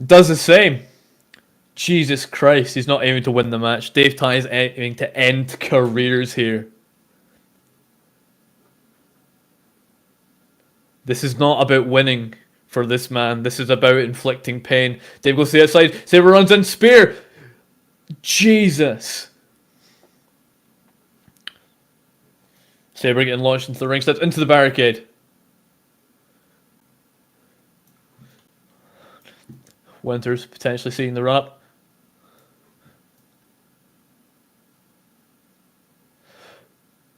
Does the same. Jesus Christ, he's not aiming to win the match. Dave Ty is aiming to end careers here. This is not about winning for this man. This is about inflicting pain. Dave goes to the outside. Sabre runs in. Spear. Jesus. Sabre getting launched into the ring steps, into the barricade. Winters potentially seeing the run up.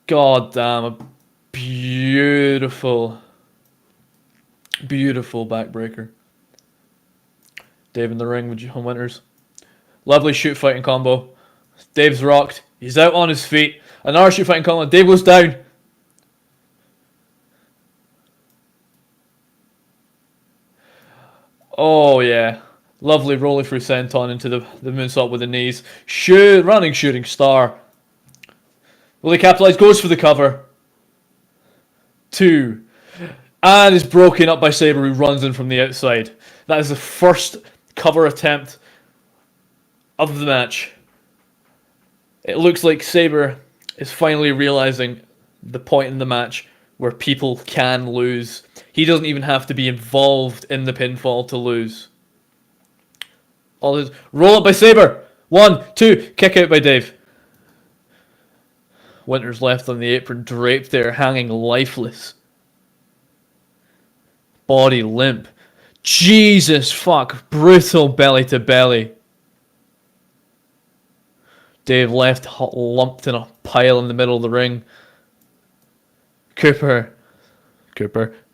God damn, a beautiful backbreaker. Dave in the ring with John Winters. Lovely shoot fighting combo. Dave's rocked. He's out on his feet. Another shoot fighting combo. Dave goes down. Oh yeah. Lovely rolling through senton into the moonsault with the knees. Running shooting star. Will he capitalize? Goes for the cover. 2. And is broken up by Sabre, who runs in from the outside. That is the first cover attempt of the match. It looks like Sabre is finally realizing the point in the match where people can lose. He doesn't even have to be involved in the pinfall to lose. All his roll up by Sabre. 1, 2, kick out by Dave. Winters left on the apron, draped there, hanging lifeless. Body limp. Jesus fuck. Brutal belly to belly. Dave left lumped in a pile in the middle of the ring. Cooper,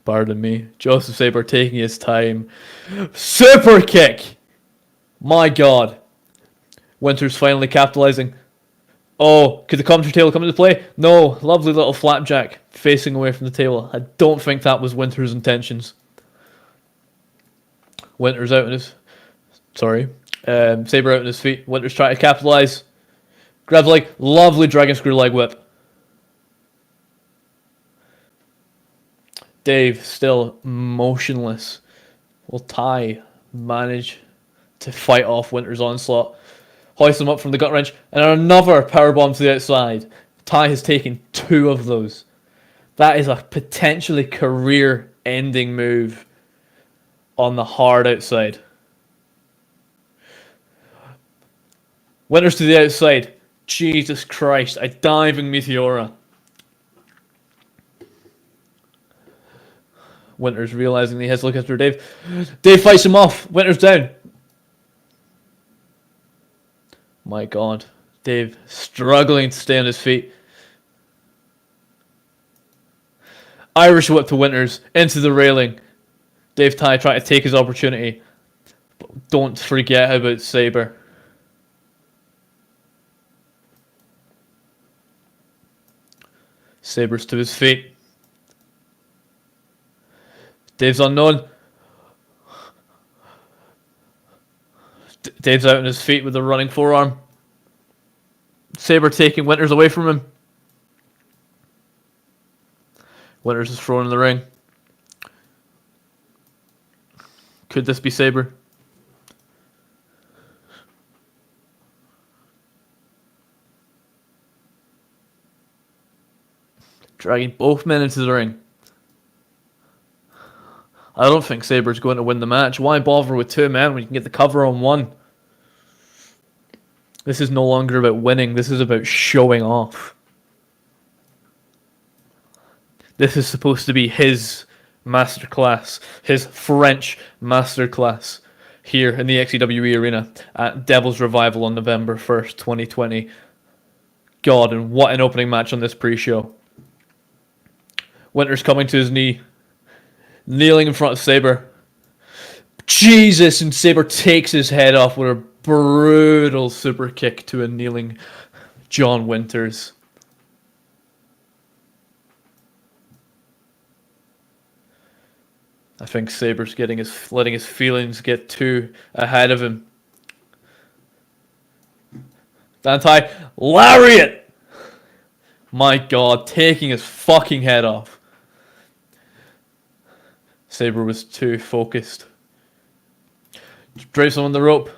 pardon me. Joseph Sabre taking his time. Super kick! My God. Winters finally capitalizing. Oh, could the commentary table come into play? No, lovely little flapjack facing away from the table. I don't think that was Winters' intentions. Winters out on his... Sorry. Sabre out on his feet. Winters trying to capitalize. Grabs leg. Lovely dragon screw leg whip. Dave still motionless. Will Ty manage to fight off Winters' onslaught? Hoists him up from the gut wrench. And another powerbomb to the outside. Ty has taken 2 of those. That is a potentially career-ending move on the hard outside. Winters to the outside. Jesus Christ. A diving Meteora. Winters realizing he has to look after Dave. Dave fights him off. Winters down. My God. Dave struggling to stay on his feet. Irish whip to Winters. Into the railing. Dave Ty trying to take his opportunity. But don't forget about Sabre. Sabre's to his feet. Dave's unknown. Dave's out on his feet with a running forearm. Sabre taking Winters away from him. Winters is thrown in the ring. Could this be Sabre? Dragging both men into the ring. I don't think Sabre's going to win the match. Why bother with 2 men when you can get the cover on 1? This is no longer about winning. This is about showing off. This is supposed to be his masterclass. His French masterclass. Here in the XCWE arena at Devil's Revival on November 1st, 2020. God, and what an opening match on this pre-show. Winters coming to his knee. Kneeling in front of Sabre. Jesus, and Sabre takes his head off with a brutal super kick to a kneeling John Winters. I think Sabre's letting his feelings get too ahead of him. Dantai, lariat! My God, taking his fucking head off. Sabre was too focused. Drapes him on the rope.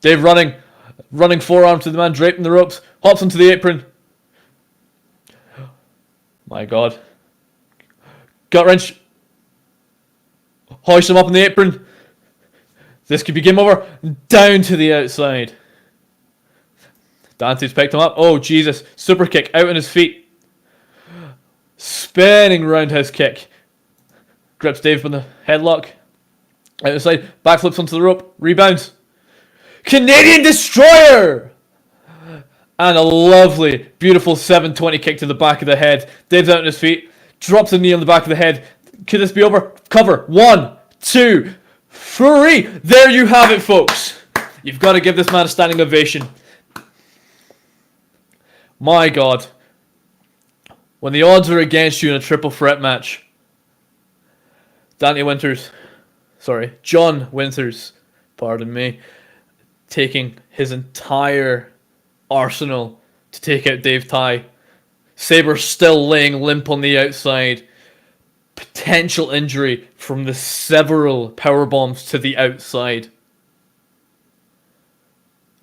Dave running forearm to the man draping the ropes. Hops onto the apron. My God. Gut wrench. Hoist him up on the apron. This could be game over. Down to the outside. Dante's picked him up. Oh, Jesus. Super kick out on his feet. Spinning roundhouse kick. Grips Dave on the headlock. Out the side. Backflips onto the rope. Rebounds. Canadian Destroyer! And a lovely, beautiful 720 kick to the back of the head. Dave's out on his feet. Drops a knee on the back of the head. Could this be over? Cover. 1, 2, 3. There you have it, folks. You've got to give this man a standing ovation. My God. When the odds are against you in a triple threat match, John Winters, pardon me, taking his entire arsenal to take out Dave Ty. Sabre still laying limp on the outside. Potential injury from the several power bombs to the outside.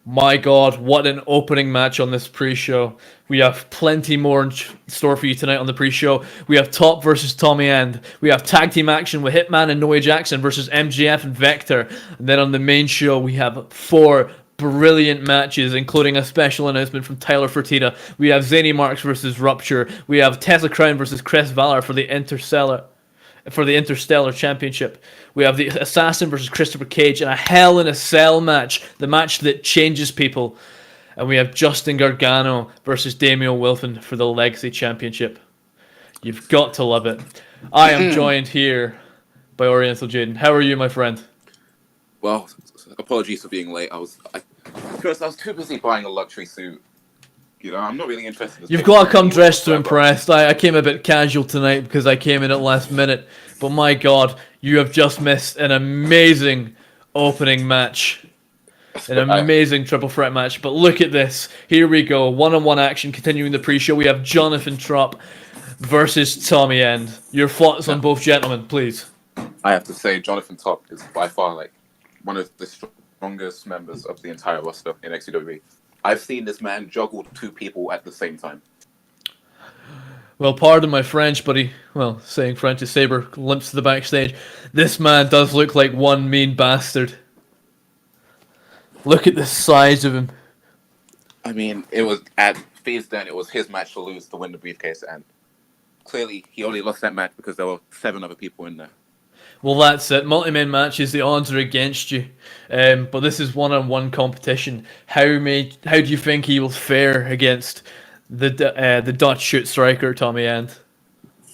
My God, what an opening match on this pre-show. We have plenty more in store for you tonight on the pre-show. We have Top versus Tommy End. We have tag team action with Hitman and Noah Jackson versus MJF and Vector. And then on the main show, we have 4 brilliant matches, including a special announcement from Tyler Fertitta. We have Zany Marks versus Rupture. We have Tesla Crown versus Chris Valor for the Interstellar Championship. We have the Assassin versus Christopher Cage in a Hell in a Cell match, the match that changes people. And we have Justin Gargano versus Damian Wilson for the Legacy Championship. You've got to love it. I am joined here by Oriental Jayden. How are you, my friend? Well, apologies for being late. I was too busy buying a luxury suit. You know, I'm not really interested. You've got to come dressed to impress. I came a bit casual tonight because I came in at last minute. But my God, you have just missed an amazing opening match. An amazing triple threat match. But look at this. Here we go. One-on-one action continuing the pre-show. We have Jonathan Trop versus Tommy End. Your thoughts on both gentlemen, please. I have to say, Jonathan Top is by far like one of the strongest members of the entire roster in XCWE. I've seen this man juggle 2 people at the same time. Well, pardon my French, but saying French is Sabre limps to the backstage. This man does look like one mean bastard. Look at the size of him. I mean, it was at Phase then, it was his match to lose to win the briefcase, and clearly he only lost that match because there were 7 other people in there. Well, that's it. Multi-man matches, the odds are against you. But this is one-on-one competition. How do you think he will fare against the Dutch shoot striker, Tommy End?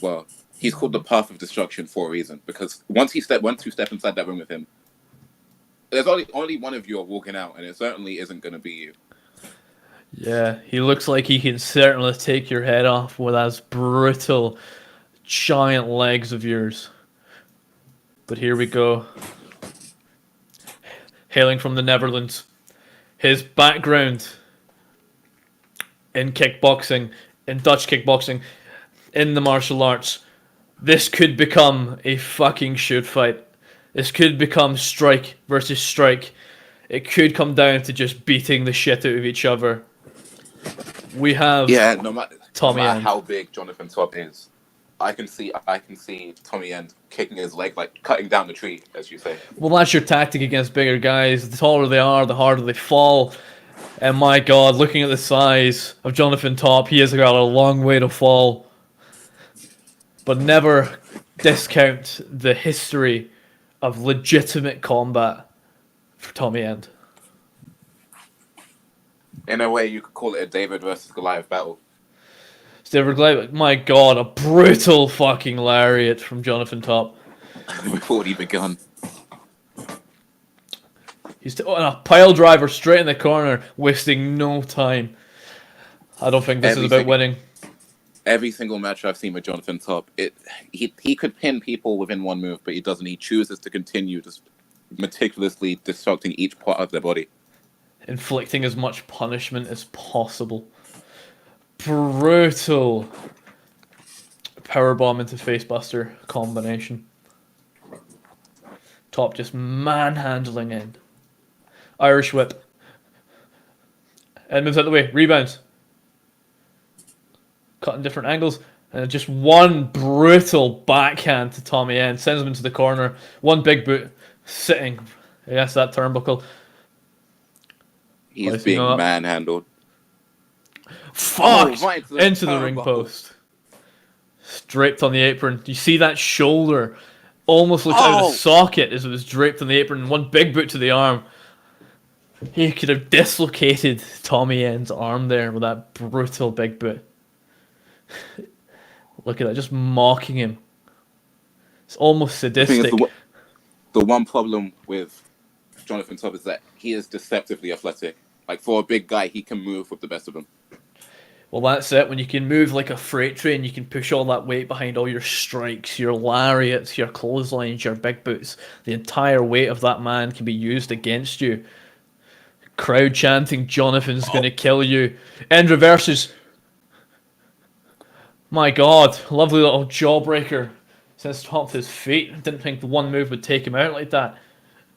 Well, he's called the Path of Destruction for a reason, because once you step inside that room with him, there's only one of you are walking out, and it certainly isn't going to be you. Yeah, he looks like he can certainly take your head off with those brutal, giant legs of yours. But here we go. Hailing from the Netherlands. His background in kickboxing, in Dutch kickboxing, in the martial arts. This could become a fucking shoot fight. This could become strike versus strike. It could come down to just beating the shit out of each other. We have no matter End. How big Jonathan Top is, I can see Tommy End kicking his leg, like cutting down the tree, as you say. Well, that's your tactic against bigger guys. The taller they are, the harder they fall. And my God, looking at the size of Jonathan Top, he has got a long way to fall. But never discount the history of legitimate combat for Tommy End. In a way, you could call it a David versus Goliath battle. My God, a brutal fucking lariat from Jonathan Top. We've already begun. He's on a pile driver straight in the corner, wasting no time. I don't think this is about winning. Every single match I've seen with Jonathan Top, he could pin people within one move, but he doesn't. He chooses to continue just meticulously destructing each part of their body. Inflicting as much punishment as possible. Brutal powerbomb into facebuster combination. Top just manhandling End. Irish whip. And moves out the way. Rebounds. Cutting different angles. And just one brutal backhand to Tommy End. Sends him into the corner. One big boot. Sitting against that turnbuckle. He's being manhandled. Fuck! Into the ring post. Draped on the apron. You see that shoulder almost looked out of the socket as it was draped on the apron. And one big boot to the arm. He could have dislocated Tommy End's arm there with that brutal big boot. Look at that, just mocking him. It's almost sadistic. The one problem with Jonathan Top is that he is deceptively athletic. Like, for a big guy, he can move with the best of them. Well, that's it. When you can move like a freight train, you can push all that weight behind all your strikes, your lariats, your clotheslines, your big boots. The entire weight of that man can be used against you. Crowd chanting, Jonathan's going to kill you. End reverses. My God, lovely little jawbreaker. Since top to his feet. Didn't think the one move would take him out like that.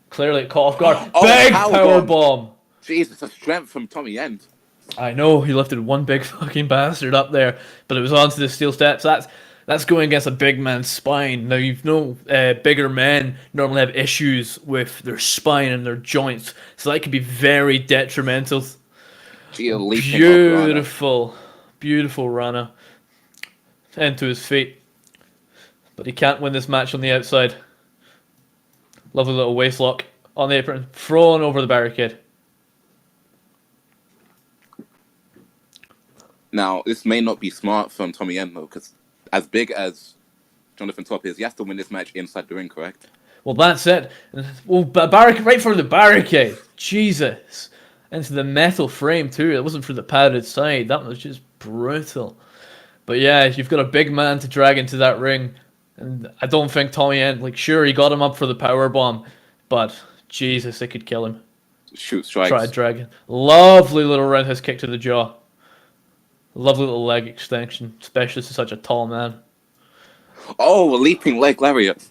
Clearly it caught off guard. Big power bomb. Jesus, a strength from Tommy End. I know, he lifted one big fucking bastard up there, but it was onto the steel steps. That's going against a big man's spine. Now, bigger men normally have issues with their spine and their joints, so that could be very detrimental. Beautiful Rana. Into his feet. But he can't win this match on the outside. Lovely little waist lock on the apron, thrown over the barricade. Now, this may not be smart from Tommy End, though, because as big as Jonathan Top is, he has to win this match inside the ring, correct? Well, that's it. Well, right for the barricade. Jesus. Into the metal frame, too. It wasn't for the padded side. That was just brutal. But yeah, you've got a big man to drag into that ring. And I don't think Tommy End, sure, he got him up for the power bomb, but Jesus, it could kill him. Shoot strikes. Try to drag him. Lovely little roundhouse kick to the jaw. Lovely little leg extension, especially to such a tall man. Oh, a leaping leg lariat.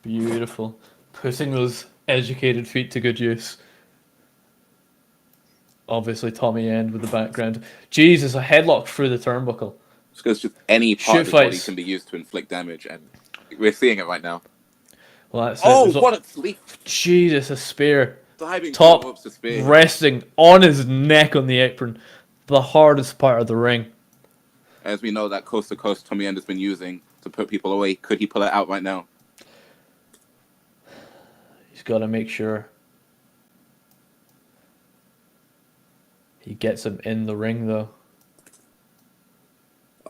Beautiful. Putting those educated feet to good use. Obviously, Tommy End with the background. Jesus, a headlock through the turnbuckle. Because just any part of the body can be used to inflict damage, and we're seeing it right now. Well, that's it. What a sleep! Jesus, a spear. Diving Top to spear. Resting on his neck on the apron. The hardest part of the ring. As we know, that coast to coast Tommy End has been using to put people away. Could he pull it out right now? He's got to make sure he gets him in the ring, though.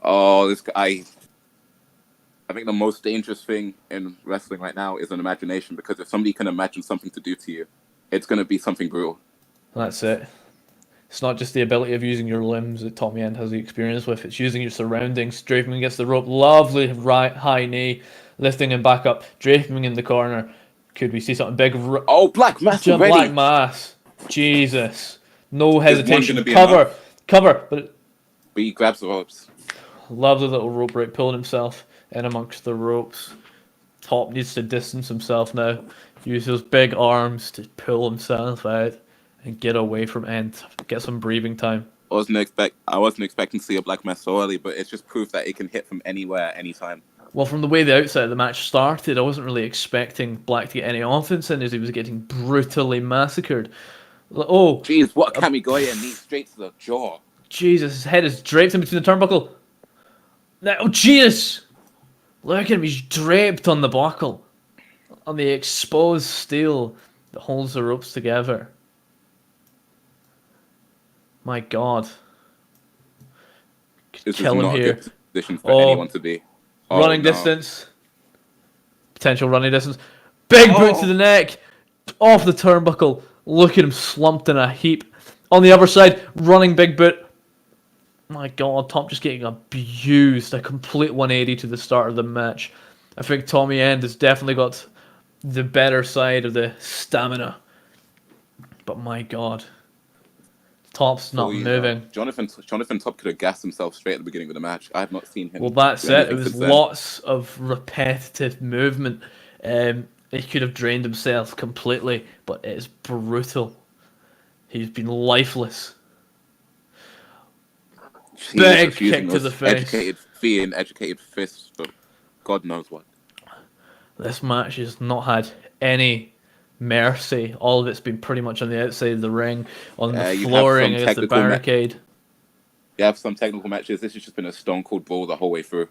Oh, this guy. I think the most dangerous thing in wrestling right now is an imagination, because if somebody can imagine something to do to you, it's going to be something brutal. That's it. It's not just the ability of using your limbs that Tommy End has the experience with. It's using your surroundings, draping against the rope. Lovely high knee, lifting him back up, draping him in the corner. Could we see something big? Black mass already. Black mass. Jesus. No hesitation. Cover. But he grabs the ropes. Lovely little rope break, pulling himself in amongst the ropes. Top needs to distance himself now. Use those big arms to pull himself out and get away from End. Get some breathing time. I wasn't expecting to see a black mass so early, but it's just proof that it can hit from anywhere, anytime. Well, from the way the outside of the match started, I wasn't really expecting Black to get any offense in, as he was getting brutally massacred. Oh, jeez, what a Kamigoya knee straight to the jaw. Jesus, his head is draped in between the turnbuckle. Oh, Jesus! Look at him, he's draped on the buckle. On the exposed steel that holds the ropes together. My God. This is not a good position for anyone to be. Running distance. Potential running distance. Big boot to the neck. Off the turnbuckle. Look at him slumped in a heap. On the other side, running big boot. My God, Top just getting abused. A complete 180 to the start of the match. I think Tommy End has definitely got the better side of the stamina. But my God. Top's not moving. Jonathan Top could have gassed himself straight at the beginning of the match. I have not seen him. Well, that's it. It was lots of repetitive movement. He could have drained himself completely, but it is brutal. He's been lifeless. Big kick to the face. Educated feet and educated fists, but God knows what. This match has not had any mercy. All of it's been pretty much on the outside of the ring, on the flooring against the barricade. You have some technical matches. This has just been a stone cold brawl the whole way through.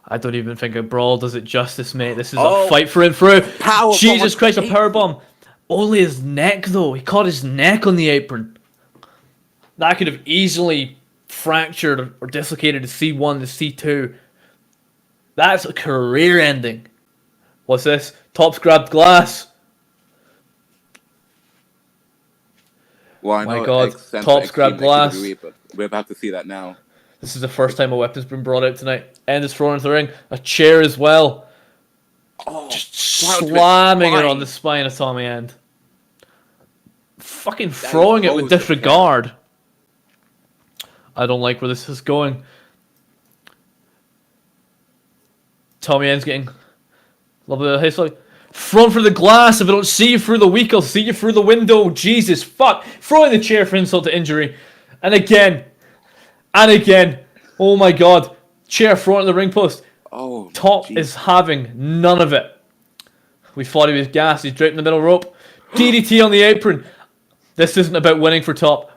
I don't even think a brawl does it justice, mate. This is a fight through and through. Jesus Christ, a powerbomb. Only his neck, though. He caught his neck on the apron. That could have easily fractured or dislocated the C1, the C2. That's a career ending. What's this? Top's grabbed glass. Well, I know my God, Top's grabbed glass. WWE, but we're about to see that now. This is the first time a weapon's been brought out tonight. End is thrown into the ring. A chair as well. Just slamming it on the spine of Tommy End. Fucking throwing it with disregard. I don't like where this is going. Tommy End's getting a little bit of his like front for the glass. If I don't see you through the week, I'll see you through the window. Jesus fuck. Throwing the chair for insult to injury. And again. And again. Oh my God. Chair thrown at the ring post. Top is having none of it. We thought he was gassed. He's draped in the middle rope. DDT on the apron. This isn't about winning for Top.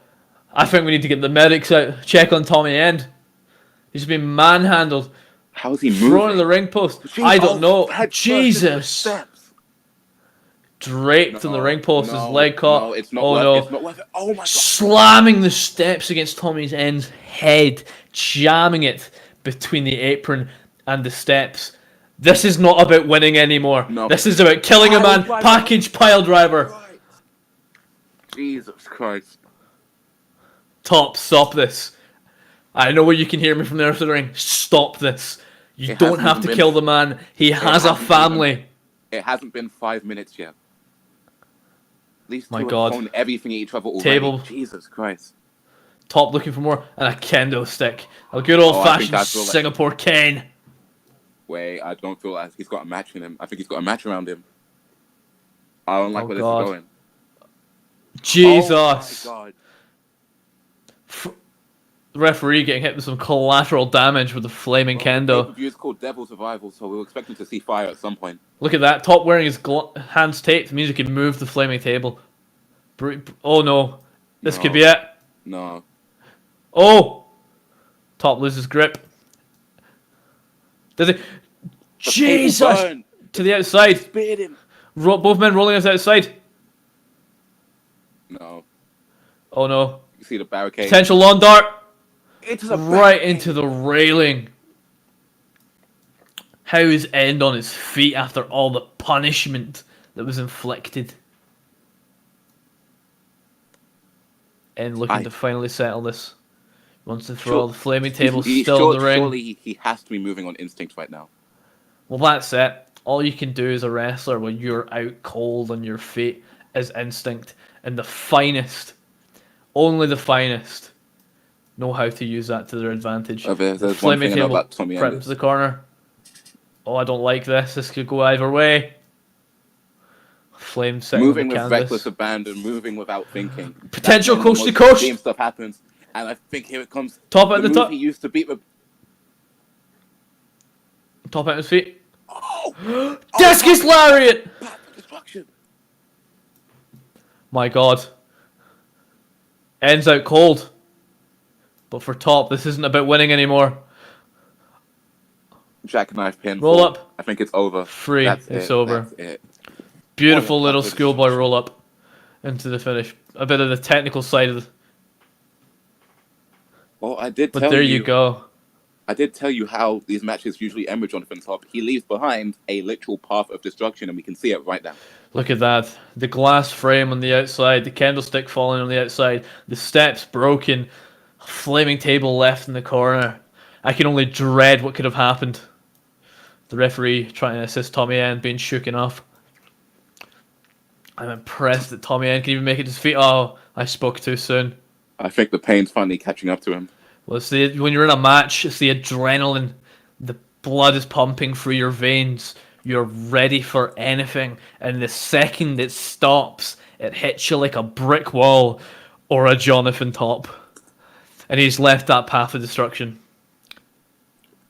I think we need to get the medics out. Check on Tommy End. He's been manhandled. How's he moving? Thrown in the ring post. I don't know. Jesus. Draped on the ring post. His leg caught. No, it's not worth, it's not worth it. Oh my God. Slamming the steps against Tommy's End's head. Jamming it between the apron and the steps. This is not about winning anymore. No. This is about killing a man. Package pile driver. Right. Jesus Christ. Top, stop this. I know where you can hear me from the other ring. Stop this. You don't have to kill the man. He has a family. It hasn't been 5 minutes yet. These two my have God. thrown everything at each other already. Table. Jesus Christ. Top looking for more. And a kendo stick. A good old-fashioned Singapore cane. Wait, I don't feel like he's got a match in him. I think he's got a match around him. I don't like where this is going. Jesus. Oh my God. The referee getting hit with some collateral damage with the flaming kendo. The is called Devil Survival, so we're expecting to see fire at some point. Look at that. Top wearing his hands taped. It means he can move the flaming table. Oh no. This could be it. No. Oh! Top loses grip. Does it? Jesus! To the outside. Both men rolling us outside. No. Oh no. You see the barricade. Potential lawn dart. Right into the railing. How is End on his feet after all the punishment that was inflicted? End looking to finally settle this. Wants to throw all the flaming tables still in the ring. Surely he has to be moving on instinct right now. Well, that's it. All you can do as a wrestler when you're out cold on your feet is instinct. And the finest, only the finest, know how to use that to their advantage. There's flaming table about Tommy prep to the corner. Oh, I don't like this. This could go either way. Flame setting moving with reckless abandon, moving without thinking. Potential coast to coast. Game stuff happens, and I think here it comes. Top at the top. He used to beat the top at his feet. Discus lariat. Destruction. My God. Ends out cold. But for Top, this isn't about winning anymore. Jackknife pin. Roll up. I think it's over. Free. It's over. That's it. Beautiful little schoolboy roll up into the finish. A bit of the technical side of the... Well, I did but tell there you go. I did tell you how these matches usually end with Jonathan Top. He leaves behind a literal path of destruction, and we can see it right now. Look at that. The glass frame on the outside, the candlestick falling on the outside, the steps broken, a flaming table left in the corner. I can only dread what could have happened. The referee trying to assist Tommy End, being shooken off. I'm impressed that Tommy End can even make it to his feet. Oh, I spoke too soon. I think the pain's finally catching up to him. Well, it's when you're in a match, it's the adrenaline. The blood is pumping through your veins you're ready for anything, and the second it stops, it hits you like a brick wall or a Jonathan Top. And he's left that path of destruction.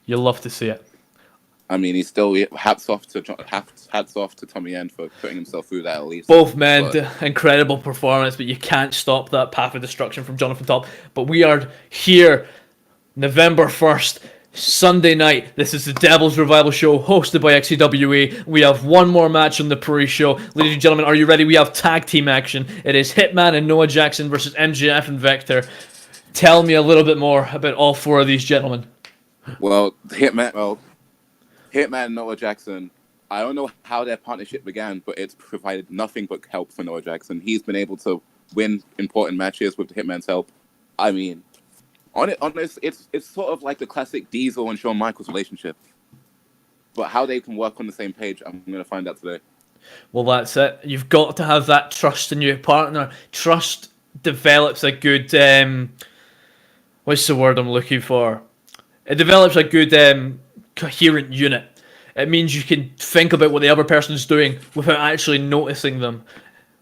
You'll love to see it. I mean, he's still hats off to Tommy End for putting himself through that at least. Both men, incredible performance, but you can't stop that path of destruction from Jonathan Top. But we are here, November 1st, Sunday night. This is the Devil's Revival Show, hosted by XCWE. We have one more match on the pre-show. Ladies and gentlemen, are you ready? We have tag team action. It is Hitman and Noah Jackson versus MJF and Vector. Tell me a little bit more about all four of these gentlemen. Well, Hitman and Noah Jackson, I don't know how their partnership began, but it's provided nothing but help for Noah Jackson. He's been able to win important matches with Hitman's help. I mean, it's sort of like the classic Diesel and Shawn Michaels relationship. But how they can work on the same page, I'm going to find out today. Well, that's it. You've got to have that trust in your partner. Trust develops a good... what's the word I'm looking for? It develops a good coherent unit. It means you can think about what the other person's doing without actually noticing them.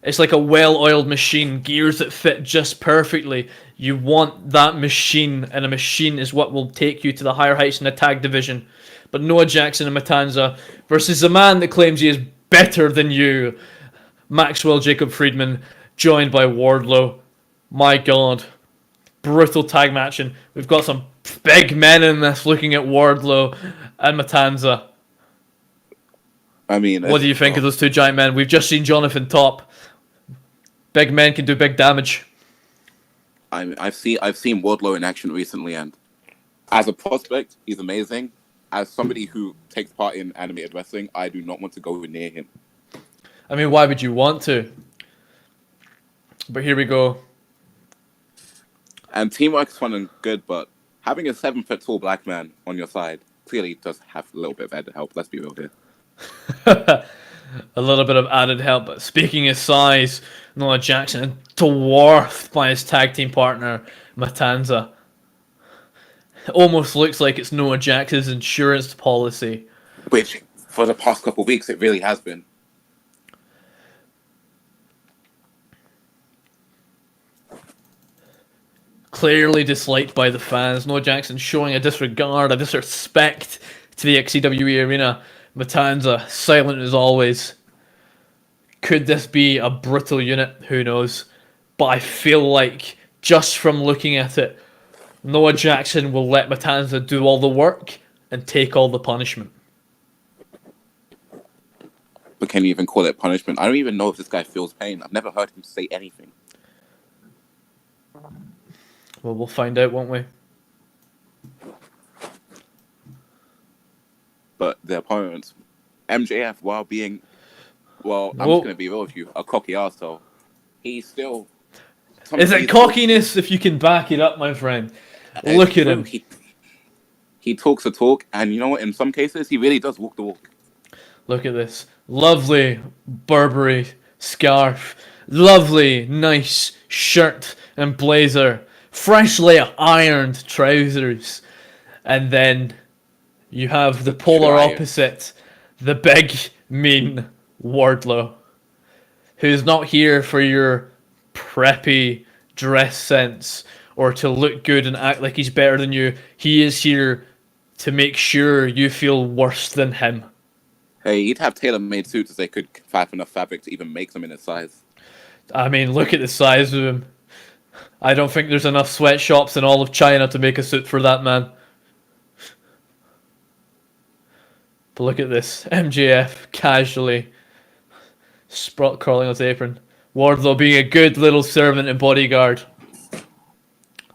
It's like a well-oiled machine, gears that fit just perfectly. You want that machine, and a machine is what will take you to the higher heights in the tag division. But Noah Jackson and Matanza versus a man that claims he is better than you, Maxwell Jacob Friedman, joined by Wardlow. My God. Brutal tag matching. We've got some big men in this looking at Wardlow and Matanza. I mean, what do you think of those two giant men? We've just seen Jonathan Top. Big men can do big damage. I've seen Wardlow in action recently, and as a prospect, he's amazing. As somebody who takes part in animated wrestling, I do not want to go near him. I mean, why would you want to? But here we go. And teamwork is fun and good, but having a 7-foot tall black man on your side clearly does have a little bit of added help. Let's be real here. A little bit of added help. But speaking of size, Noah Jackson dwarfed by his tag team partner, Matanza. It almost looks like it's Noah Jackson's insurance policy. Which, for the past couple of weeks, it really has been. Clearly disliked by the fans. Noah Jackson showing a disregard, a disrespect to the XCWE arena. Matanza, silent as always. Could this be a brutal unit? Who knows? But I feel like, just from looking at it, Noah Jackson will let Matanza do all the work and take all the punishment. But can you even call it punishment? I don't even know if this guy feels pain. I've never heard him say anything. Well, we'll find out, won't we? But the opponents, MJF, while being, well, I'm just going to be real with you, a cocky arsehole, he's still... Is it cockiness if you can back it up, my friend? Look at him. He talks the talk, and you know what? In some cases, he really does walk the walk. Look at this. Lovely Burberry scarf. Lovely, nice shirt and blazer. Freshly ironed trousers. And then you have the polar opposite. The big, mean Wardlow. Who's not here for your preppy dress sense or to look good and act like he's better than you. He is here to make sure you feel worse than him. Hey, he'd have tailor-made suits if they could have enough fabric to even make them in his size. I mean, look at the size of him. I don't think there's enough sweatshops in all of China to make a suit for that man. But look at this. MJF casually crawling on his apron. Wardlow being a good little servant and bodyguard.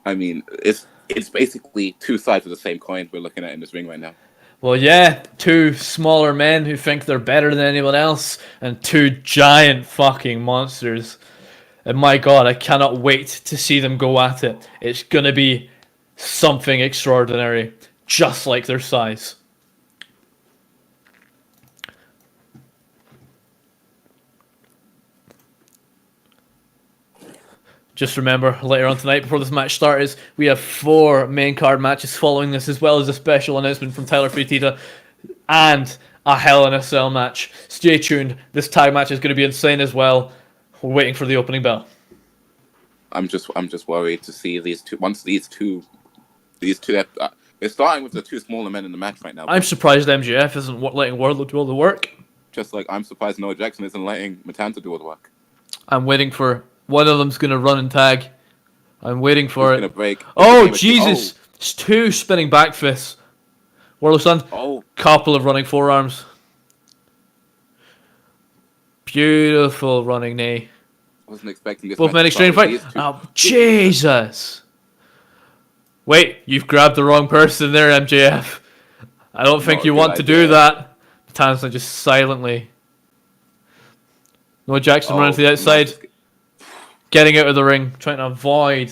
I mean, it's basically two sides of the same coin we're looking at in this ring right now. Well, yeah, two smaller men who think they're better than anyone else, and two giant fucking monsters. And my God, I cannot wait to see them go at it. It's gonna be something extraordinary, just like their size. Just remember, later on tonight, before this match starts, we have 4 main card matches following this, as well as a special announcement from Tyler Fertitta and a Hell in a Cell match. Stay tuned. This tag match is going to be insane as well. We're waiting for the opening bell. I'm just worried to see these two. Once these two, they're starting with the two smaller men in the match right now. I'm surprised MJF isn't letting Wardlow do all the work. Just like I'm surprised Noah Jackson isn't letting Matanza do all the work. I'm waiting for one of them's going to run and tag. I'm waiting for Who's it. gonna break? Oh, Jesus. Oh. It's two spinning back fists. Wardlow's done. Oh. Couple of running forearms. Beautiful running knee. I wasn't expecting this. Both men extreme fight. Oh, Jesus. Wait, you've grabbed the wrong person there, MJF. I don't think you want to do that. Matanza just silently. Noah Jackson running to the outside. Getting out of the ring, trying to avoid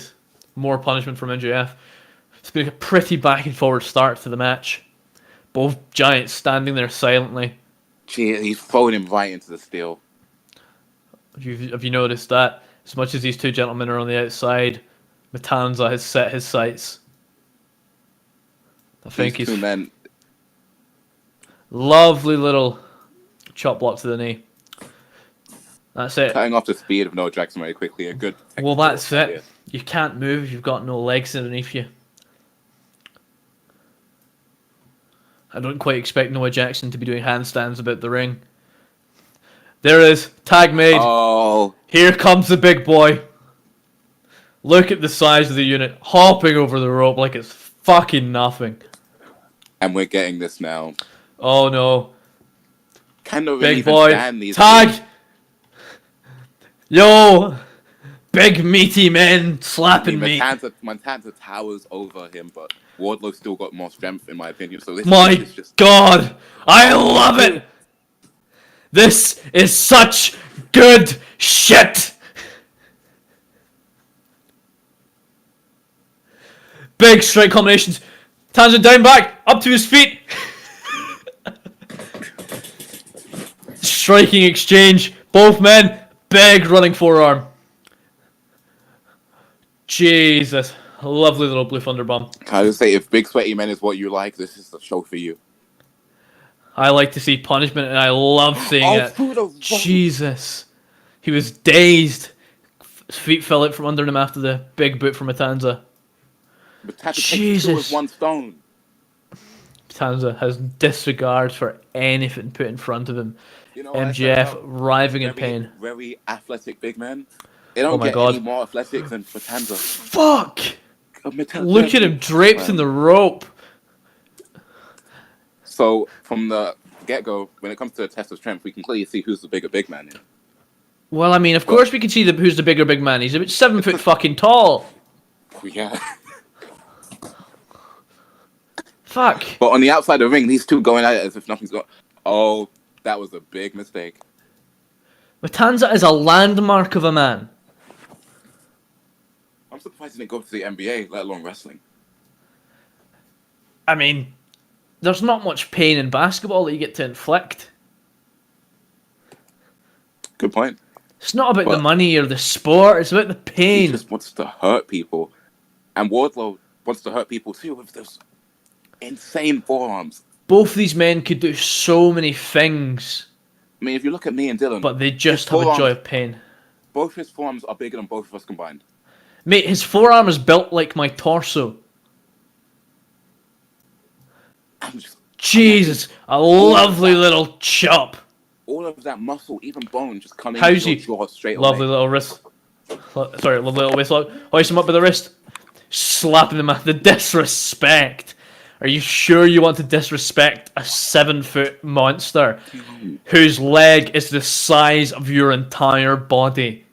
more punishment from MJF. It's been a pretty back and forward start to the match. Both giants standing there silently. Gee, he's throwing him right into the steel. Have you noticed that? As much as these two gentlemen are on the outside, Matanza has set his sights. I think these two men. Lovely little chop block to the knee. That's it. Cutting off the speed of Noah Jackson very quickly. A good. Well, that's it. You can't move if you've got no legs underneath you. I don't quite expect Noah Jackson to be doing handstands about the ring. There it is. Tag made. Oh. Here comes the big boy. Look at the size of the unit. Hopping over the rope like it's fucking nothing. And we're getting this now. Oh no. Kind of big boy. Tag. Things. Yo. Big meaty men slapping me. Matanza towers over him, but Wardlow's still got more strength in my opinion. So this is just... God, I love it. This is such good shit. Big straight combinations. Tangent down back, up to his feet. Striking exchange. Both men, big running forearm. Jesus. Lovely little blue thunder bomb. Can I just say, if big sweaty men is what you like, this is the show for you. I like to see punishment, and I love seeing it. Jesus. He was dazed. His feet fell out from under him after the big boot from Matanza. Jesus. With one stone. Matanza has disregard for anything put in front of him. You know MJF writhing in pain. Very athletic big men. They don't get any more athletic than Matanza. Fuck! Look at him draped in the rope. So, from the get-go, when it comes to a test of strength, we can clearly see who's the bigger big man here. Well, I mean, of course we can see who's the bigger big man. He's about 7 foot fucking tall. Yeah. Fuck. But on the outside of the ring, these two going at it as if nothing's going... Oh, that was a big mistake. Matanza is a landmark of a man. I'm surprised he didn't go to the NBA, let alone wrestling. I mean, there's not much pain in basketball that you get to inflict. Good point. It's not about the money or the sport, it's about the pain. He just wants to hurt people. And Wardlow wants to hurt people too with those insane forearms. Both these men could do so many things. I mean, if you look at me and Dylan... But they just have a joy of pain. Both his forearms are bigger than both of us combined. Mate, his forearm is built like my torso. Jesus, a lovely little chop. All of that muscle, even bone, just coming into your jaw straight away. Lovely little wrist. Sorry, lovely little waist lock. Hoist him up with the wrist. Slapping him at the disrespect. Are you sure you want to disrespect a 7 foot monster whose leg is the size of your entire body?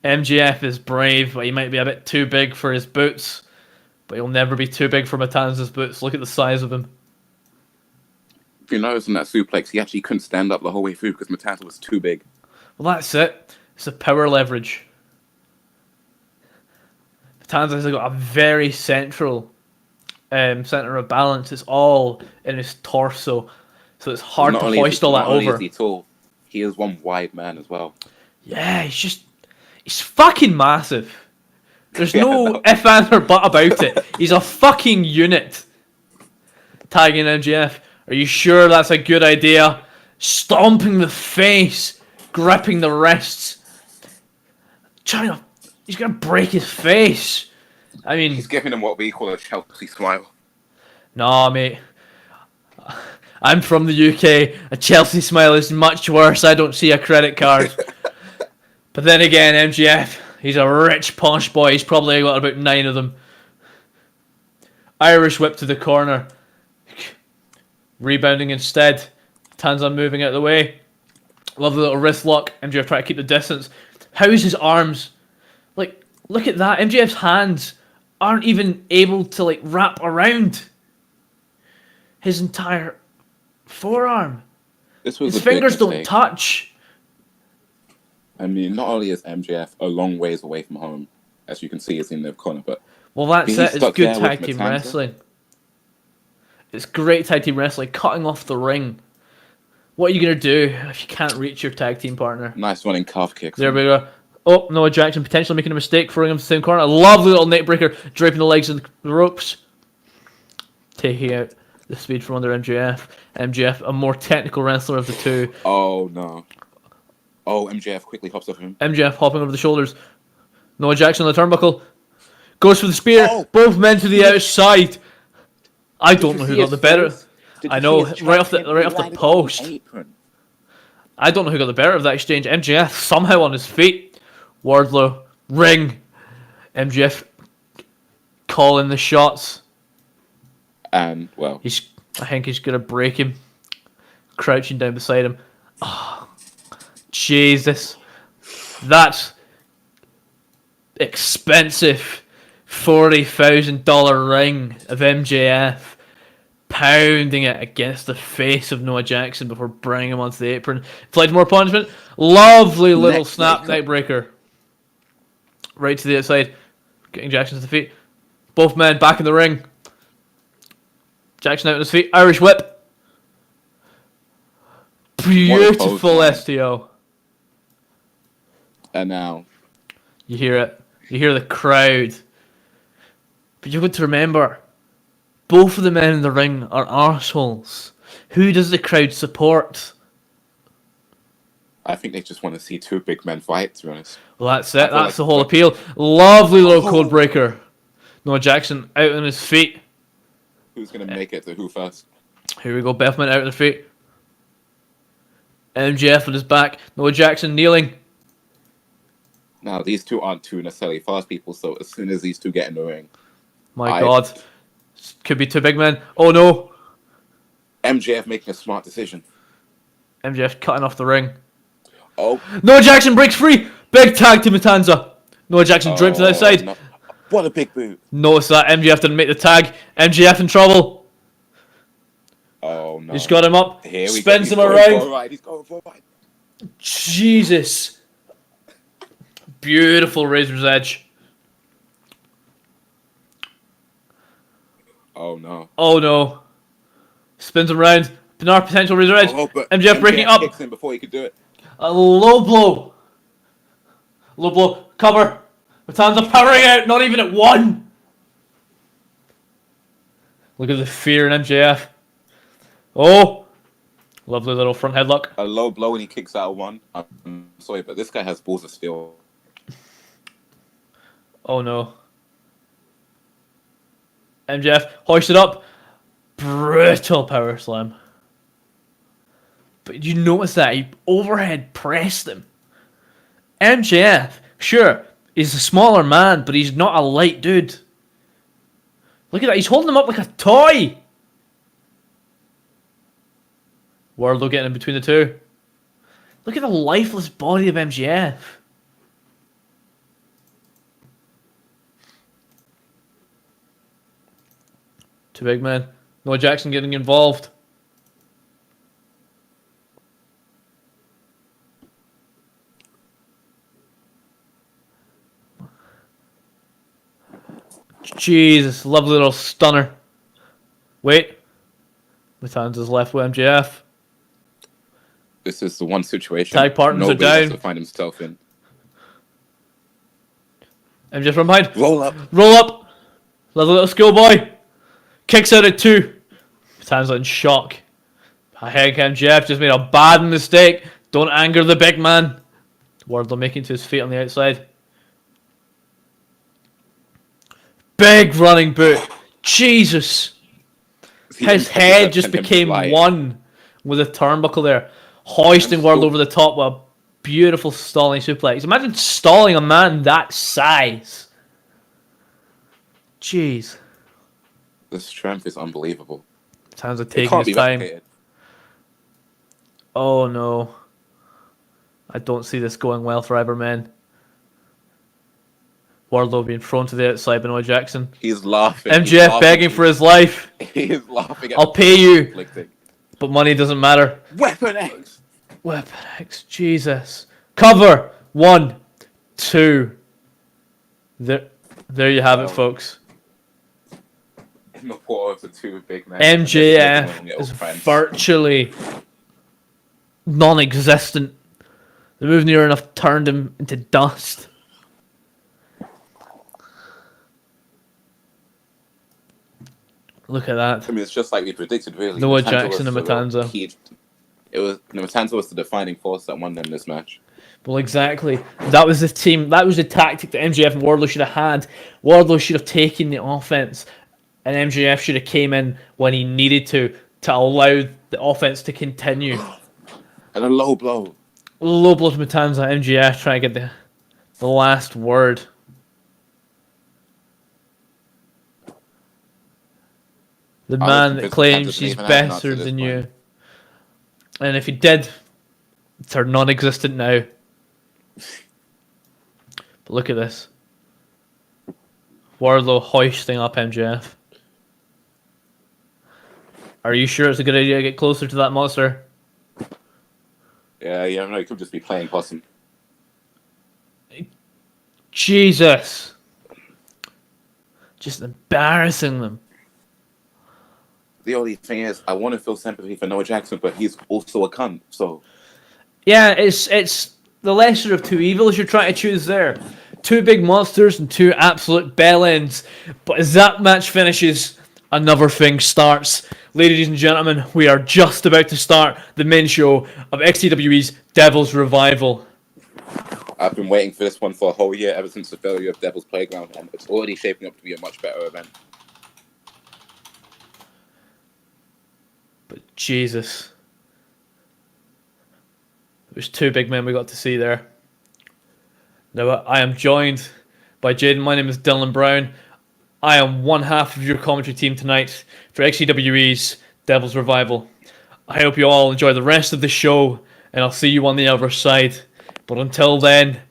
MJF is brave, but he might be a bit too big for his boots. But he'll never be too big for Matanza's boots. Look at the size of him. If you notice in that suplex, he actually couldn't stand up the whole way through because Matanza was too big. Well, that's it. It's a power leverage. Matanza has got a very central center of balance. It's all in his torso. So it's hard to hoist all that over. Not only is he tall, he is one wide man as well. Yeah, he's fucking massive. There's no if, and, or but about it. He's a fucking unit. Tagging MJF. Are you sure that's a good idea? Stomping the face, gripping the wrists. He's gonna break his face. I mean, He's giving him what we call a Chelsea smile. nah, mate. I'm from the UK. A Chelsea smile is much worse. I don't see a credit card. But then again, MGF, he's a rich, posh boy. He's probably got about 9 of them. Irish whip to the corner. Rebounding instead. Tanzan moving out of the way. Lovely little wrist lock. MGF trying to keep the distance. How is his arms? Like, look at that. MGF's hands aren't even able to, like, wrap around his entire forearm. This was his fingers don't touch. I mean, not only is MJF a long ways away from home, as you can see, he's in the corner, but well, that's it. It's good tag team wrestling. It's great tag team wrestling. Cutting off the ring. What are you gonna do if you can't reach your tag team partner? Nice running calf kicks. There we go. Oh, Noah Jackson potentially making a mistake, throwing him to the same corner. A lovely little neck breaker, draping the legs in the ropes, taking out the speed from under MJF. MJF, a more technical wrestler of the two. Oh no. Oh, MJF quickly hops off him. MJF hopping over the shoulders. Noah Jackson on the turnbuckle. Goes for the spear. Oh. Both men to the outside. I don't know who got the better. I know, right off the post. I don't know who got the better of that exchange. MJF somehow on his feet. Wardlow, ring. MJF calling the shots. And, well, I think he's going to break him. Crouching down beside him. Oh, Jesus. That's expensive $40,000 ring of MJF. Pounding it against the face of Noah Jackson before bringing him onto the apron. Applied more punishment. Lovely little snap neck breaker. Right to the outside. Getting Jackson to the feet. Both men back in the ring. Jackson out on his feet. Irish whip. Beautiful STO. And now. You hear it. You hear the crowd. But you've got to remember, both of the men in the ring are arseholes. Who does the crowd support? I think they just want to see two big men fight, to be honest. Well, that's it. That's the whole appeal. Lovely little code breaker. Noah Jackson out on his feet. Who's going to make it to who first? Here we go. Bethman out on their feet. MJF on his back. Noah Jackson kneeling. Now, these two aren't two necessarily fast people, so as soon as these two get in the ring... My God. Could be two big men. Oh, no. MJF making a smart decision. MJF cutting off the ring. Oh. Noah Jackson breaks free. Big tag to Matanza. Noah Jackson draped to the outside. No. What a big move. Notice that MJF didn't make the tag. MJF in trouble. Oh, no. He's got him up. Here we spins go. him around. Right. He's going for a ride. Jesus. Beautiful Razor's Edge. Oh, no. Oh, no. Spins him around. Another potential Razor Edge. But MJF breaking up. Kicks him before he could do it. A low blow. Low blow. Cover. Matanza powering out. Not even at 1. Look at the fear in MJF. Oh. Lovely little front headlock. A low blow and he kicks out 1. I'm sorry, but this guy has balls of steel. Oh, no. MJF hoisted up. Brutal power slam. But you notice that he overhead pressed him. MJF, sure, he's a smaller man, but he's not a light dude. Look at that, he's holding him up like a toy. Wardlow getting in between the two. Look at the lifeless body of MJF. Two big men. Noah Jackson getting involved. Jesus, lovely little stunner. Wait. Matanza's left with MJF. This is the one situation tag partners nobody are down. wants to find himself in. MJF from behind. Roll up. Roll up. Lovely little schoolboy. Kicks out at 2. Matanza in shock. I think MJF just made a bad mistake. Don't anger the big man. Wardlow making to his feet on the outside. Big running boot. Jesus. His head just became one with a turnbuckle there. Hoisting Wardlow over the top with a beautiful stalling suplex. Imagine stalling a man that size. Jeez. The strength is unbelievable. Times are taking his time. Replicated. Oh no. I don't see this going well for either man. Wardlow being thrown to the outside by Noah Jackson. He's laughing. MJF begging for his life. He's laughing. I'll pay you. But money doesn't matter. Weapon X. Weapon X. Jesus. Cover. 1, 2. There you have it, folks. In the war of the two big men. MJF is virtually non-existent. The move near enough turned him into dust. Look at that. I mean, it's just like we predicted, really. Noah Jackson and Matanza. Matanza was the defining force that won them this match. Well, exactly. That was the team. That was the tactic that MJF and Wardlow should have had. Wardlow should have taken the offense, and MJF should have came in when he needed to allow the offense to continue. And a low blow. Low blow to Matanza. MJF trying to get the last word. The man that claims he's better than you. And if he did, they're non-existent now. But look at this. Wardlow hoisting up MJF. Are you sure it's a good idea to get closer to that monster? Yeah, no, he could just be playing possum. Jesus. Just embarrassing them. The only thing is, I want to feel sympathy for Noah Jackson, but he's also a cunt, so... Yeah, it's the lesser of two evils you're trying to choose there. Two big monsters and two absolute bellends. But as that match finishes, another thing starts. Ladies and gentlemen, we are just about to start the main show of XCWE's Devil's Revival. I've been waiting for this one for a whole year, ever since the failure of Devil's Playground, and it's already shaping up to be a much better event. But Jesus. There's two big men we got to see there. Now, I am joined by Jayden. My name is Dylan Brown. I am one half of your commentary team tonight for XCWE's Devil's Revival. I hope you all enjoy the rest of the show, and I'll see you on the other side. But until then,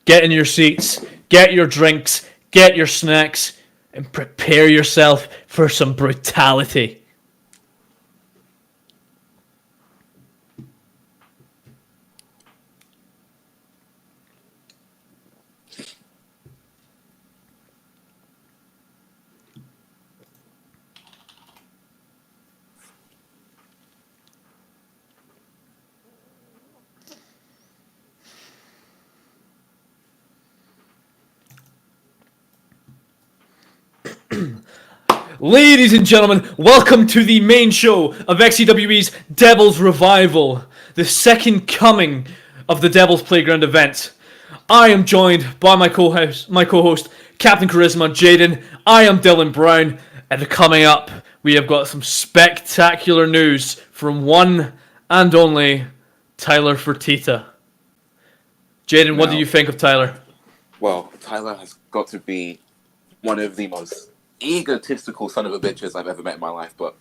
get in your seats, get your drinks, get your snacks, and prepare yourself for some brutality. Ladies and gentlemen, welcome to the main show of XCWE's Devil's Revival, the second coming of the Devil's Playground event. I am joined by my co-host, Captain Charisma, Jayden. I am Dylan Brown, and coming up, we have got some spectacular news from one and only Tyler Fertitta. Jayden, what do you think of Tyler? Well, Tyler has got to be one of the most egotistical son of a bitches I've ever met in my life, but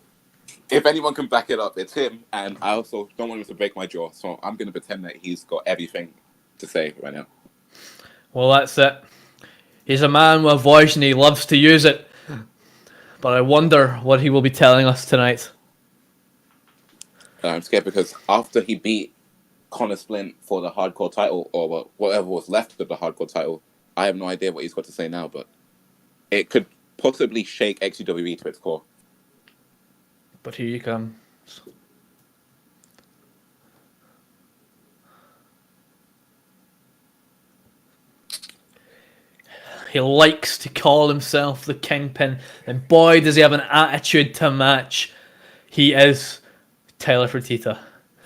if anyone can back it up, it's him, and I also don't want him to break my jaw, so I'm going to pretend that he's got everything to say right now. Well, that's it. He's a man with a voice and he loves to use it, but I wonder what he will be telling us tonight. I'm scared because after he beat Connor Splint for the hardcore title, or whatever was left of the hardcore title, I have no idea what he's got to say now, but it could possibly shake XCWE to its core. But here you come. He likes to call himself the Kingpin, and boy does he have an attitude to match. He is Tyler Fertitta.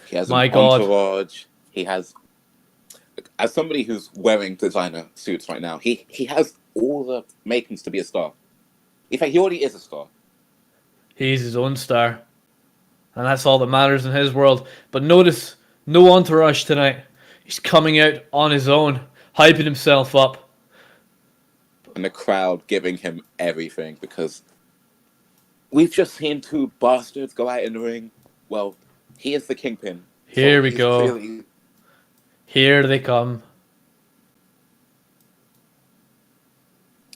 He has My an God. entourage. He has, as somebody who's wearing designer suits right now, he has all the makings to be a star. In fact, he already is a star. He's his own star. And that's all that matters in his world. But notice, no entourage tonight. He's coming out on his own, hyping himself up. And the crowd giving him everything because we've just seen two bastards go out in the ring. Well, he is the kingpin. Here we go. Here they come.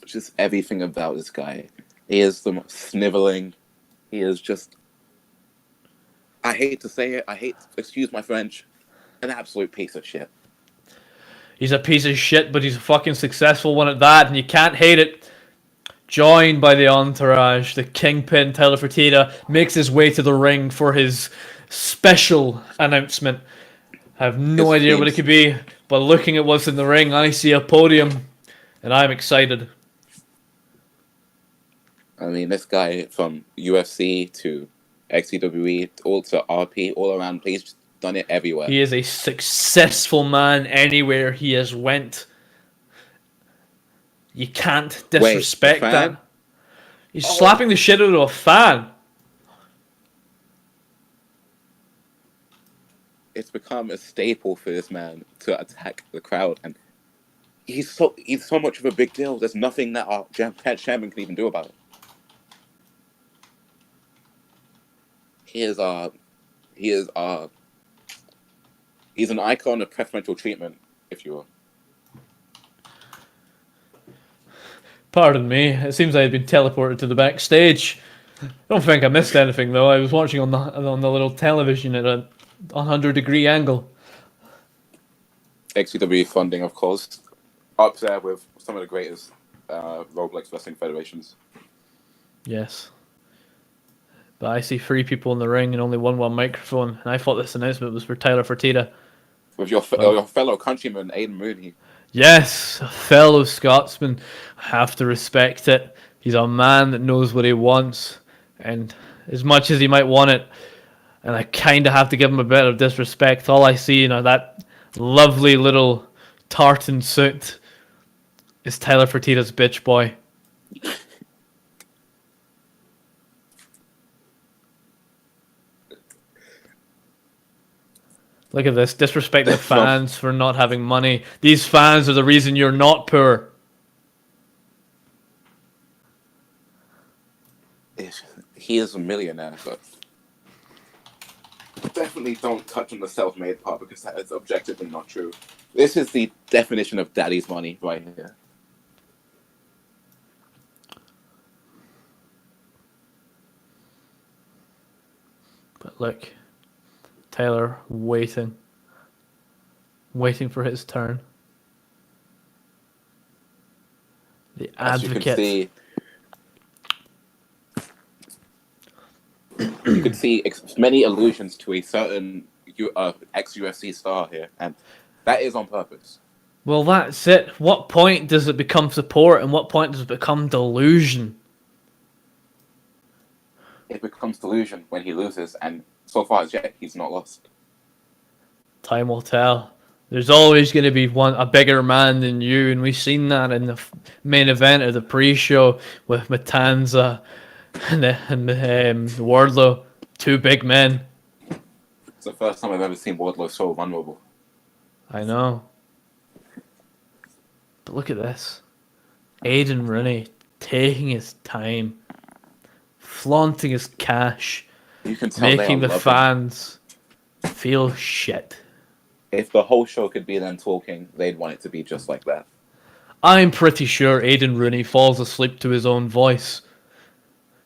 Just everything about this guy. He is the most sniveling. He is just, I hate to say it, excuse my French, an absolute piece of shit. He's a piece of shit, but he's a fucking successful one at that, and you can't hate it. Joined by the entourage, the kingpin Tyler Fertitta makes his way to the ring for his special announcement. I have no idea what it could be, but looking at what's in the ring, I see a podium, and I'm excited. I mean, this guy from UFC to XCWE, all to RP, all around, he's done it everywhere. He is a successful man anywhere he has went. You can't disrespect that. He's slapping the shit out of a fan. It's become a staple for this man to attack the crowd, and he's so much of a big deal. There's nothing that our chairman can even do about it. He's an icon of preferential treatment, if you will. Pardon me, it seems I had been teleported to the backstage. I don't think I missed anything though. I was watching on the little television at a 100-degree angle. XCWE funding, of course, up there with some of the greatest Roblox wrestling federations. Yes. But I see 3 people in the ring and only one microphone, and I thought this announcement was for Tyler Fertitta. With your fellow countryman, Jayden Mooney. Yes, a fellow Scotsman. I have to respect it. He's a man that knows what he wants, and as much as he might want it, and I kind of have to give him a bit of disrespect. All I see, that lovely little tartan suit is Tyler Fertitta's bitch boy. Look at this, disrespect the fans for not having money. These fans are the reason you're not poor. He is a millionaire, but definitely don't touch on the self-made part because that is objectively not true. This is the definition of daddy's money right here. But look, Tyler waiting for his turn. The advocate. You can see many allusions to a certain ex-UFC star here, and that is on purpose. Well, that's it. What point does it become support, and what point does it become delusion? It becomes delusion when he loses, and so far as yet, he's not lost. Time will tell. There's always going to be a bigger man than you, and we've seen that in the main event of the pre-show with Matanza and Wardlow, 2 big men. It's the first time I've ever seen Wardlow so vulnerable. I know. But look at this. Jayden Rooney taking his time, flaunting his cash, you can tell making the fans feel shit. If the whole show could be them talking, they'd want it to be just like that. I'm pretty sure Jayden Rooney falls asleep to his own voice.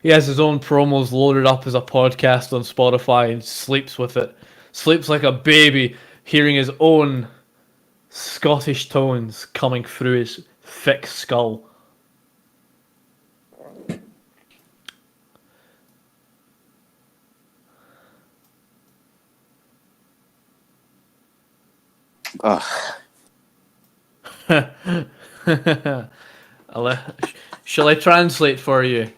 He has his own promos loaded up as a podcast on Spotify and sleeps with it. Sleeps like a baby, hearing his own Scottish tones coming through his thick skull. Shall I translate for you?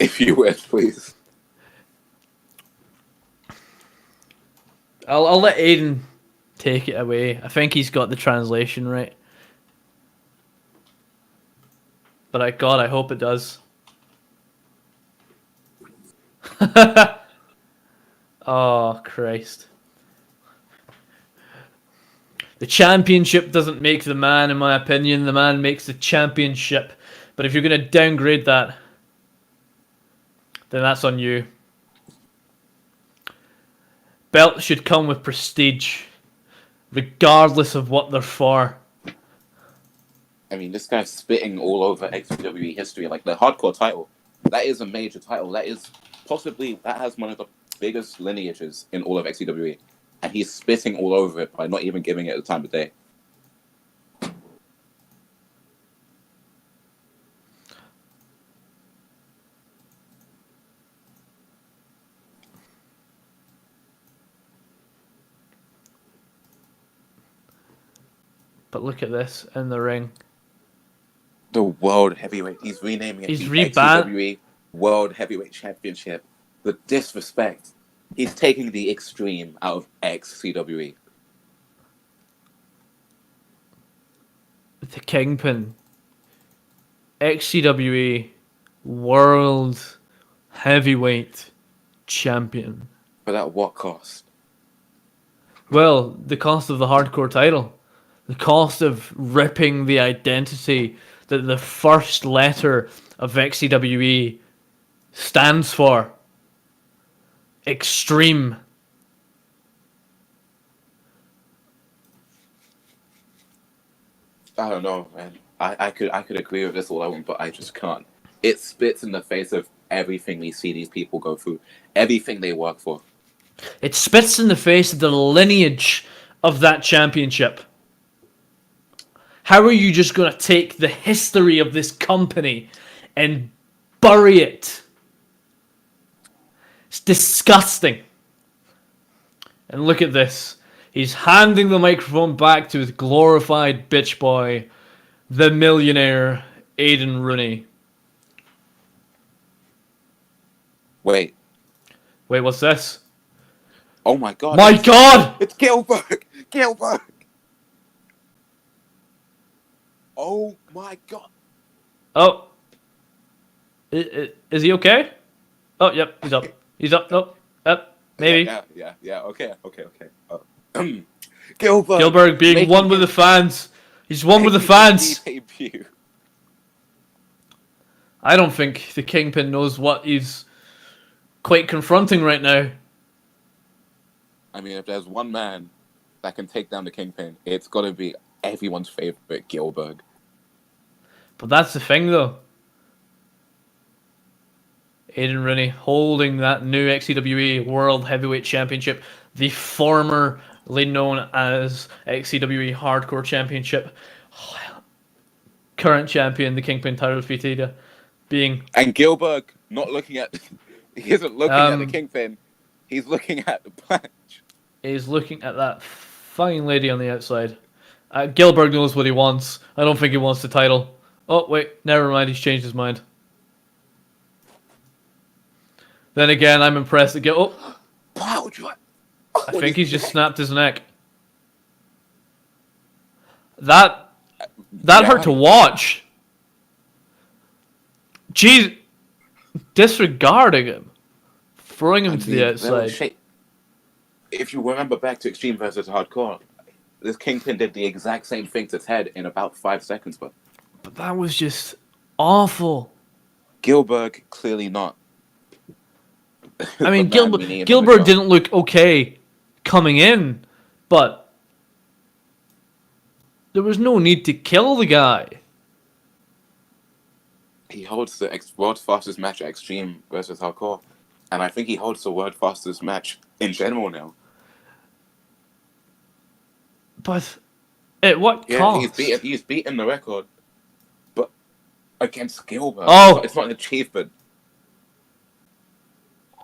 If you would, please. I'll let Aiden take it away. I think he's got the translation right. But I hope it does. Oh, Christ. The championship doesn't make the man, in my opinion. The man makes the championship. But if you're going to downgrade that, then that's on you. Belts should come with prestige, regardless of what they're for. I mean, this guy's spitting all over XCWE history. Like, the hardcore title, that is a major title. That has one of the biggest lineages in all of XCWE. And he's spitting all over it by not even giving it the time of day. But look at this in the ring. The World Heavyweight. He's renaming it He's the rebanned. XCWE World Heavyweight Championship. The disrespect. He's taking the extreme out of XCWE. The Kingpin. XCWE World Heavyweight Champion. But at what cost? Well, the cost of the hardcore title. The cost of ripping the identity that the first letter of XCWE stands for. Extreme. I don't know, man. I could agree with this all I want, but I just can't. It spits in the face of everything we see these people go through, everything they work for. It spits in the face of the lineage of that championship. How are you just going to take the history of this company and bury it? It's disgusting. And look at this. He's handing the microphone back to his glorified bitch boy, the millionaire Aiden Rooney. Wait, what's this? oh my god. My god! It's Gilbert! Gilbert! Oh my god. Oh. Is he okay? Oh, yep, he's up. He's up, nope. Up, maybe. Yeah, okay. Gilbert! Gilbert being one with the fans. He's one with the fans. Debut. I don't think the Kingpin knows what he's quite confronting right now. I mean, if there's one man that can take down the Kingpin, it's got to be everyone's favorite Gilbert. But that's the thing, though. Aiden Rooney holding that new XCWE World Heavyweight Championship, the formerly known as XCWE Hardcore Championship. Current champion, the Kingpin title defeated, being... And Gilbert not looking at... He isn't looking at the Kingpin. He's looking at the planche. He's looking at that fine lady on the outside. Gilbert knows what he wants. I don't think he wants the title. Oh, wait. Never mind. He's changed his mind. Then again, I'm impressed that I think he's just snapped his neck. That hurt to watch. Jeez. Disregarding him. Throwing him to the outside. If you remember back to Extreme versus Hardcore, this Kingpin did the exact same thing to Ted in about 5 seconds, but that was just awful. Gilbert clearly not. I mean, Gilbert didn't look okay coming in, but there was no need to kill the guy. He holds the world's fastest match at Extreme versus Hardcore, and I think he holds the world's fastest match in general now. But at what cost? He's beaten the record, but against Gilbert. Oh, it's not an achievement.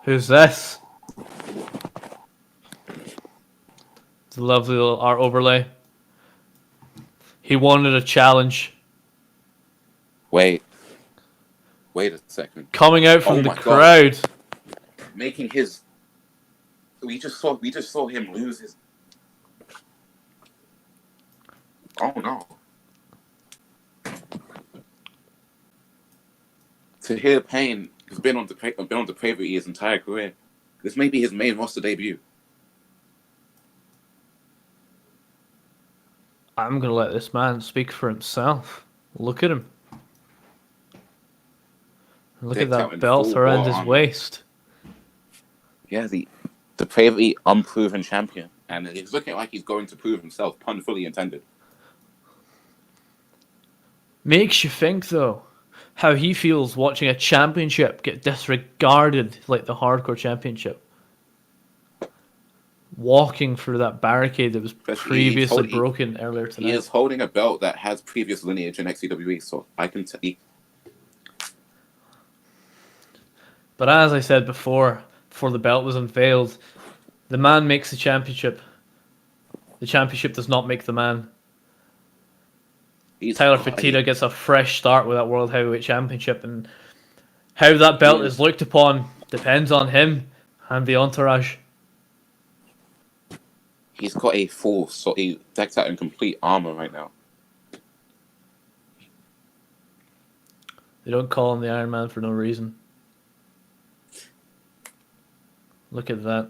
Who's this? It's a lovely little art overlay. He wanted a challenge. Wait a second. Coming out from the crowd. Making his we just saw him lose his. Oh no! Tahir Payne has been on the pay-per-view his entire career. This may be his main roster debut. I'm gonna let this man speak for himself. Look at him. Look at Decked out that in belt full around war his armor. waist. Yeah, the previously unproven champion, and it's looking like he's going to prove himself. Pun fully intended. Makes you think, though, how he feels watching a championship get disregarded like the Hardcore Championship. Walking through that barricade that was previously broken earlier tonight. He is holding a belt that has previous lineage in XCWE, so I can tell. But as I said before the belt was unveiled, the man makes the championship. The championship does not make the man. Tyler Fertitta gets a fresh start with that World Heavyweight Championship, and how that belt is looked upon depends on him and the entourage. He's got a full, so he decks out in complete armor right now. They don't call him the Iron Man for no reason. Look at that.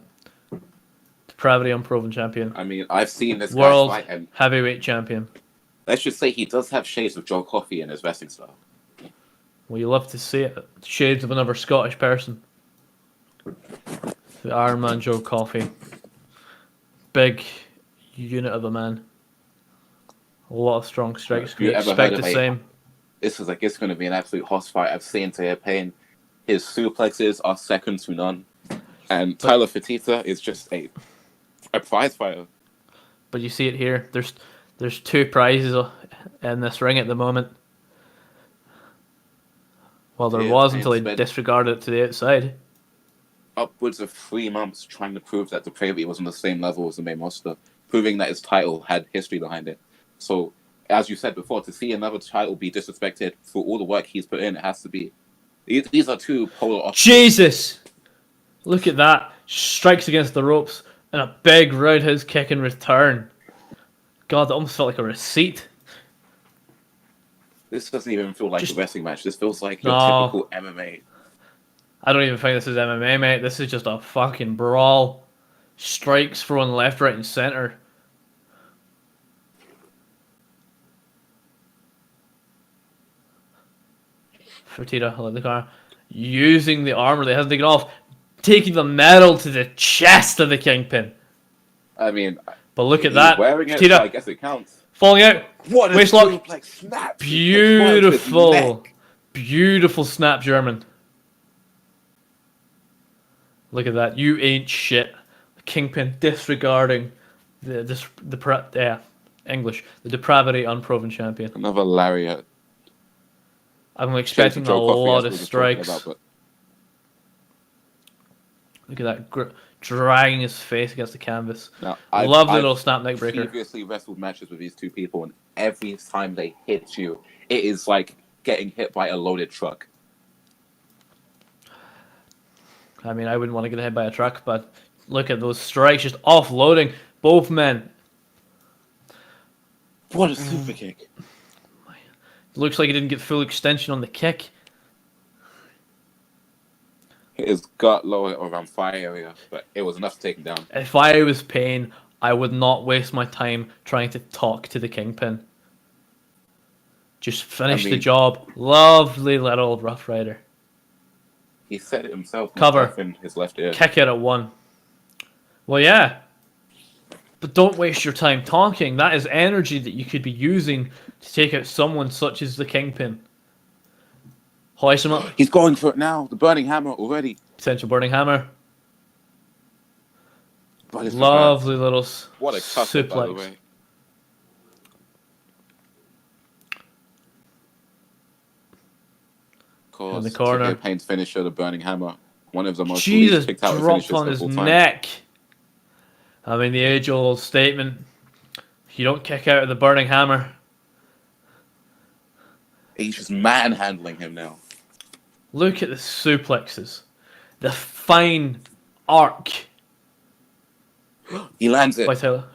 Depravity Unproven Champion. I mean, I've seen this World guy fight, and Heavyweight Champion. let's just say he does have shades of Joe Coffey in his wrestling style. Well, you love to see it. Shades of another Scottish person. The Iron Man Joe Coffey. Big unit of a man. A lot of strong strikes. Have you ever expect heard the of same. This is like, it's going to be an absolute hoss fight. I've seen Tahir Payne. His suplexes are second to none. And Tyler Fertitta is just a prize fighter. But you see it here. There's two prizes in this ring at the moment. Well, there was until he disregarded it to the outside. Upwards of 3 months trying to prove that the Depravity was on the same level as the main roster, proving that his title had history behind it. So, as you said before, to see another title be disrespected for all the work he's put in, it has to be. These are two polar opposites. Jesus! Look at that. Strikes against the ropes and a big roundhouse kick in return. God, that almost felt like a receipt. This doesn't even feel like a wrestling match. This feels like your typical MMA. I don't even think this is MMA, mate. This is just a fucking brawl. Strikes thrown left, right, and center. Fertitta, I like the car. Using the armor that hasn't taken off. Taking the medal to the chest of the Kingpin. I mean, but look at that. Wearing it, Fertitta, so I guess it counts. Falling out. What a waistlock. like snap. Beautiful. Beautiful snap German. Look at that. You ain't shit. Kingpin disregarding English. The Depravity Unproven Champion. Another lariat. I'm expecting a lot of strikes. Look at that. Dragging his face against the canvas. Now, Lovely little snap neck breaker. I've previously wrestled matches with these two people, and every time they hit you, it is like getting hit by a loaded truck. I mean, I wouldn't want to get hit by a truck, but look at those strikes just offloading both men. What a super kick. Looks like he didn't get full extension on the kick. His gut lower around thigh area, but it was enough to take him down. If I was Payne, I would not waste my time trying to talk to the Kingpin. Just finish the job. Lovely little Rough Rider. He said it himself. Cover. In his left ear. Kick it at 1. Well, yeah. But don't waste your time talking. That is energy that you could be using to take out someone such as the Kingpin. Hoist him up. He's going for it now. The Burning Hammer already. Potential Burning Hammer. Lovely little what a tough suplex. By the way. In the corner. Payne's finisher, the Burning Hammer. One of the most picked out dropped on his neck. I mean, the age-old statement. You don't kick out of the Burning Hammer. He's just manhandling him now. Look at the suplexes. The fine arc He lands it. by Taylor.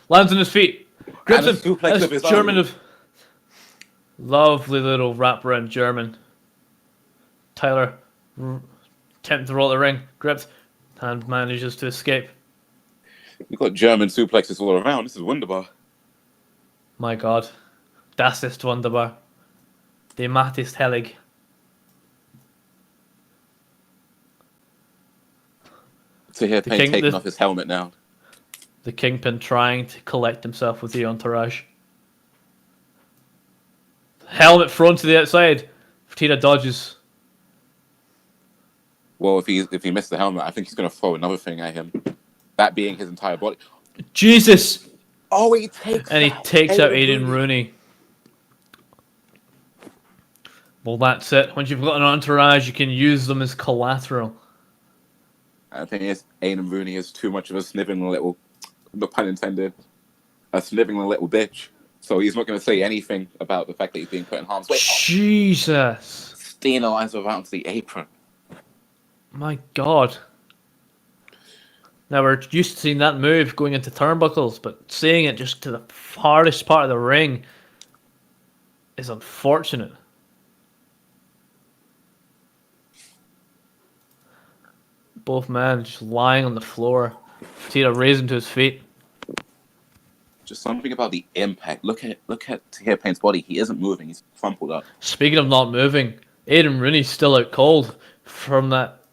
Lands on his feet. Grips And a him. suplex That's of his German own. of lovely little wraparound German. Tyler attempting to roll the ring. Grips and manages to escape. We've got German suplexes all around. This is wunderbar. My God. Das ist wunderbar. Die Macht ist heilig. To hear Payne taking off his helmet now. The Kingpin trying to collect himself with the entourage. Helmet thrown to the outside. Fertitta dodges. Well, if he missed the helmet, I think he's going to throw another thing at him. That being his entire body. Jesus! Oh, he takes out Aiden Rooney. Well, that's it. Once you've got an entourage, you can use them as collateral. I think Aiden Rooney is too much of a sniveling little, no pun intended, a sniveling little bitch. So he's not going to say anything about the fact that he's being put in harm's way. Jesus! Steen lines around to the apron. My God. Now, we're used to seeing that move going into turnbuckles, but seeing it just to the hardest part of the ring is unfortunate. Both men just lying on the floor. Fertitta raised him to his feet. Just something about the impact. Look at Tahir Payne's body. He isn't moving. He's crumpled up. Speaking of not moving, Aiden Rooney's still out cold from that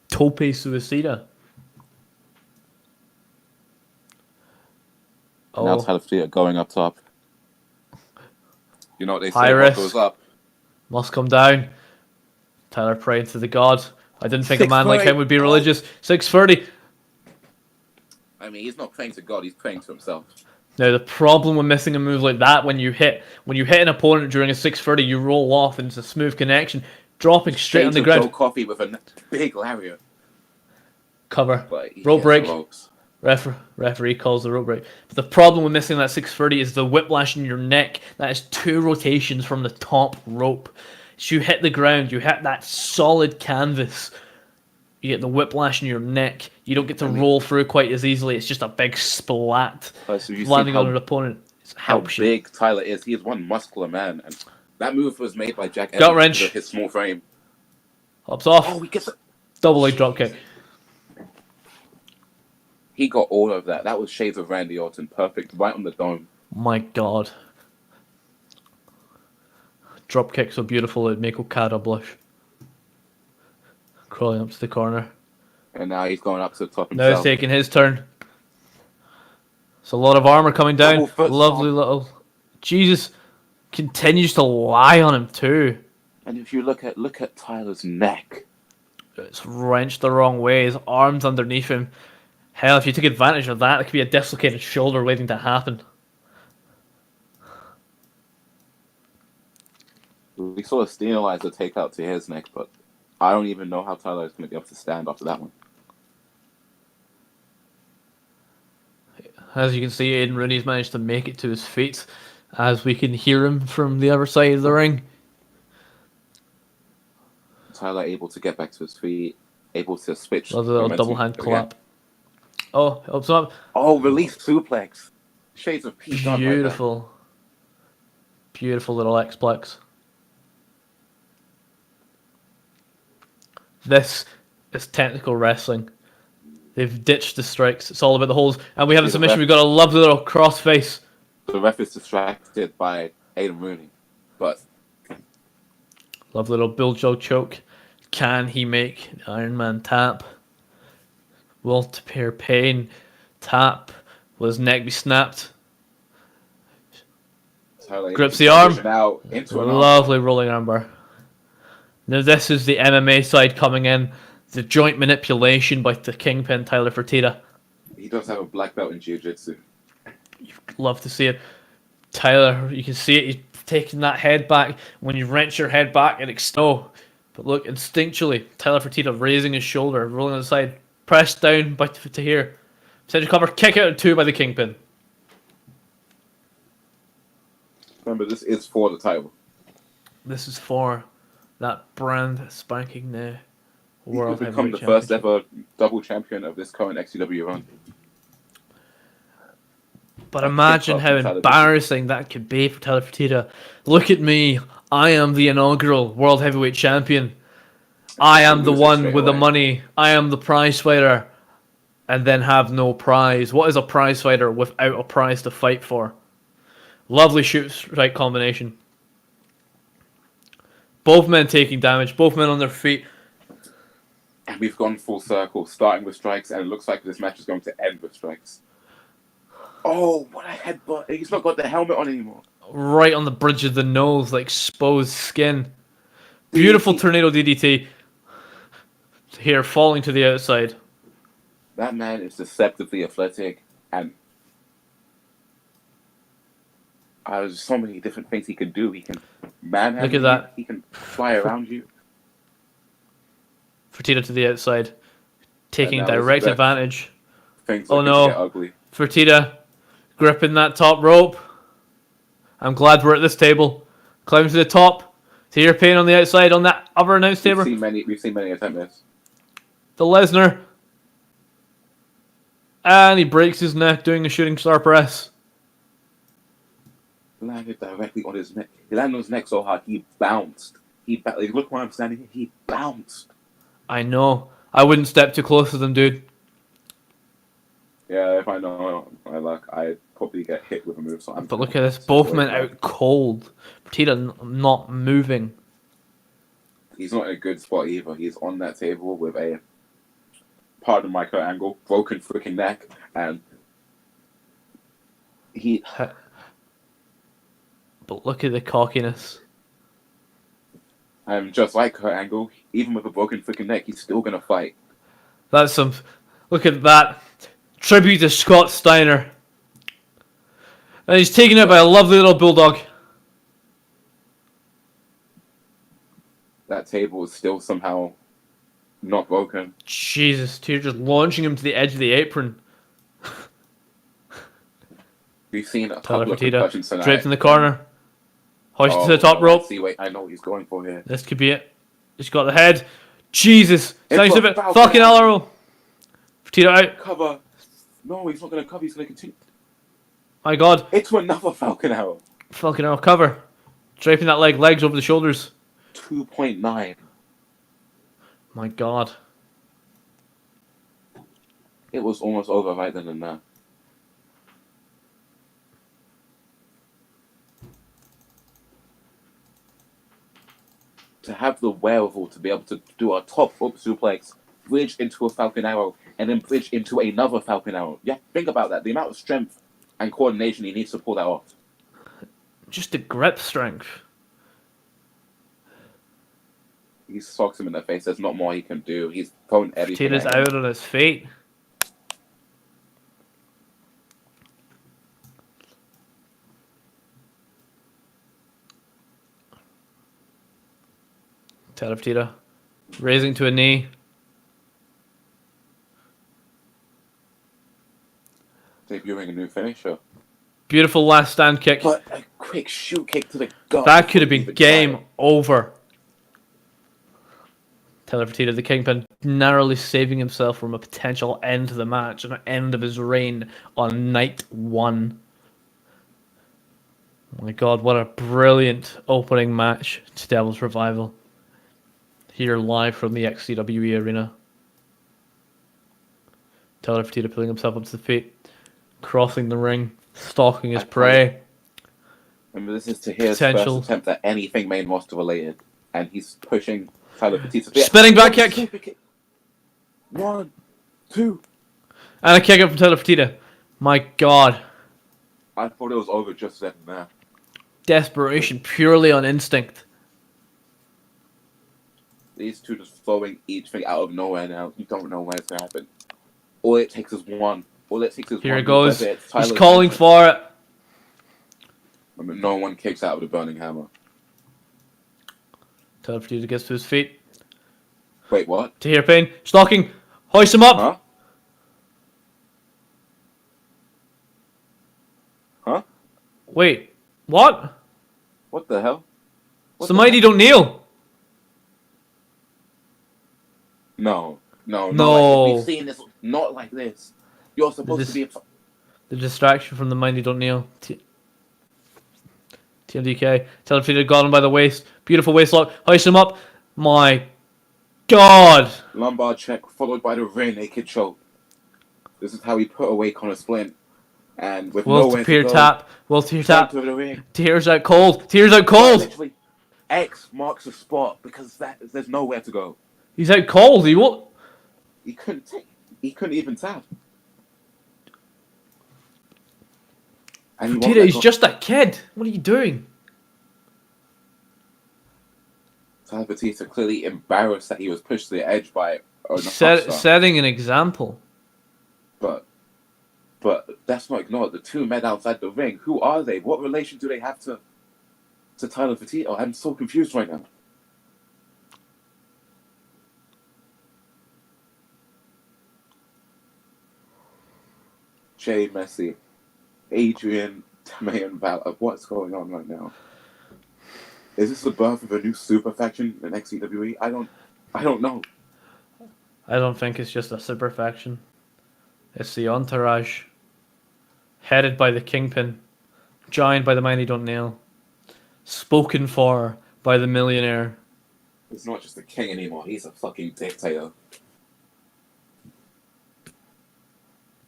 tope suicida. Now Tyler Fertitta going up top. You know what they say, High what risk. goes up Must come down. Tyler praying to the god. I didn't think a man like him would be religious. 6:30. I mean, he's not praying to God, he's praying to himself. Now, the problem with missing a move like that, when you hit an opponent during a 6:30, you roll off and it's a smooth connection, dropping straight on the ground. Joe Coffey with a big lariat. Cover. Rope break. Referee calls the rope break. But the problem with missing that 6:30 is the whiplash in your neck. That is 2 rotations from the top rope. So you hit the ground, you hit that solid canvas. You get the whiplash in your neck. You don't get to roll through quite as easily. It's just a big splat landing on an opponent. How big Tyler is. He is one muscular man. And that move was made by Jack Gut wrench. Evans with his small frame. Hops off. Oh, he gets it. Double leg drop kick. He got all of that. That was shades of Randy Orton. Perfect. Right on the dome. My God. Drop kick so beautiful it'd make Okada blush. Crawling up to the corner. And now he's going up to the top Now himself. he's taking his turn. It's a lot of armor coming down. Lovely little... Jesus. Continues to lie on him too. And if you look at Tyler's neck. It's wrenched the wrong way. His arms underneath him. Hell, if you took advantage of that, it could be a dislocated shoulder waiting to happen. We saw a Steenizer take out to his neck, but I don't even know how Tyler is going to be able to stand after that one. As you can see, Aiden Rooney's managed to make it to his feet, as we can hear him from the other side of the ring. Tyler able to get back to his feet, able to switch. Love the little double hand clap. Oh, helps him up. Oh, release suplex. Shades of peace. Beautiful. Beautiful little X-plex. This is technical wrestling. They've ditched the strikes. It's all about the holds. And we have a submission. We've got a lovely little cross face. The ref is distracted by Aiden Rooney. But lovely little bulldog choke. Can he make the Iron Man tap? Will Tahir Payne tap? Will his neck be snapped? Grips the arm. Lovely rolling armbar. Now this is the MMA side coming in. The joint manipulation by the Kingpin, Tyler Fertitta. He does have a black belt in Jiu-Jitsu. You'd love to see it. Tyler, you can see it. He's taking that head back. When you wrench your head back, it explodes. But look, instinctually, Tyler Fertitta raising his shoulder, rolling on the side. Pressed down by Tahir. Potential cover, kick out at 2 by the Kingpin. Remember, this is for the title. This is for that brand spanking new World He's become the first ever double champion of this current XCW run. But A imagine kick how off from Tyler embarrassing that could be for Tyler Fertitta. Look at me. I am the inaugural World Heavyweight Champion. I He'll am the lose it one straight with the away. money. I am the prize fighter. And then have no prize. What is a prize fighter without a prize to fight for? Lovely shoot strike combination. Both men taking damage. Both men on their feet. And we've gone full circle, starting with strikes, and it looks like this match is going to end with strikes. Oh, what a headbutt. He's not got the helmet on anymore. Right on the bridge of the nose, like exposed skin. Beautiful tornado DDT. Here, falling to the outside. That man is deceptively athletic, and there's so many different things he can do. He can manhandle Look at that. you. He can fly around you. Fertitta to the outside. Taking And now this direct is advantage. Things Oh, looking no. to get ugly. Fertitta gripping that top rope. I'm glad we're at this table. Climbing to the top. To your pain on the outside on that other announce table. We've seen many attempt this. The Lesnar. And he breaks his neck doing a shooting star press. Landed directly on his neck. He landed on his neck so hard he bounced. Like, look where I'm standing here. He bounced. I know. I wouldn't step too close to them, dude. Yeah, if I know my luck, I'd probably get hit with a move. So But look at this. Both men out cold. Fertitta not moving. He's not in a good spot either. He's on that table with a, pardon my Kurt Angle, broken freaking neck, and he. But look at the cockiness. I'm just like Kurt Angle. Even with a broken freaking neck, he's still gonna fight. That's some. Look at that. Tribute to Scott Steiner. And he's taken out by a lovely little bulldog. That table is still somehow not broken. Jesus, you're just launching him to the edge of the apron. We've seen a Tyler couple of Fertitta concussions tonight. draped in the corner. Hoisted to the top rope. See, wait, I know what he's going for here. This could be it. He's got the head. Jesus. Thanks a a bit. Falcon Fucking Arrow. Fertitta out. Cover. No, he's not gonna cover. He's gonna continue. My God. It's another Falcon Arrow. Falcon Arrow cover. Draping that leg. Legs over the shoulders. 2.9. My God. It was almost over right then and there. To have the wherewithal to be able to do a top rope suplex, bridge into a Falcon Arrow, and then bridge into another Falcon Arrow. Yeah, think about that. The amount of strength and coordination he needs to pull that off. Just the grip strength. He socks him in the face. There's not more he can do. He's thrown everything. Fertitta's at him. out on his feet. Tyler Fertitta raising to a knee. Debuting a new finisher. Beautiful last stand kick. But a quick shoot kick to the gut. That could have been Even game trying. over. Tyler Fertitta, the Kingpin, narrowly saving himself from a potential end to the match and an end of his reign on night one. Oh my God, what a brilliant opening match to Devil's Revival. Here live from the XCWE arena. Tyler Fertitta pulling himself up to the feet, crossing the ring, stalking his prey. Remember, this is to his Potential. first attempt at anything main roster related, and he's pushing Tyler Fertitta. Spinning back kick. 1, 2. And a kick up from Tyler Fertitta. My God. I thought it was over just then and there. Desperation purely on instinct. These two just throwing each thing out of nowhere now. You don't know when it's going to happen. All it takes is one. All it takes is Here one. it goes. Whether it's He's Tyler calling Fertitta. for it. Remember, no one kicks out of the burning hammer. Tyler Fertitta gets to his feet. Wait, what? To hear pain. Stalking. Hoist him up. Huh? Huh? Wait. What? What the hell? What It's the the mighty hell? don't kneel. No. No. Not like this. We've seen this. Not like this. You're supposed This- to be. The distraction from the mind you don't kneel. TMDK. Teleported, got him by the waist. Beautiful waist lock. Hoist him up. My God. Lumbar check followed by the rear naked choke. This is how he put away Connor Splint. And with Will nowhere to Tapir go, tap. Will Tapir tap. to the ring. Tears out cold. Tears out But cold. literally, X marks the spot because there's nowhere to go. He's out cold. He won't. He couldn't even tap. And Tita, he's just a kid. What are you doing? Tyler Batista clearly embarrassed that he was pushed to the edge by Setting an example. But that's not ignored. The two men outside the ring, who are they? What relation do they have to Tyler Batista? Oh, I'm so confused right now. Jay Messi, Adrian, Tamayan Val. What's going on right now? Is this the birth of a new super faction in XCWE? I don't know. I don't think it's just a super faction. It's the entourage. Headed by the Kingpin. Joined by the man you don't nail. Spoken for by the millionaire. He's not just a king anymore. He's a fucking dictator.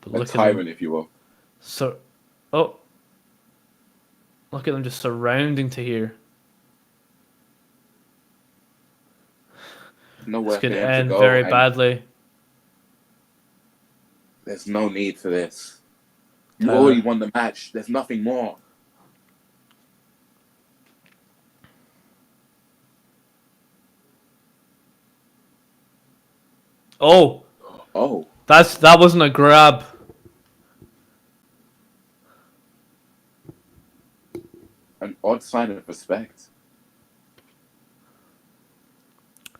But a tyrant, if you will. So, look at them just surrounding to here. Nowhere This could for him end to go, very badly. There's no need for this. You already won the match. There's nothing more. Oh. That wasn't a grab. An odd sign of respect.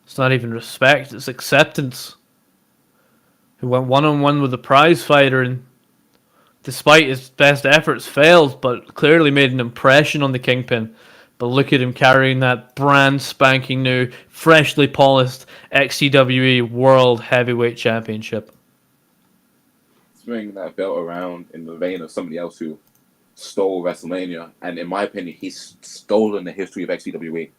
It's not even respect, it's acceptance. He went one-on-one with the prize fighter and despite his best efforts failed, but clearly made an impression on the Kingpin. But look at him carrying that brand spanking new, freshly polished XCWE World Heavyweight Championship. Swinging that belt around in the vein of somebody else who stole WrestleMania, and in my opinion, he's stolen the history of XCWE.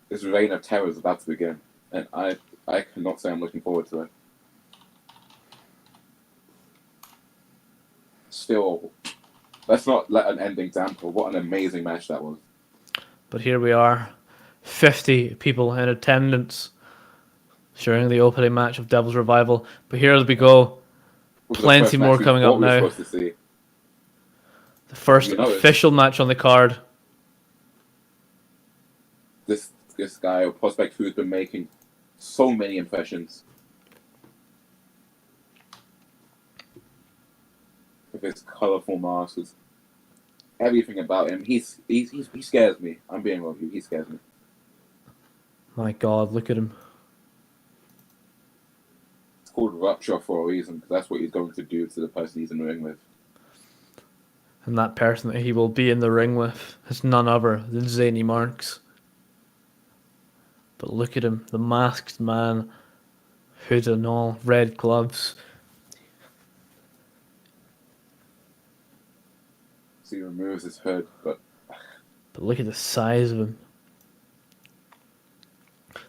This reign of terror is about to begin, and I cannot say I'm looking forward to it. Still, let's not let an ending dampen what an amazing match that was. But here we are, 50 people in attendance during the opening match of Devil's Revival. But here as we go, plenty more coming up now. The first official match on the card. This guy, a prospect who's been making so many impressions. With his colorful mask, with everything about him, he scares me. I'm being real with you, he scares me. My God, look at him. It's called Rupture for a reason, because that's what he's going to do to the person he's in the ring with. And that person that he will be in the ring with is none other than Zany Marks. But look at him, the masked man, hood and all, red gloves. So he removes his hood, but look at the size of him.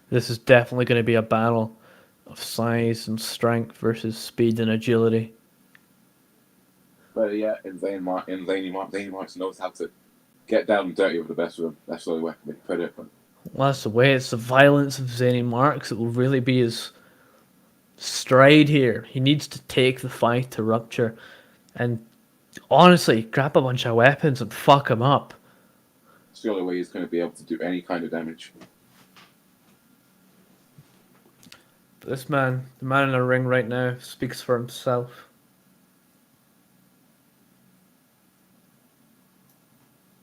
This is definitely going to be a battle of size and strength versus speed and agility. But yeah, Zany Marks knows how to get down and dirty with the best of them. That's the only way I can put it. But well, that's the way. It's the violence of Zany Marks that will really be his stride here. He needs to take the fight to Rupture and honestly grab a bunch of weapons and fuck him up. It's the only way he's going to be able to do any kind of damage. But this man, the man in the ring right now, speaks for himself.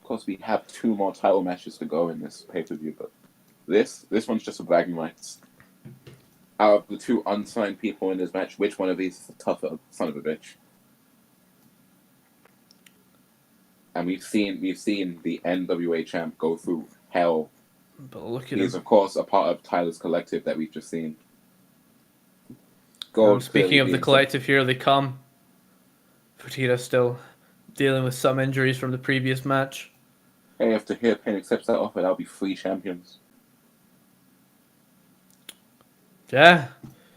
Of course, we have 2 more title matches to go in this pay-per-view, but this one's just a bragging rights. Out of the 2 unsigned people in this match, which one of these is the tougher son of a bitch? And we've seen the NWA champ go through hell. But look at He's him. of course a part of Tyler's collective that we've just seen. Gold. Speaking of the collective, here they come. Fertitta still dealing with some injuries from the previous match. Hey, if the Here Pain accepts that offer, that'll be 3 champions. Yeah.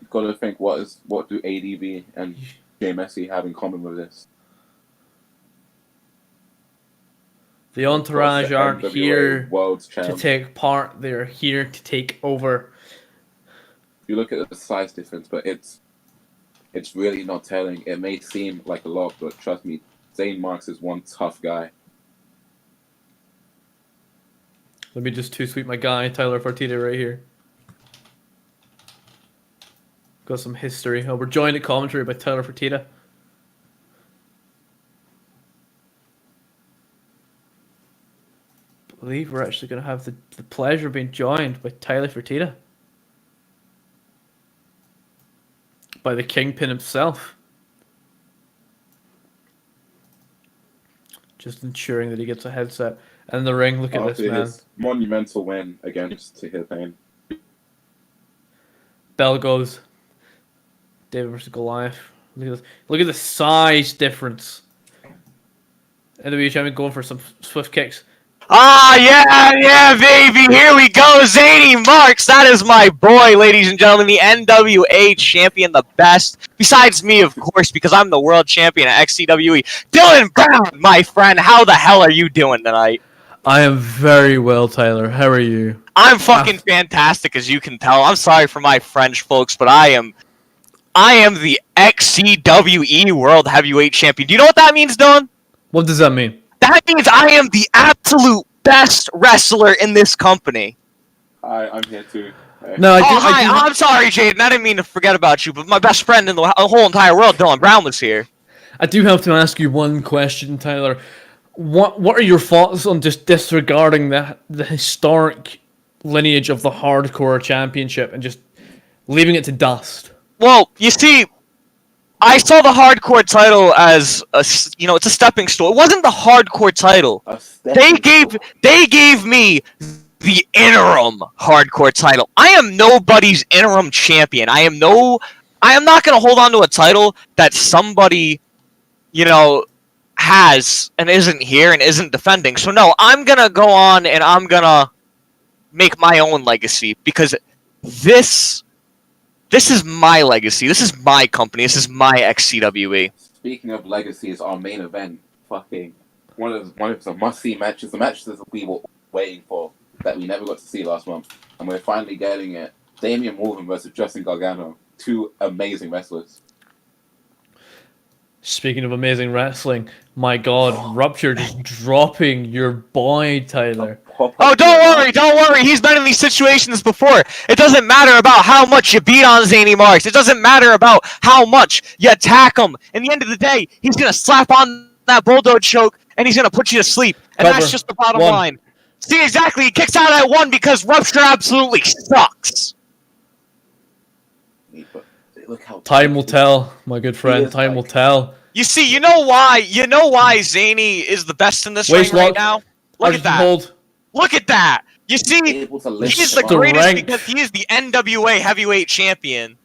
You've got to think, what do ADV and Jay Messi have in common with this? The Entourage aren't NWA here World's to champ. take part. They're here to take over. You look at the size difference, but it's really not telling. It may seem like a lot, but trust me, Zane Marks is one tough guy. Let me just two-sweep my guy, Tyler Fertitta, right here. Got some history. Oh, we're joined at commentary by Tyler Fertitta. I believe we're actually going to have the pleasure of being joined by Tyler Fertitta. By the Kingpin himself. Just ensuring that he gets a headset. And the ring, look at this, man. His monumental win against Here Pain. Bell goes. David versus Goliath. Look at this. Look at the size difference. NWA champion going for some swift kicks. Ah, yeah, baby. Here we go. Zany Marks. That is my boy, ladies and gentlemen. The NWA champion, the best. Besides me, of course, because I'm the world champion at XCWE. Dylan Brown, my friend. How the hell are you doing tonight? I am very well, Tyler. How are you? I'm fucking fantastic, as you can tell. I'm sorry for my French folks, but I am the XCWE World Heavyweight Champion. Do you know what that means, Dylan? What does that mean? That means I am the absolute best wrestler in this company. Hi, I'm here too. Hey. No, I'm sorry, Jayden. I didn't mean to forget about you, but my best friend in the whole entire world, Dylan Brown, was here. I do have to ask you one question, Tyler. What are your thoughts on just disregarding the historic lineage of the Hardcore Championship and just leaving it to dust? Well, you see, I saw the Hardcore title as it's a stepping stone. It wasn't the Hardcore title. They gave me the interim Hardcore title. I am nobody's interim champion. I am not gonna hold on to a title that somebody, has and isn't here and isn't defending. So no, I'm gonna go on and I'm gonna make my own legacy because this is my legacy. This is my company. This is my XCWE. Speaking of legacies, our main event, fucking one of the must-see matches, the matches that we were waiting for that we never got to see last month, and we're finally getting it. Damian Morgan versus Justin Gargano, 2 amazing wrestlers. Speaking of amazing wrestling, my God, Rupture just dropping your boy, Tyler. Oh, don't worry. He's been in these situations before. It doesn't matter about how much you beat on Zany Marks. It doesn't matter about how much you attack him. In the end of the day, he's going to slap on that bulldog choke, and he's going to put you to sleep. And that's just the bottom line. See, exactly. He kicks out at 1 because Rupture absolutely sucks. Look how time will tell, my good friend. Time will tell. You see, you know why Zany is the best in this ring right now? Look at that. Look at that. You see, he's the greatest because he is the NWA heavyweight champion.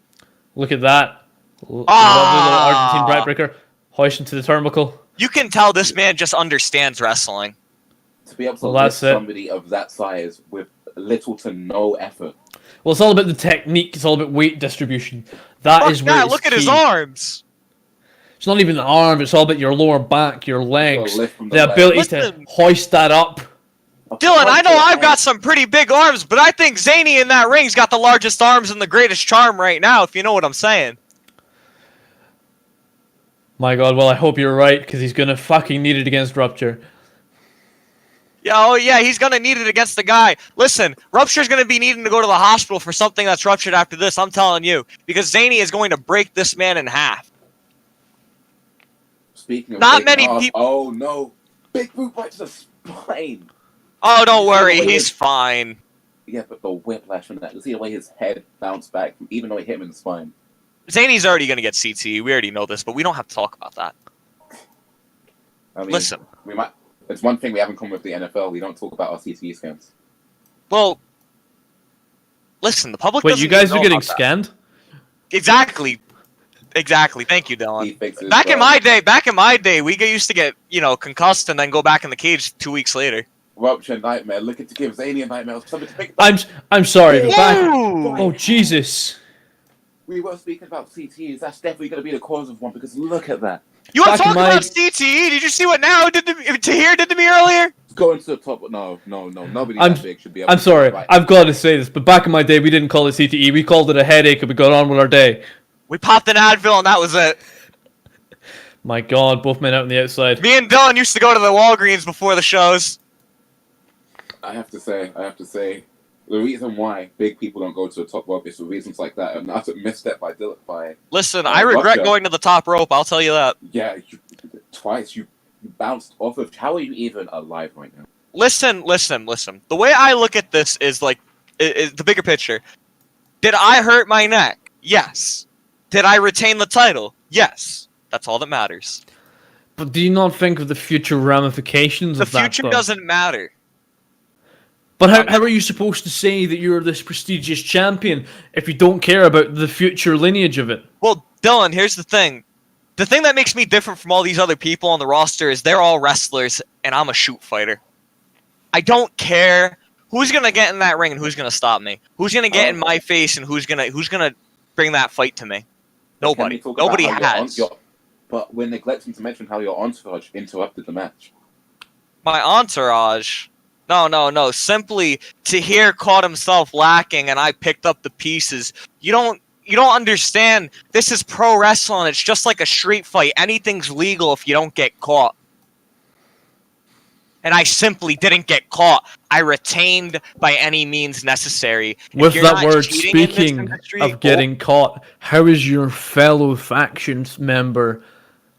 Look at that. Lovely little Argentine backbreaker. Hoist into the turnbuckle. You can tell this man just understands wrestling. To be able to lift somebody of that size with little to no effort. Well, it's all about the technique. It's all about weight distribution. That is where it's look at key. His arms. It's not even the arm. It's all about your lower back, your legs, the ability to hoist that up. Dylan, I know I've got some pretty big arms, but I think Zany in that ring's got the largest arms and the greatest charm right now, if you know what I'm saying. My God, well, I hope you're right, because he's going to fucking need it against Rupture. Yeah, oh yeah, he's going to need it against the guy. Listen, Rupture's going to be needing to go to the hospital for something that's ruptured after this, I'm telling you. Because Zany is going to break this man in half. Speaking of not many people... Oh, no. Big boot right to the spine. Oh, don't worry, he's fine. Yeah, but the whiplash from that. You see the way his head bounced back, even though he hit him in the spine. Zany's already going to get CTE. We already know this, but we don't have to talk about that. I mean, listen. It's one thing we haven't come with the NFL. We don't talk about our CTE scans. Well, listen, the public Wait, doesn't you guys know are getting about scanned? Exactly. Exactly. Thank you, He Dylan. fixes Back in well. my day, we used to get concussed and then go back in the cage 2 weeks later. Rupture nightmare, looking to give Zany a nightmare. Something to pick. I'm sorry, but back. Ooh! Oh Jesus! We were speaking about CTEs. That's definitely going to be the cause of one because look at that. You want Back to in talk my- about CTE? Did you see what now Tahir did to me earlier? Going to the top. No. Nobody that big should be able I'm to sorry. fight. I've got to say this, but back in my day, we didn't call it CTE. We called it a headache, and we got on with our day. We popped an Advil and that was it. My God, both men out on the outside. Me and Dylan used to go to the Walgreens before the shows. I have to say, the reason why big people don't go to the top rope is for reasons like that, and that's a misstep by Dylan. Listen, I regret Rupture. going to the top rope, I'll tell you that. Yeah, twice you bounced off of. How are you even alive right now? Listen. The way I look at this is is the bigger picture. Did I hurt my neck? Yes. Did I retain the title? Yes. That's all that matters. But do you not think of the future ramifications The of that? future though? doesn't matter. But how are you supposed to say that you're this prestigious champion if you don't care about the future lineage of it? Well, Dylan, here's the thing. The thing that makes me different from all these other people on the roster is they're all wrestlers, and I'm a shoot fighter. I don't care who's gonna get in that ring and who's gonna stop me. Who's gonna get in my face and who's gonna bring that fight to me. Nobody. Nobody has. But we're neglecting to mention how your entourage interrupted the match. My entourage. No. Simply Tahir caught himself lacking, and I picked up the pieces. You don't understand. This is pro wrestling. It's just like a street fight. Anything's legal if you don't get caught. And I simply didn't get caught. I retained by any means necessary. With If you're that not word, cheating in this speaking industry, of getting caught, how is your fellow factions member,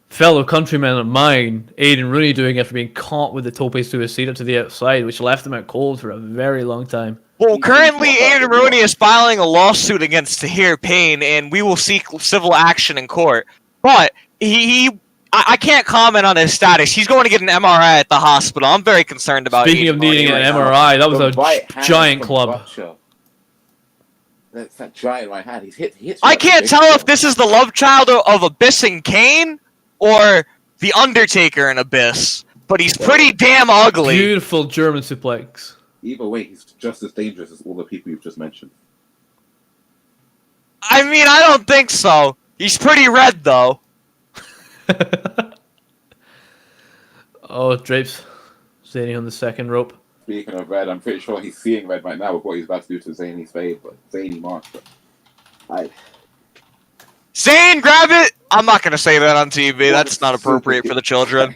fellow countryman of mine, Aiden Rooney, doing after being caught with the tope suicida to the outside, which left him out cold for a very long time? Well, currently, Aiden Rooney is filing a lawsuit against Tahir Payne, and we will seek civil action in court. But I can't comment on his status. He's going to get an MRI at the hospital. I'm very concerned about Speaking Aiden of needing Rooney an right now. MRI, that was The a right hand giant from club. Rupture. That's that giant right hand. He hits I can't tell if this is the love child of Abyss and Kane or the Undertaker and Abyss, but he's pretty damn ugly. Beautiful German suplex. Either way, he's just as dangerous as all the people you've just mentioned. I mean, I don't think so. He's pretty red, though. Oh, Drapes. Zany on the second rope. Speaking of red, I'm pretty sure he's seeing red right now with what he's about to do to Zany's fade, but Zany marks. But Zane, grab it! I'm not going to say that on TV. That's not appropriate for the children.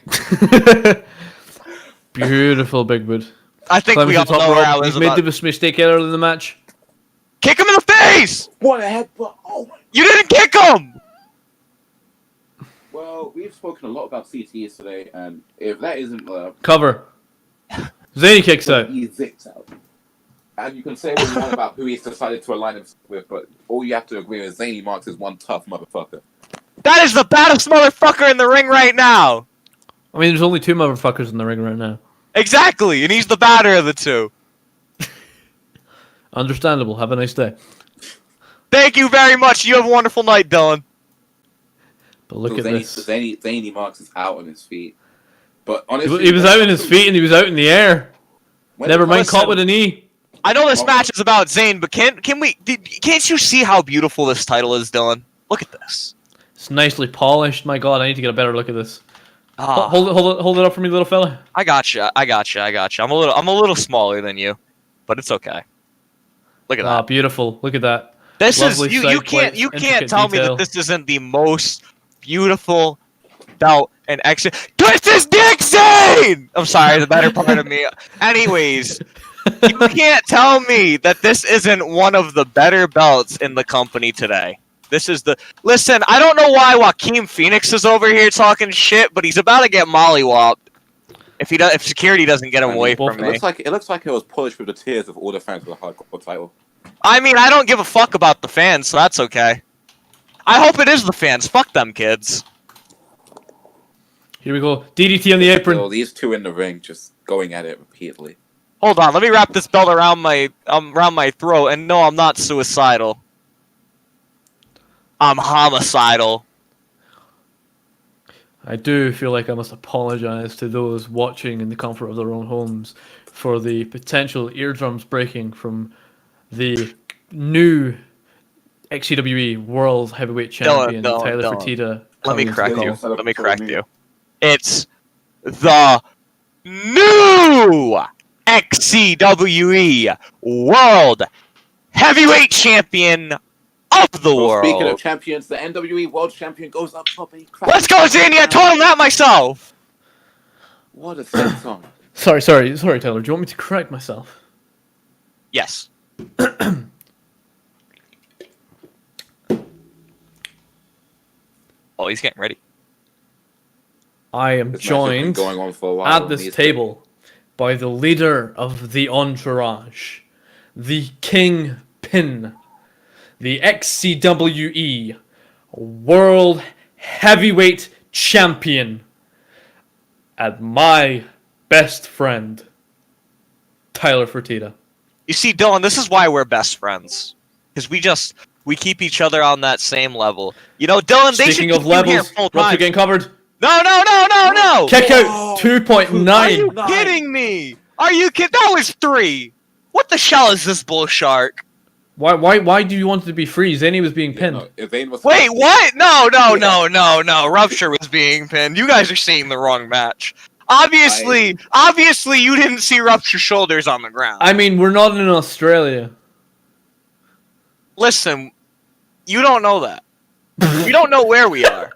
Beautiful Big Boot. I think we all know where I was He's made about. the mistake earlier in the match. Kick him in the face! what a headbutt! Oh my! You didn't kick him! Well, we've spoken a lot about CTEs today, and if that isn't Cover. Zany kicks out. he zips out. And you can say what you want about who he's decided to align himself with, but all you have to agree is Zany Marks is one tough motherfucker. That is the baddest motherfucker in the ring right now! I mean, there's only two motherfuckers in the ring right now. Exactly, and he's the badder of the two. Understandable. Have a nice day. Thank you very much. You have a wonderful night, Dylan. But look So at Zany, this. Zany Marks is out on his feet. But honestly, He was out on his feet and he was out in the air. Never mind Listen. caught with a knee. I know this match is about Zayn, but can't you see how beautiful this title is, Dylan? Look at this. It's nicely polished. My God, I need to get a better look at this. Ah, Hold it up for me, little fella. I gotcha. I'm a little smaller than you, but it's okay. Look at Ah, that. beautiful. Look at that. This lovely is you side can't plates, you can't intricate tell me detail. that this isn't the most beautiful belt and extra. Twist his dick, Zayn! I'm sorry, the better part of me. Anyways, you can't tell me that this isn't one of the better belts in the company today. This is the listen. I don't know why Joaquin Phoenix is over here talking shit, but he's about to get mollywopped if security doesn't get him away from It me. looks like it was polished with the tears of all the fans of the hardcore title. I mean, I don't give a fuck about the fans, so that's okay. I hope it is the fans. Fuck them kids. Here we go. DDT on the apron. So these two in the ring just going at it repeatedly. Hold on, let me wrap this belt around my throat. And no, I'm not suicidal. I'm homicidal. I do feel like I must apologize to those watching in the comfort of their own homes for the potential eardrums breaking from the new XCWE World Heavyweight Champion Tyler Fertitta. Let me coming into correct the you. call. Let me correct you. It's the new XCWE World Heavyweight Champion of the Well, speaking of world. champions, the NWE World Champion goes up top. Let's go, Zanny! I told him that myself. What a set song. Sorry, Tyler. Do you want me to correct myself? Yes. Oh, he's getting ready. I am This match has been joined going on for a while, at and this he's table by the leader of the entourage, the Kingpin, the XCWE World Heavyweight Champion, and my best friend, Tyler Fertitta. You see, Dylan, this is why we're best friends. Because we keep each other on that same level. You know, Dylan, they Speaking should of keep you here levels, full Rupture time. getting covered. No! Kick out Whoa. 2.9. Are you kidding me? Are you kidding? That was 3. What the shell is this bull shark? Why do you want it to be free? Zany was being pinned. No, if Zayn was Wait, what? No. Rupture was being pinned. You guys are seeing the wrong match. Obviously, you didn't see Rupture's shoulders on the ground. I mean, we're not in Australia. Listen, you don't know that. We don't know where we are.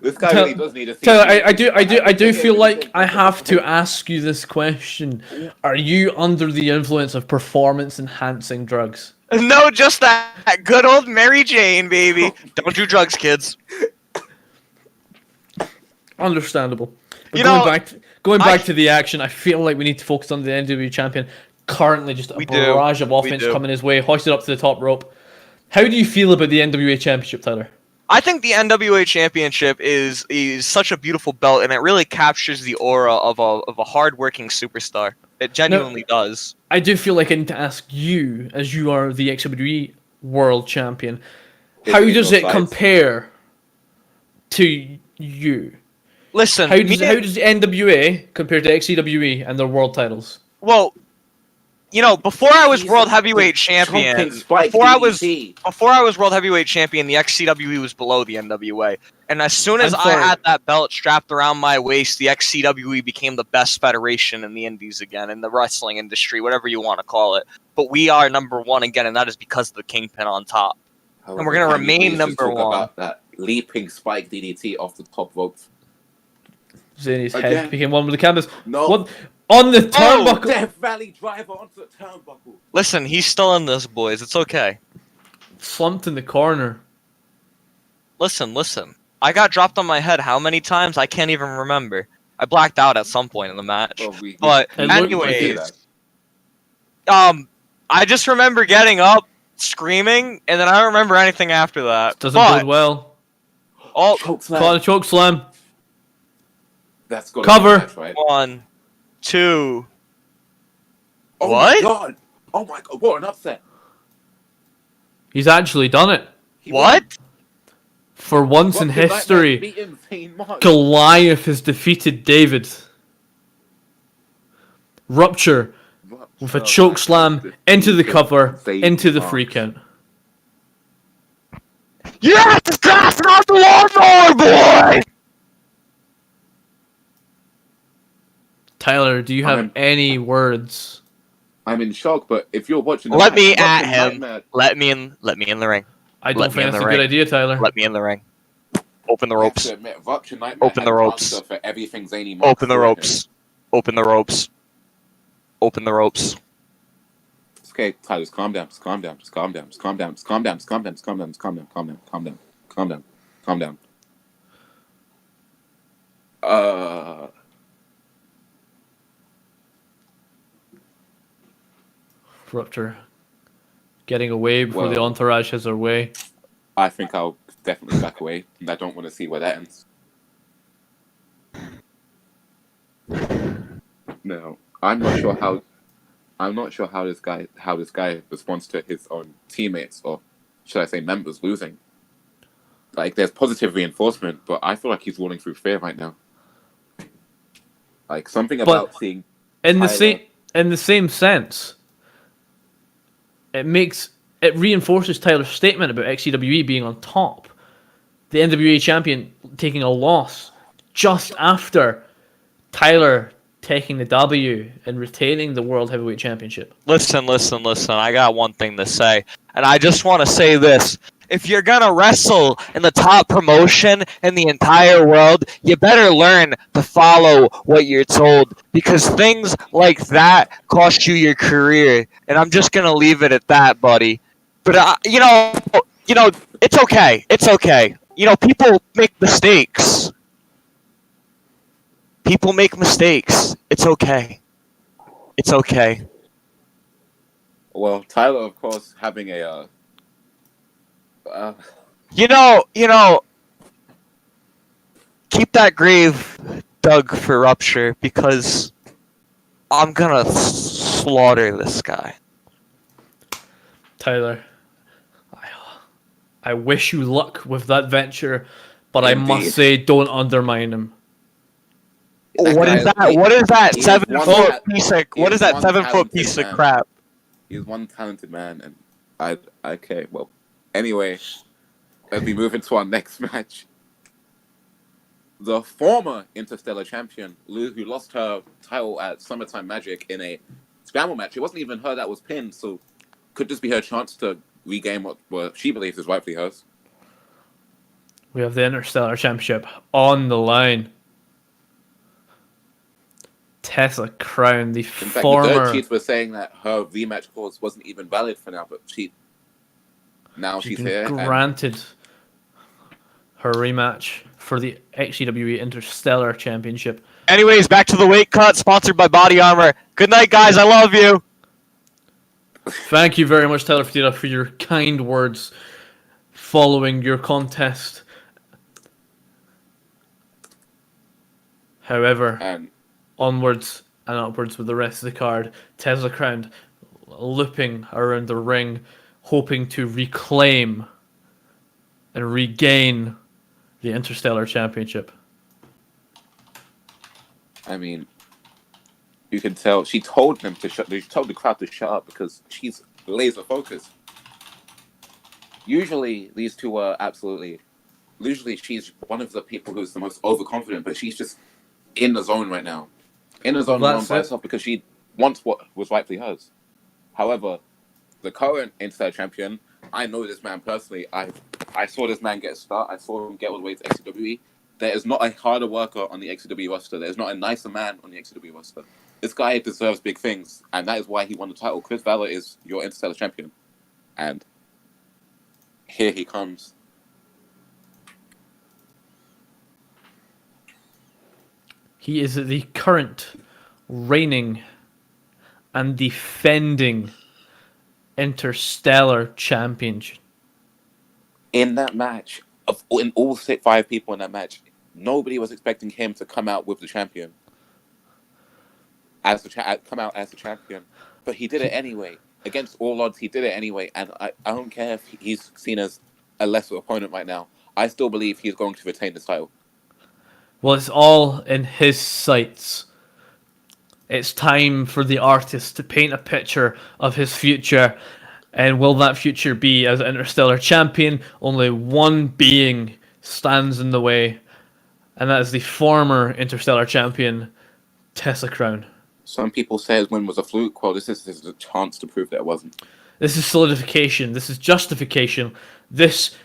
This guy really does need a seat. Tyler, I do feel like I have to ask you this question. Are you under the influence of performance-enhancing drugs? No, just that good old Mary Jane, baby. Don't do drugs, kids. Understandable. But You going know, back to the action, I feel like we need to focus on the NWA champion. Currently, just a barrage of offense coming his way, hoisted up to the top rope. How do you feel about the NWA championship, Tyler? I think the NWA Championship is such a beautiful belt, and it really captures the aura of a hardworking superstar. It genuinely does. I do feel like I need to ask you, as you are the XWE World Champion, how does it compare to you? Listen, How does NWA compare to XCWE and their world titles? well, you know, before I was World Heavyweight Champion, before I was World Heavyweight Champion, the XCWE was below the NWA. And as soon as I had that belt strapped around my waist, the XCWE became the best federation in the indies again, in the wrestling industry, whatever you want to call it. But we are number 1 again, and that is because of the Kingpin on top. However, And we're going to remain number 1. About that leaping spike DDT off the top rope. Zany's head became one with the canvas. No. What? On the turnbuckle. Death Valley driver onto the turnbuckle. Listen, he's still in this, boys. It's okay. Slumped in the corner. Listen. I got dropped on my head how many times? I can't even remember. I blacked out at some point in the match. Well, But anyways, I just remember getting up, screaming, and then I don't remember anything after that. Doesn't bode well. Oh, Caught a choke slam. That's got Cover. Match, right? 1, 2. Oh What? My God. Oh my God! What an upset! He's actually done it. What? For once in history, Goliath has defeated David. Rupture with a choke slam into the cover, into the free count. Yes, that's not the lawnmower, boy! Tyler, do you have any words? I'm in shock, but if you're watching, Let me at him. Let me in the ring. I don't think that's a good idea, Tyler. Let me in the ring. Open the ropes. Open the ropes. For everything Zany Open the ropes. Open the ropes. Open the ropes. Okay, Tyler, just calm down. Just calm down. Just calm down. Just calm down. Just calm down. Just calm down. Just calm down. Just calm down. Calm down. Calm down. Calm down. Calm down. Rupture getting away before the entourage has their way. I think I'll definitely back away. I don't want to see where that ends. No, I'm not sure I'm not sure how this guy responds to his own teammates, or should I say members, losing. Like, there's positive reinforcement, but I feel like he's rolling through fear right now. Like, something about But seeing in the Tyler. same sense, it reinforces Tyler's statement about XCWE being on top. The NWA champion taking a loss just after Tyler taking the W and retaining the World Heavyweight Championship. Listen. I got one thing to say, and I just want to say this. If you're gonna wrestle in the top promotion in the entire world, you better learn to follow what you're told, because things like that cost you your career. And I'm just gonna leave it at that, buddy. But it's okay. It's okay. People make mistakes. People make mistakes. It's okay. It's okay. Well, Tyler, of course, having a Keep that grave dug for Rupture, because I'm gonna slaughter this guy. Tyler, I wish you luck with that venture, but I Indeed. must say, don't undermine him. What is that? What is that 7 foot piece of? What is that 7 foot piece of crap? He's one talented man, and okay. Well, anyway, let's be moving to our next match. The former Interstellar champion, who lost her title at Summertime Magic in a scramble match. It wasn't even her that was pinned, so could this be her chance to regain what she believes is rightfully hers? We have the Interstellar Championship on the line. Tessa Crown, the In fact, former... the dirt sheets were saying that her rematch clause wasn't even valid for now, but she's here. Granted her rematch for the XCWE Interstellar Championship. Anyways, back to the weight cut, sponsored by Body Armor. Good night, guys. I love you. Thank you very much, Tyler Federa, for your kind words following your contest. However, And onwards and upwards with the rest of the card. Tessa Crown looping around the ring, hoping to reclaim and regain the Interstellar Championship. I mean, you can tell she told them to shut. She told the crowd to shut up because she's laser focused. Usually, these two are absolutely. Usually, she's one of the people who's the most overconfident, but she's just in the zone right now, in the zone by herself because she wants what was rightfully hers. However, the current Interstellar champion, I know this man personally. I saw this man get a start. I saw him get all the way to XCWE. There is not a harder worker on the XCWE roster. There is not a nicer man on the XCWE roster. This guy deserves big things, and that is why he won the title. Chris Valor is your Interstellar champion, and here he comes. He is the current reigning and defending Interstellar champion. In that match, in all 5 people in that match, nobody was expecting him to come out with the champion. Come out as the champion, but he did it anyway. Against all odds, he did it anyway, and I don't care if he's seen as a lesser opponent right now. I still believe he's going to retain the title. Well, it's all in his sights. It's time for the artist to paint a picture of his future. And will that future be as Interstellar champion? Only one being stands in the way, and that is the former Interstellar champion, Tessa Crown. Some people say his win was a fluke. Well, this is a chance to prove that it wasn't. This is solidification. This is justification. This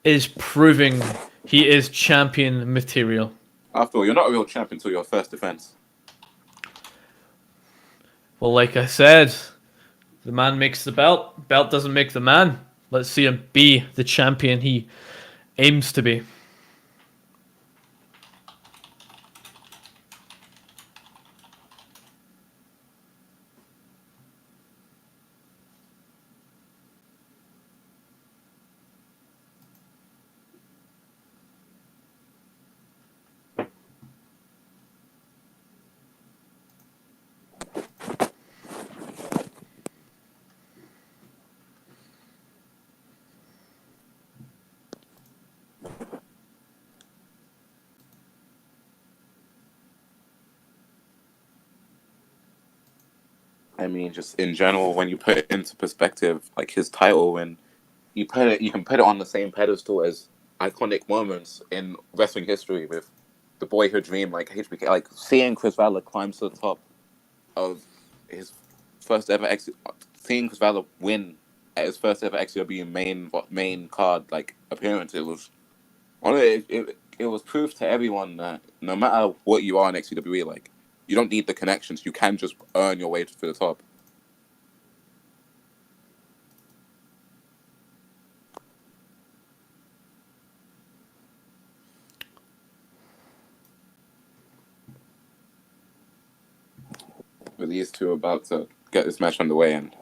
is proving he is champion material. After all, you're not a real champion until your first defense. Well, like I said, the man makes the belt. Belt doesn't make the man. Let's see him be the champion he aims to be. I mean, just in general, when you put it into perspective, like his title, and you can put it on the same pedestal as iconic moments in wrestling history with the boyhood dream, like HBK, like seeing Chris Valor climb to the top of his first ever seeing Chris Valor win at his first ever XCWE main card like appearance. It was it was proof to everyone that no matter what you are in XCWE, like you don't need the connections. You can just earn your way to the top. But these two are about to get this match underway, and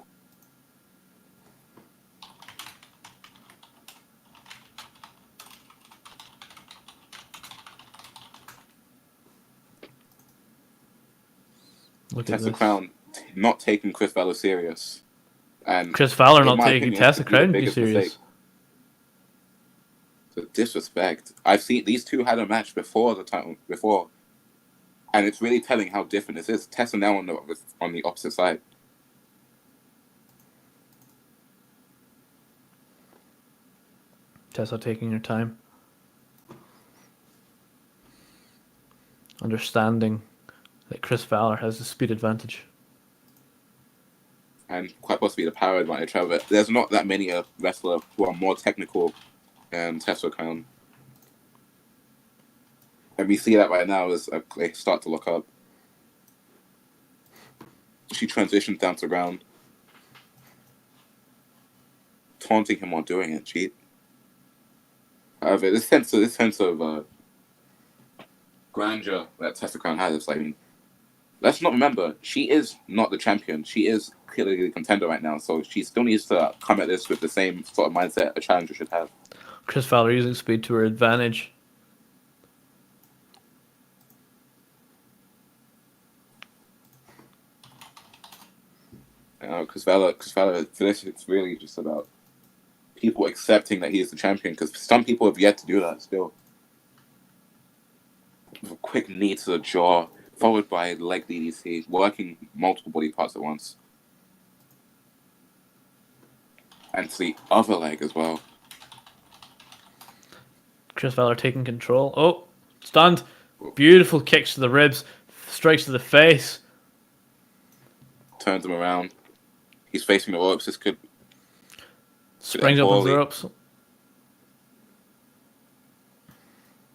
Look at Tessa this. Crown not taking Chris Valor serious, and Chris Fowler in not my taking opinion, Tessa this could be the Crown too biggest serious. mistake. The disrespect. I've seen these two had a match before the title before, and it's really telling how different this is. Tessa now on the opposite side. Tessa taking her time. Understanding that Chris Fowler has the speed advantage. And quite possibly the power advantage. However, there's not that many wrestlers who are more technical than Tessa Crown. And we see that right now as they start to look up. She transitions down to the ground, taunting him while doing it. Cheat. However, this sense of grandeur that Tessa Crown has, it's like, let's not remember, she is not the champion. She is clearly the contender right now, so she still needs to come at this with the same sort of mindset a challenger should have. Chris Fowler using speed to her advantage. Chris Valor, for this, it's really just about people accepting that he is the champion, because some people have yet to do that still. With a quick knee to the jaw, followed by leg DDT, working multiple body parts at once. And to the other leg as well. Chris Fowler taking control. Oh, stunned. Beautiful kicks to the ribs. Strikes to the face. Turns him around. He's facing the ropes. This could... Springs up on the ropes.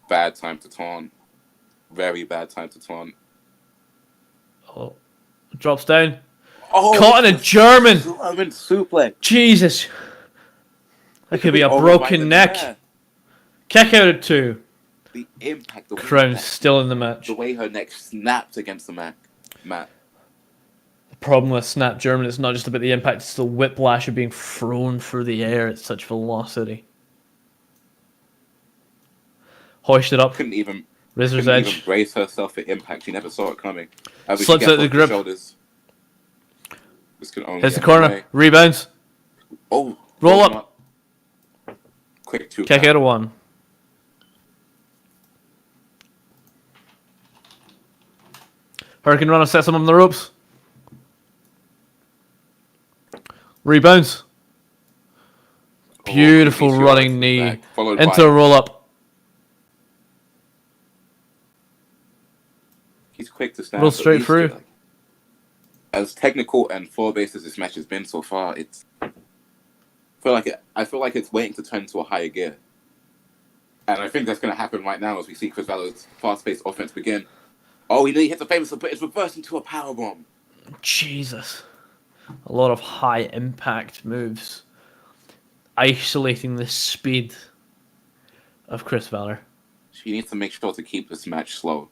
Bad time to taunt. Very bad time to taunt. Oh, drops down. Oh, Caught in a German. German suplex. Jesus. That could be a broken neck. Kick out at 2. The impact. The Crown's still in the match. The way her neck snapped against the mat. The problem with Snap German is not just about the impact, it's the whiplash of being thrown through the air at such velocity. Hoisted up. Couldn't even brace herself for impact. She never saw it coming. Slips out the grip. This can only Hits the corner. Rebounds. Oh. Roll up. Quick 2 Kick out of 1. Hurricane Runner sets him on the ropes. Rebounds. Beautiful running knee. Into a roll up. He's quick to snap. Roll straight through. Like, as technical and floor based as this match has been so far, I feel like it's waiting to turn to a higher gear. And I think that's going to happen right now as we see Chris Valor's fast-paced offense begin. Oh, he nearly hit the famous, but it's reversed into a powerbomb. Jesus. A lot of high impact moves. Isolating the speed of Chris Valor. She needs to make sure to keep this match slow.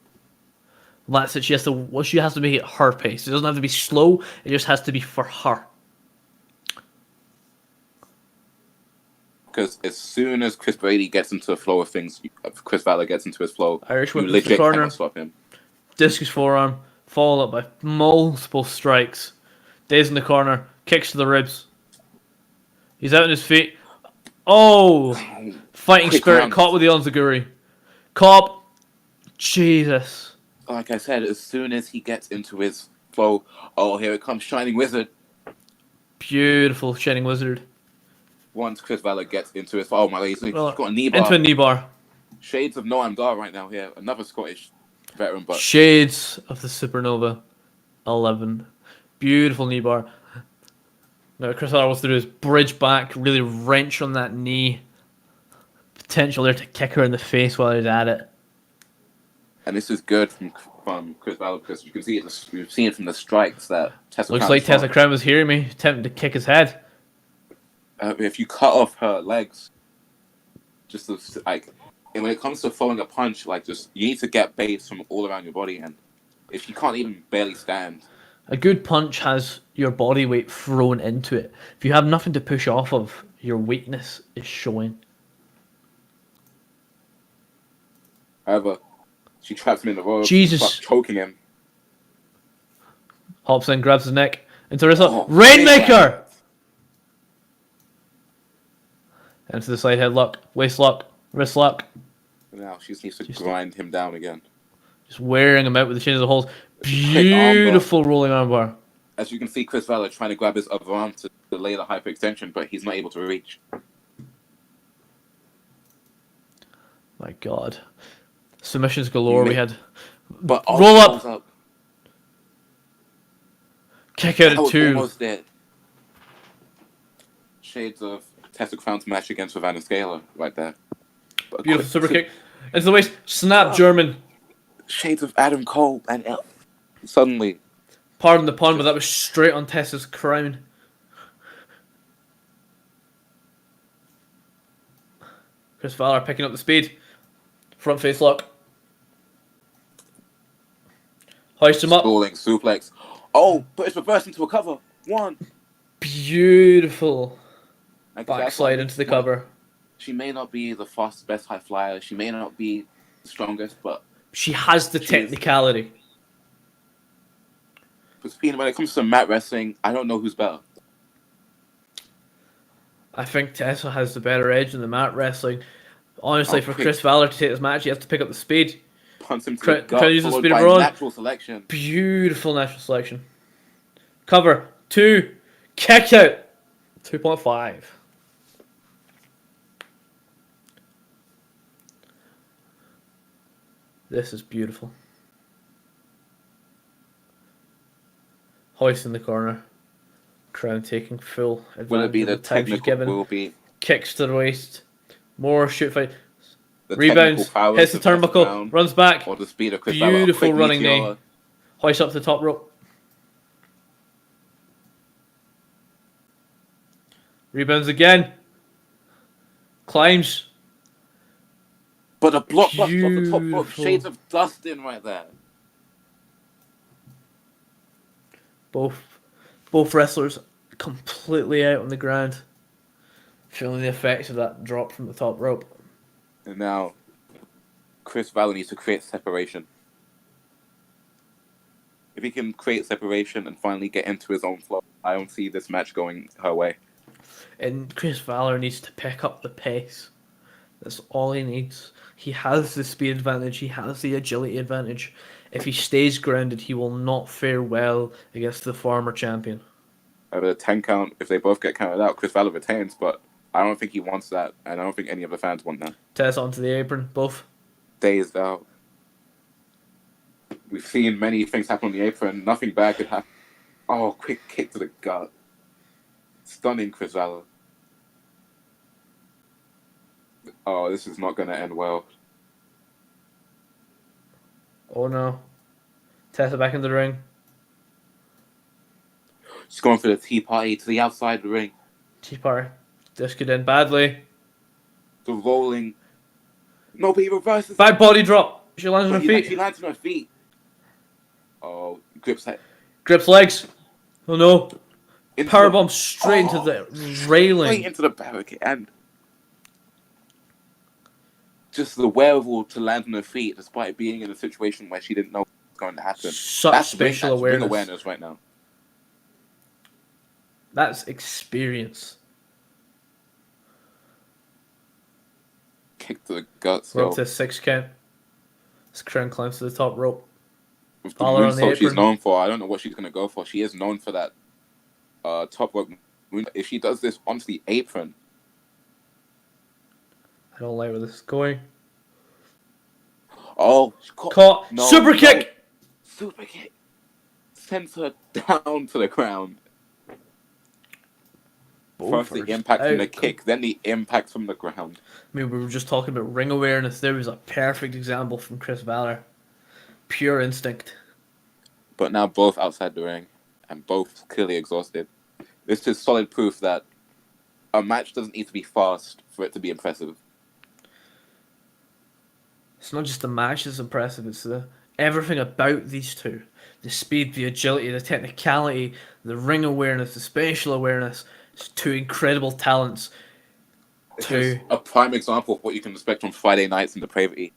That's it. She has to make it her pace. It doesn't have to be slow. It just has to be for her. Because as soon as Chris Brady gets into the flow of things, Chris Valor gets into his flow, Irish you whip to the legit corner. cannot stop him. Discus forearm, followed up by multiple strikes. Days in the corner, kicks to the ribs. He's out on his feet. Oh! Fighting Quick spirit round. caught with the Onzaguri. Caught. Jesus. Like I said, as soon as he gets into his flow. Oh, here it comes, Shining Wizard. Beautiful Shining Wizard. Once Chris Valor gets into it, oh my God, he's got a knee bar. Into a knee bar. Shades of Noam Dar right now here. Another Scottish veteran, but Shades of the Supernova 11. Beautiful knee bar. Now Chris Valor wants to do his bridge back, really wrench on that knee. Potential there to kick her in the face while he's at it. and this is good from Chris Valor because you can see it. We've seen it from the strikes that Tessa. Looks like Tessa Crown was hearing me, attempting to kick his head. If you cut off her legs, just like, and when it comes to throwing a punch, like just you need to get base from all around your body, and if you can't even barely stand, a good punch has your body weight thrown into it. If you have nothing to push off of, your weakness is showing. however, she traps him in the rope, Jesus, choking him. Hops in, grabs his neck, into wrestle, Rainmaker. Into the side headlock, waist lock, wrist lock. Now she just needs to grind him down again. Just wearing him out with the chains of holes. Beautiful rolling armbar. As you can see, Chris Valor trying to grab his other arm to delay the hyperextension, but he's not able to reach. My God. Submissions galore we had. But roll up. Kick out at 2. Almost dead. Shades of Tessa Crown's match against Savannah Scaler right there. But beautiful super kick. Into the waist. Snap German. Shades of Adam Cole and suddenly. Pardon the pun, but that was straight on Tessa's crown. Chris Valor picking up the speed. Front face lock. Hoist him up. Stalling suplex. Oh, but it's reversed into a cover. 1. Beautiful. Backslide into the point. cover. She may not be the fastest, best high flyer. She may not be the strongest, but she has the technicality. When it comes to mat wrestling, I don't know who's better. I think Tessa has the better edge in the mat wrestling. Honestly, for Chris Valor to take this match, he has to pick up the speed. Punch him to the gut, use the followed speed by abroad. natural selection. Beautiful natural selection. Cover. 2. Kick out. 2.5. This is beautiful. Hoist in the corner. Crown taking full advantage. Will it be the time she's technical? given. Will be kicks to the waist. More shoot fight. the Rebounds. technical Hits the turnbuckle. Runs back. Or the speed of Chris Valor. Beautiful Quick running meteor. knee. Hoist up to the top rope. Rebounds again. Climbs. But a blockbuster off the top rope. Beautiful. Shades of Dustin right there. Both wrestlers completely out on the ground. Feeling the effects of that drop from the top rope. And now, Chris Valor needs to create separation. If he can create separation and finally get into his own flow, I don't see this match going her way. And Chris Valor needs to pick up the pace. That's all he needs. He has the speed advantage. He has the agility advantage. If he stays grounded, he will not fare well against the former champion. Over the 10 count, if they both get counted out, Chris Valor retains, but I don't think he wants that, and I don't think any of the fans want that. Tess onto the apron, both. Dazed out. We've seen many things happen on the apron. Nothing bad could happen. Oh, quick kick to the gut. Stunning Chris Valor. Oh, this is not going to end well. Oh no. Tessa back in the ring. She's going for the tea party to the outside of the ring. Tea party. This could end badly. The rolling. No, but he reverses. Back body drop. She lands on her She feet. lands on her feet. Oh, grips head. Grips legs. Oh no. Into Powerbomb straight into the railing. Straight into the barricade. And just the wherewithal to land on her feet despite being in a situation where she didn't know what was going to happen. Such spatial ring awareness. awareness right now. That's experience. Kick to the guts. We're up to a 6 count. This Crown climbs to the top rope. with the Balor on the moonsault she's apron. known for, I don't know what she's going to go for. She is known for that top rope moon. If she does this onto the apron, I don't like where this is going. oh, Caught. Super kick! Super kick. Sends her down to the ground. First the impact from the kick, then the impact from the ground. I mean, we were just talking about ring awareness. There was a perfect example from Chris Balor. Pure instinct. But now both outside the ring, and both clearly exhausted. This is solid proof that a match doesn't need to be fast for it to be impressive. It's not just the match that's impressive, it's everything about these two. The speed, the agility, the technicality, the ring awareness, the spatial awareness. It's two incredible talents. This is a prime example of what you can expect from Friday nights in depravity.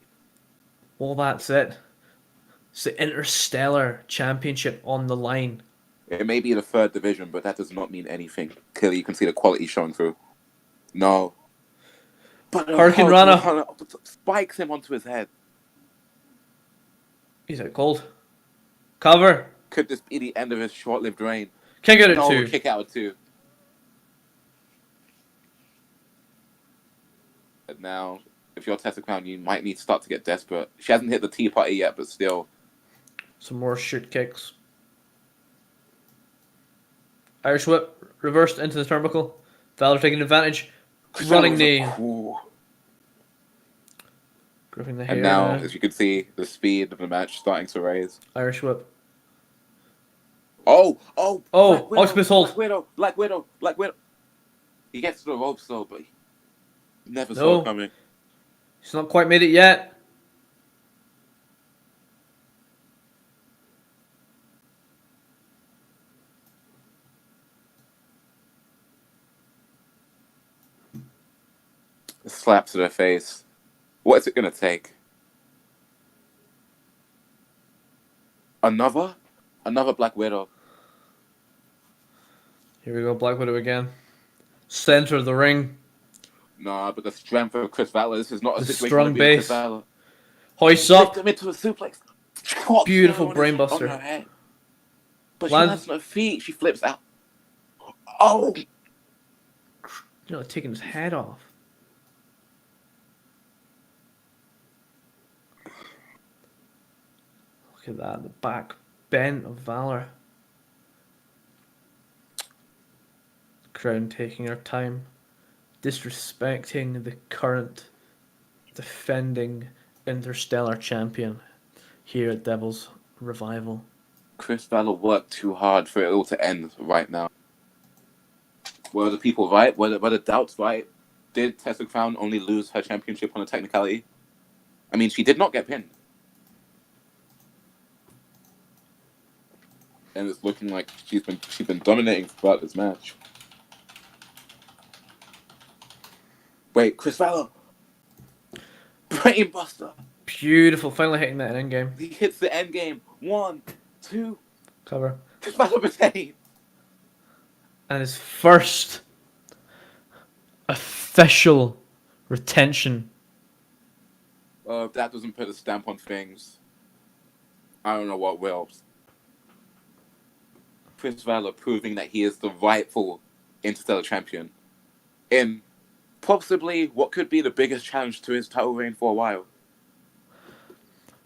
Well, that's it. It's the Interstellar Championship on the line. It may be the third division, but that does not mean anything. Clearly, you can see the quality showing through. No. But Hurricane Rana spikes him onto his head. He's out cold. Cover. Could this be the end of his short-lived reign? Kick out at 2. Kick out at 2. And now, if you're Tessa Crown, you might need to start to get desperate. She hasn't hit the tea party yet, but still. Some more shoot kicks. Irish whip reversed into the turnbuckle. Valor taking advantage. Running knee. Gripping the hair. And now, as you can see, the speed of the match starting to raise. Irish whip. Oh! Octopus hold. Black Widow. He gets to the ropes though, but he never saw it coming. He's not quite made it yet. A slap to the face. What's it gonna take? Another Black Widow. Here we go, Black Widow again. Center of the ring. Nah, but the strength of Chris Balor. This is not a The situation strong to be base. Chris Balor. Hoists up. Lift him into a suplex. Beautiful On brainbuster. her head. But Lands- she lands on her feet. She flips out. Oh! You know, taking his head off. Look at that, the back bent of Valor. Crown taking her time, disrespecting the current defending Interstellar champion here at Devil's Revival. Chris Balor worked too hard for it all to end right now. Were the people right? Were the doubts right? Did Tessa Crown only lose her championship on a technicality? I mean, she did not get pinned. And it's looking like she's been dominating throughout this match. Wait, Chris Balor! Brainbuster! Beautiful, finally hitting that end game. He hits the end game. 1, 2. Cover. Chris Balor retained. And his first official retention. If that doesn't put a stamp on things, I don't know what will. Chris Balor proving that he is the rightful Interstellar champion in possibly what could be the biggest challenge to his title reign for a while.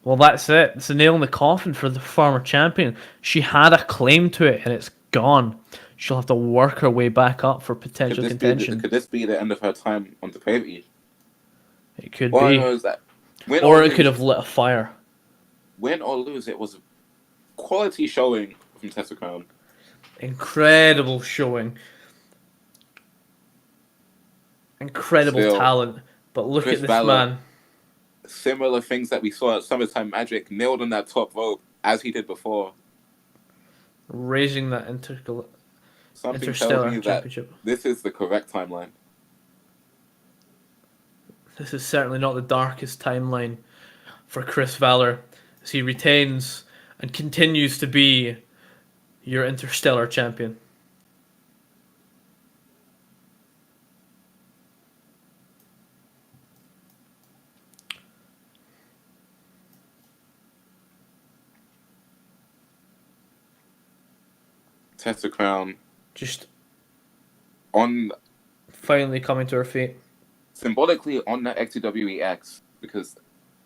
Well, that's it. It's a nail in the coffin for the former champion. She had a claim to it, and it's gone. She'll have to work her way back up for potential contention. Could this be the end of her time on the pay-per-view? It could All I be. know is that Or it could have lit a fire. Win or lose, it was a quality showing from Tessa Crown. Incredible showing. Incredible Still, talent. But look Chris at this Balor, man. Similar things that we saw at Summertime Magic, nailed on that top rope as he did before. Raising that Something Interstellar tells me that championship. this is the correct timeline. This is certainly not the darkest timeline for Chris Balor, as he retains and continues to be your Interstellar champion. Tessa Crown Just on finally coming to her feet. symbolically on that XCWEX because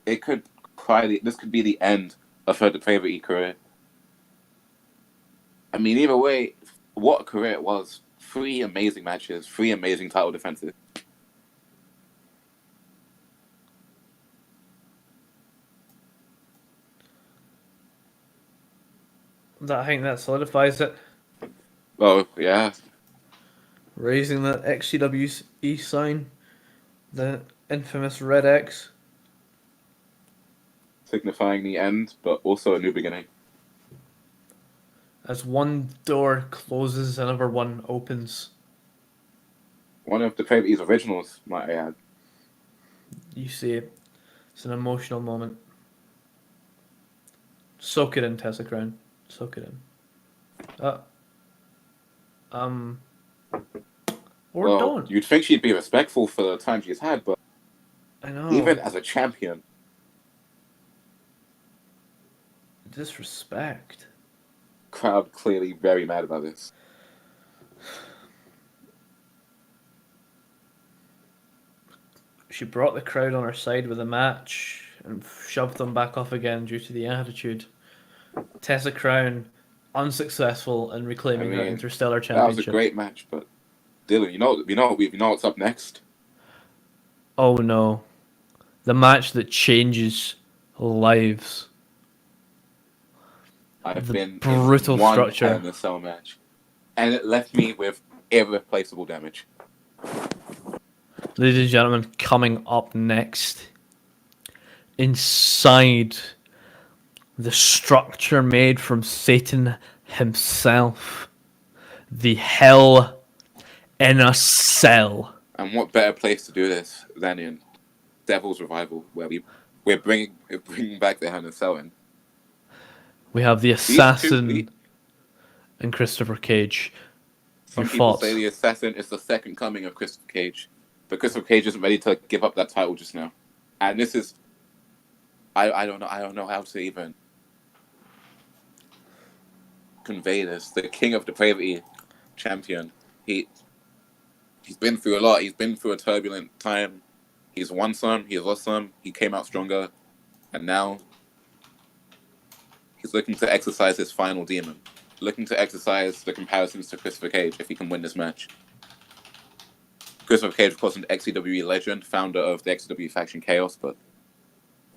it could this could be the end of her WWE career. I mean, either way, what a career it was. 3 amazing matches, 3 amazing title defenses. I think that solidifies it. Oh, yeah. Raising that XCWE sign, the infamous red X. Signifying the end, but also a new beginning. As one door closes, another one opens. One of the WWE's originals, might I add. You see it. It's an emotional moment. Soak it in, Tessa Crown. Soak it in. Or Well, don't. you'd think she'd be respectful for the time she's had, but I know. even as a champion, disrespect. crowd clearly very mad about this. She brought the crowd on her side with a match and shoved them back off again due to the attitude. Tessa Crown unsuccessful in reclaiming her Interstellar That was a Championship. great match, but Dylan, you know what's up next. Oh no. The match that changes lives. I've The been brutal in one structure. Hell in a Cell match, and it left me with irreplaceable damage. Ladies and gentlemen, coming up next, inside the structure made from Satan himself, the Hell in a Cell. And what better place to do this than in Devil's Revival, where we're bringing back the Hell in a Cell in. We have the These Assassin and Christopher Cage. Some Your people thoughts? say the Assassin is the second coming of Christopher Cage, but Christopher Cage isn't ready to give up that title just now. And this is, I don't know how to even convey this. The King of Depravity champion. He's been through a lot. He's been through a turbulent time. He's won some. He's lost some. He came out stronger, and now he's looking to exercise his final demon. Looking to exercise the comparisons to Christopher Cage if he can win this match. Christopher Cage, of course, an XCWE legend, founder of the XCWE faction Chaos, but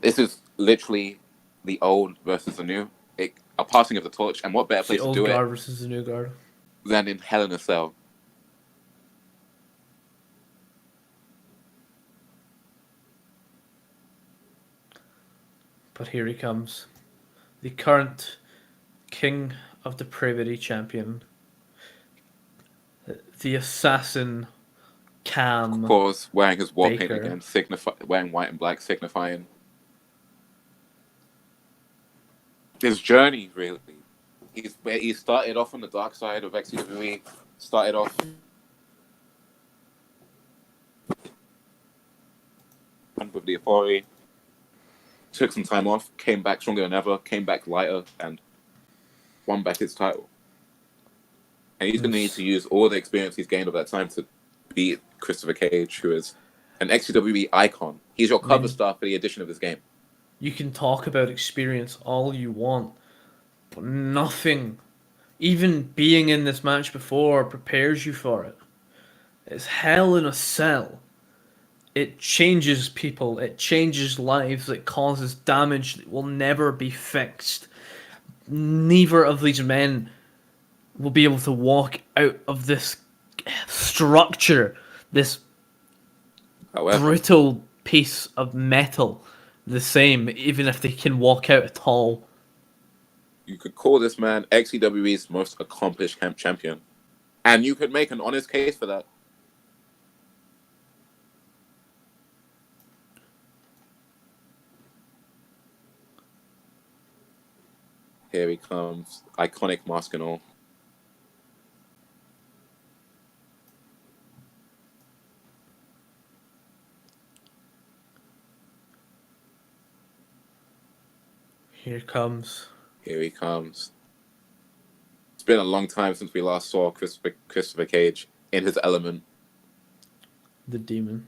this is literally the old versus the new. A passing of the torch, and what better It's the place to old do guard it versus the new guard. than in Hell in a Cell. But here he comes. The current King of Depravity champion. The Assassin Cam. Of course, wearing his war paint Baker. again, wearing white and black, signifying his journey, really. He started off on the dark side of XCWE, started off with the Authority, took some time off, came back stronger than ever, came back lighter, and won back his title. And he's going to need to use all the experience he's gained over that time to beat Christopher Cage, who is an XCWE icon. He's your cover star for the edition of this game. You can talk about experience all you want, but nothing, even being in this match before, prepares you for it. It's Hell in a Cell. It changes people, it changes lives, it causes damage that will never be fixed. Neither of these men will be able to walk out of this structure, this However, brutal piece of metal, the same, even if they can walk out at all. you could call this man XCWE's most accomplished champion. And you could make an honest case for that. Here he comes, iconic mask and all. Here comes. Here he comes. It's been a long time since we last saw Christopher Cage in his element. The demon.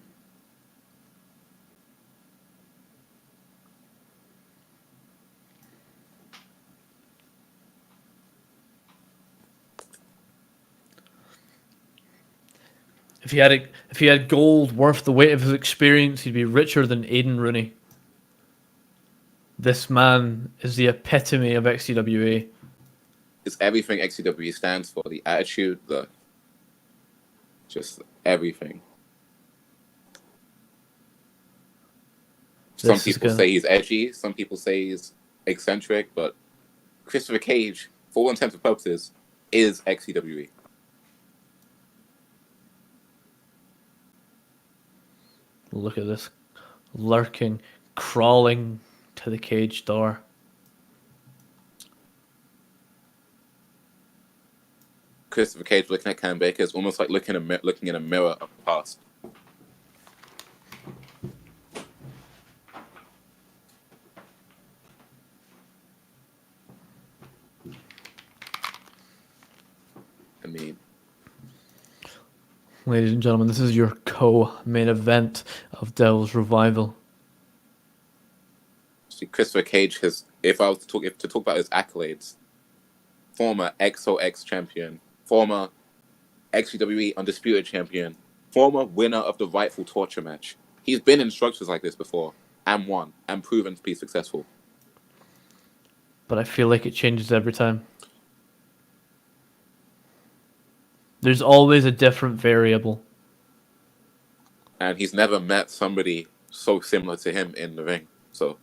If he had gold worth the weight of his experience, he'd be richer than Aiden Rooney. This man is the epitome of XCWE. It's everything XCWE stands for. The attitude, just everything. Some people say he's edgy. Some people say he's eccentric. But Christopher Cage, for all intents and purposes, is XCWE. Look at this. Lurking, crawling to the cage door. Christopher Cage looking at Cam Baker is almost like looking in a mirror of the past. I mean, ladies and gentlemen, this is your co-main event of Devil's Revival. see, Christopher Cage has, if I was to talk about his accolades, former XOX champion, former XCWE Undisputed champion, former winner of the Rightful Torture match. He's been in structures like this before, and won, and proven to be successful. But I feel like it changes every time. There's always a different variable. And he's never met somebody so similar to him in the ring. So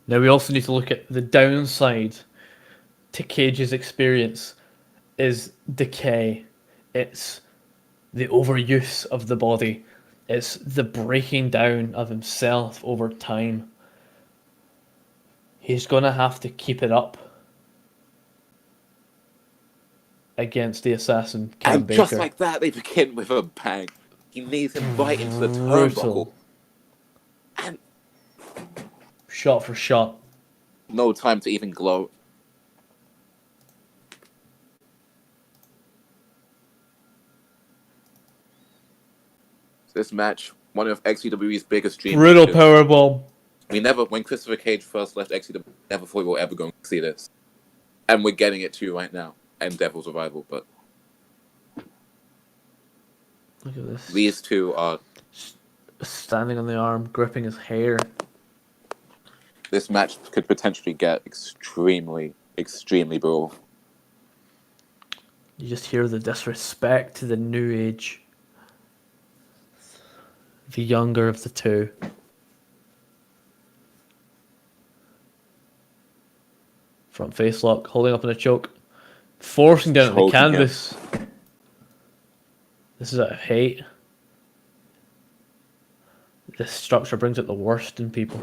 Now we also need to look at the downside to Cage's experience is decay. It's the overuse of the body. It's the breaking down of himself over time. He's going to have to keep it up against the assassin, Cam and Baker. just like that, they begin with a bang. He knees him right into the Brutal. turnbuckle. And Shot for shot. no time to even gloat. This match, one of XCWE's biggest dreams. Brutal powerbomb. When Christopher Cage first left XCW, never thought we were ever going to see this. And we're getting it too right now. And Devil's Revival, but Look at this. these two are... Standing on the arm, gripping his hair. This match could potentially get extremely, extremely brutal. You just hear the disrespect to the new age. The younger of the two. Front face lock, holding up in a choke. Forcing down at the Choking him. canvas. This is out of hate. This structure brings out the worst in people.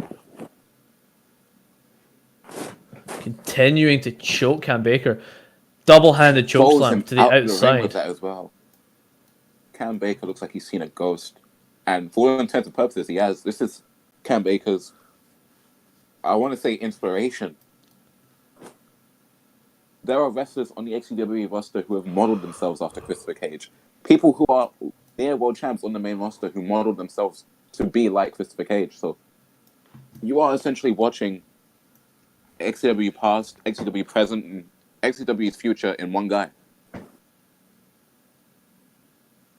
Continuing to choke Cam Baker. Double-handed choke Throws slam him to the out the ring outside. with that as well. Cam Baker looks like he's seen a ghost. And for all intents and purposes, he has. This is Cam Baker's, I want to say, inspiration. There are wrestlers on the XCWE roster who have modeled themselves after Christopher Cage. People who are near world champs on the main roster who modeled themselves to be like Christopher Cage. So you are essentially watching XCW past, XCW present, and XCW's future in one guy.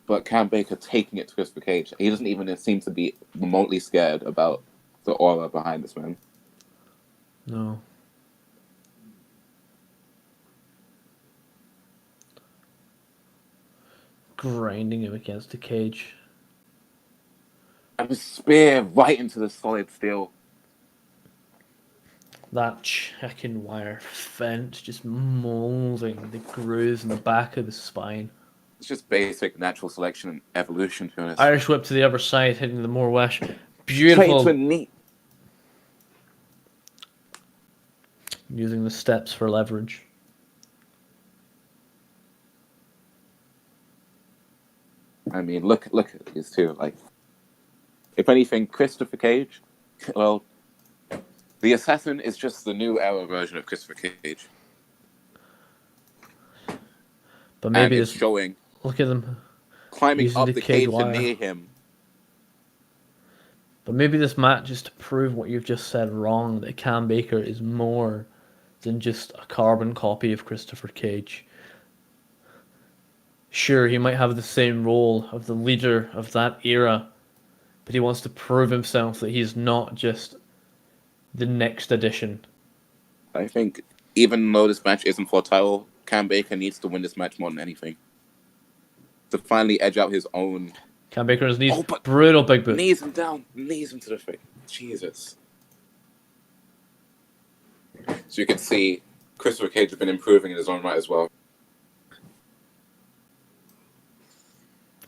But Cam Baker taking it to Christopher Cage. He doesn't even seem to be remotely scared about the aura behind this man. No. Grinding him against the cage. And a spear right into the solid steel. That chicken wire fence just molding the grooves in the back of the spine. It's just basic natural selection and evolution, to be honest. Irish whip to the other side, hitting the more wesh. Straight Beautiful. into a knee. Using the steps for leverage. I mean, look at these two. Like, if anything, Christopher Cage, well, the assassin is just the new era version of Christopher Cage. But and maybe it's this. showing. Look at them Climbing using up the the cage cage to wire. near him. But maybe this match is to prove what you've just said wrong, that Cam Baker is more than just a carbon copy of Christopher Cage. Sure, he might have the same role of the leader of that era, but he wants to prove himself that he's not just the next addition. I think even though this match isn't for a title, Cam Baker needs to win this match more than anything. To finally edge out his own. Cam Baker on his knees. Oh, but Brutal big boot. knees him down, knees him to the face. Jesus. So you can see Christopher Cage has been improving in his own right as well.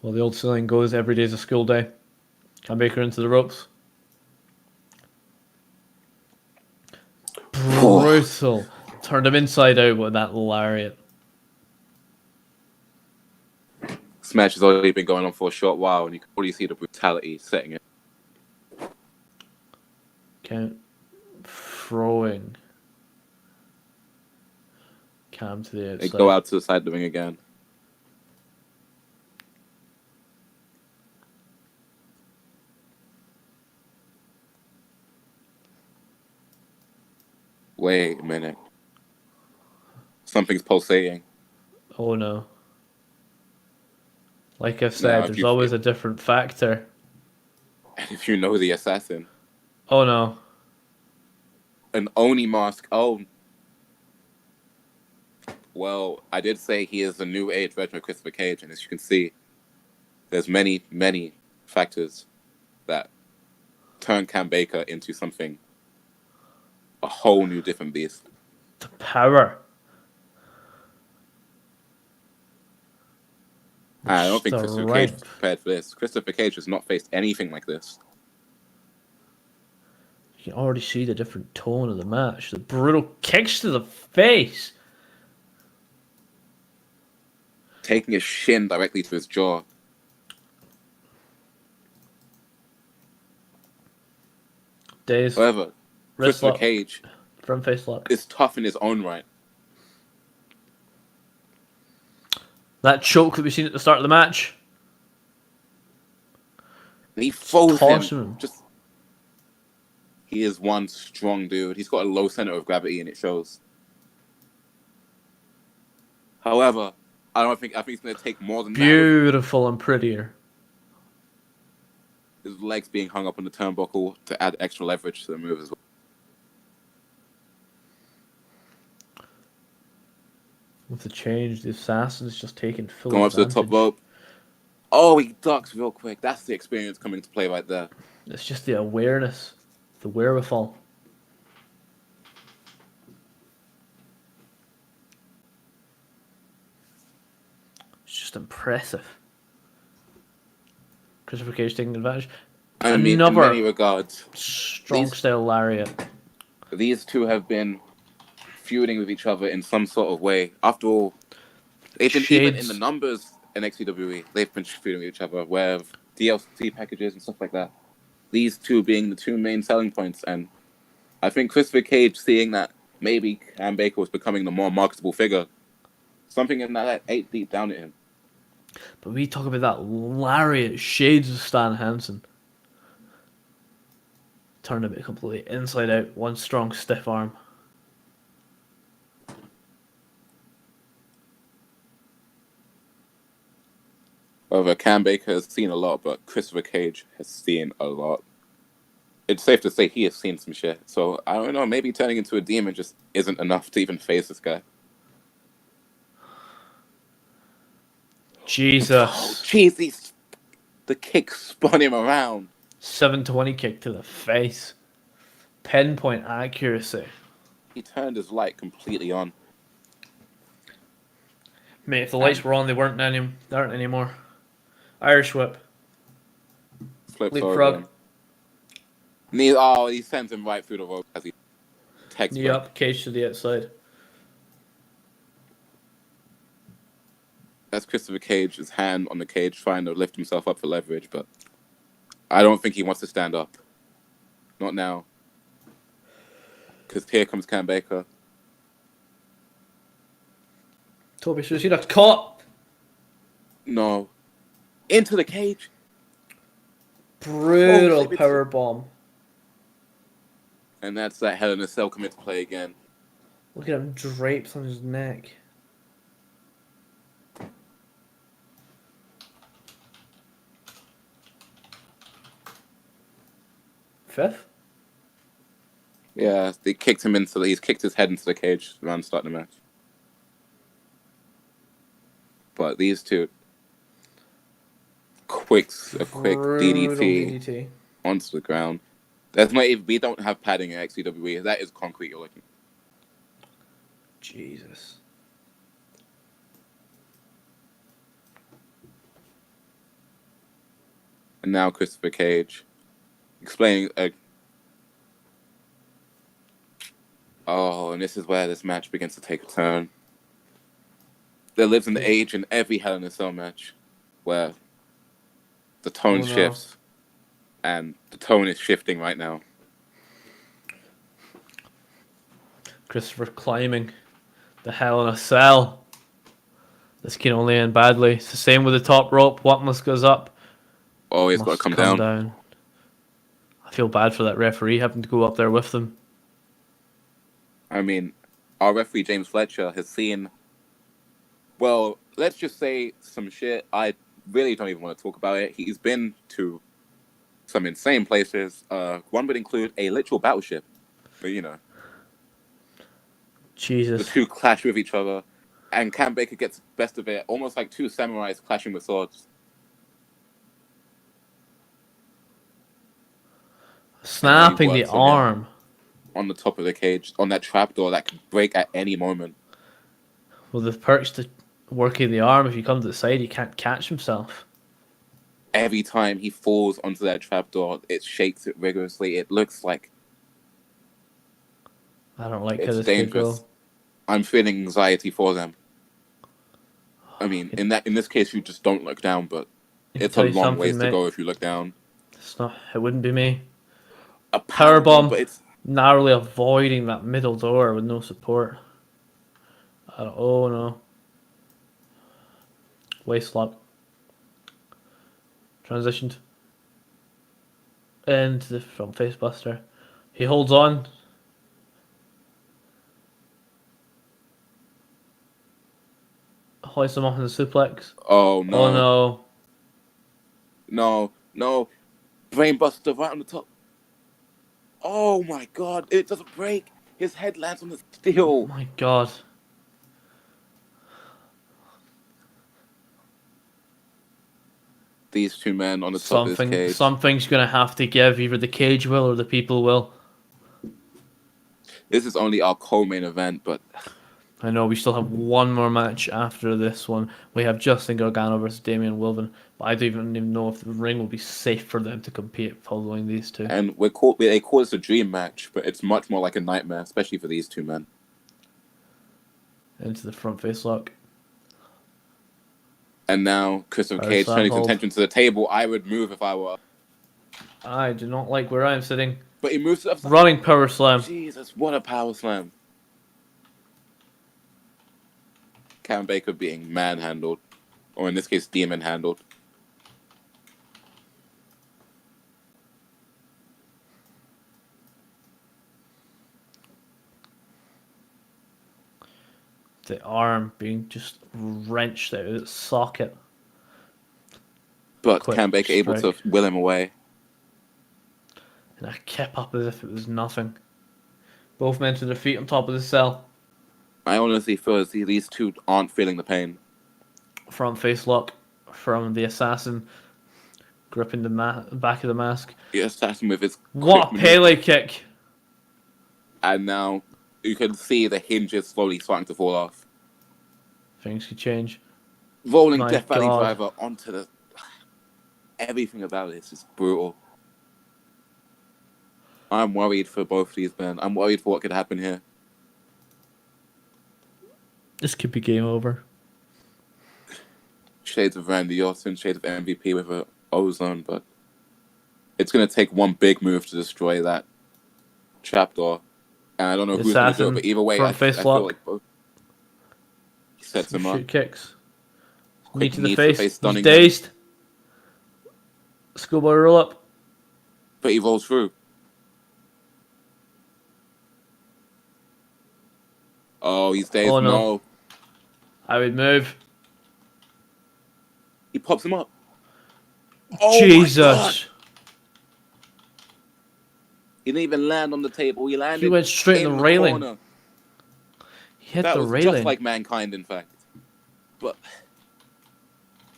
Well, the old saying goes, every day's a school day. Cam Baker into the ropes. Brutal. Turned him inside out with that lariat. This match has already been going on for a short while, and you can already see the brutality setting in. Count throwing Cam to the They outside. go out to the side of the ring again. Wait a minute. Something's pulsating. Oh no. Like I've Now, said, if there's you always feel- a different factor. And if you know the assassin, Oh no. an Oni mask. Oh. Well, I did say he is the new age version of Christopher Cage, and as you can see, there's many, many factors that turn Cam Baker into something, a whole new different beast. The power. I don't think The Christopher red. Cage was prepared for this. Christopher Cage has not faced anything like this. You can already see the different tone of the match. The brutal kicks to the face. Taking his shin directly to his jaw. Days. However, Wrist Christopher lock. Cage Front face lock. is tough in his own right. That choke that we've seen at the start of the match. And he throws Toss him. him. Just, he is one strong dude. He's got a low center of gravity, and it shows. However, I think it's going to take more than that. Beautiful and prettier. His legs being hung up on the turnbuckle to add extra leverage to the move as well. With the change, the assassin is just taking full Going up to the top advantage. rope. Oh, he ducks real quick. That's the experience coming to play right there. It's just the awareness, the wherewithal. It's just impressive. Christopher Cage taking advantage. I mean, in Another many regards, strong these- style lariat. these two have been feuding with each other in some sort of way. After all, they've been even in Shades. the numbers in XCWE. They've been feuding with each other with DLC packages and stuff like that. These two being the two main selling points, and I think Christopher Cage seeing that maybe Cam Baker was becoming the more marketable figure. Something in that ate deep down at him. But we talk about that lariat, shades of Stan Hansen. Turned a bit completely inside out, one strong stiff arm. However, Cam Baker has seen a lot, but Christopher Cage has seen a lot. It's safe to say he has seen some shit. So, I don't know, maybe turning into a demon just isn't enough to even face this guy. Jesus. Oh, jeez, the kick spun him around. 720 kick to the face. Pinpoint accuracy. He turned his light completely on. Mate, if the lights were on, they weren't they aren't anymore. Irish whip. Flips Leapfrog. over him. He sends him right through the rope as he textbook. Knee up, cage to the outside. That's Christopher Cage's hand on the cage trying to lift himself up for leverage, but I don't think he wants to stand up. Not now. Because here comes Cam Baker. Toby should have seen that caught. No. Into the cage. Brutal Shit, power bomb. And that's that Hell in a Cell come into play again. Look at him draped on his neck. Fifth? Yeah, they kicked him into he's kicked his head into the cage around starting the match. But these two, a quick Brutal DDT onto the ground. That's not even, we don't have padding at XCWE. That is concrete you're looking. Jesus. And now Christopher Cage explaining. Oh, and this is where this match begins to take a turn. There lives an age in every Hell in a Cell match where the tone shifts, and the tone is shifting right now. Christopher climbing the Hell in a Cell. This can only end badly. It's the same with the top rope. What must goes up? Oh, he's got to come down. I feel bad for that referee having to go up there with them. I mean, our referee James Fletcher has seen, well, let's just say some shit. I really don't even want to talk about it. He's been to some insane places. One would include a literal battleship. But, you know. Jesus. The two clash with each other. And Cam Baker gets the best of it. Almost like two samurais clashing with swords. Snapping the arm. On the top of the cage. On that trapdoor that could break at any moment. Well, the perks to working the arm, if you come to the side, he can't catch himself. Every time he falls onto that trapdoor, it shakes it rigorously. It looks like... I don't like it's how this dangerous. could go. I'm feeling anxiety for them. I mean, in this case, you just don't look down, but it's a long ways to go if you look down. It wouldn't be me. A powerbomb, but it's narrowly avoiding that middle door with no support. Oh no. Waist lock. Transitioned into the front face buster. He holds on. Hoists him off in the suplex. Oh no. Oh no. No. Brainbuster right on the top. Oh my god, it doesn't break. His head lands on the steel. Oh my god. These two men on the top of this cage. Something's going to have to give. Either the cage will or the people will. This is only our co-main event, but... I know we still have one more match after this one. We have Justin Gargano versus Damian Wilvan, but I don't even know if the ring will be safe for them to compete following these two. And they call this a dream match, but it's much more like a nightmare, especially for these two men. Into the front face lock. And now Christopher Cage turning his attention to the table. I would move if I were. I do not like where I am sitting. But he moves to the running power slam. Jesus, what a power slam. Cam Baker being manhandled. Or in this case, demon handled. The arm being just wrenched out of its socket. But Cam Baker able to will him away. And I kept up as if it was nothing. Both men to their feet on top of the cell. I honestly feel as these two aren't feeling the pain. Front face lock from the assassin. Gripping the back of the mask. The assassin with his... What a Pele kick! And now you can see the hinges slowly starting to fall off. Things could change. Rolling Death Valley driver onto the... Everything about this is brutal. I'm worried for both of these men. I'm worried for what could happen here. This could be game over. Shades of Randy Orton, shades of MVP with an ozone, but it's going to take one big move to destroy that trapdoor. And I don't know who's going to do it, but either way, I feel like both. He sets him up. Kicks. Knee to knee the to the face. face, He's stunning him. dazed. Schoolboy roll up. But he rolls through. Oh, he's dazed. Oh, no. No. I would move. He pops him up. Oh, Jesus. my God. He didn't even land on the table. He landed. He went straight in the railing. corner. He hit That the was railing. just like Mankind, in fact. But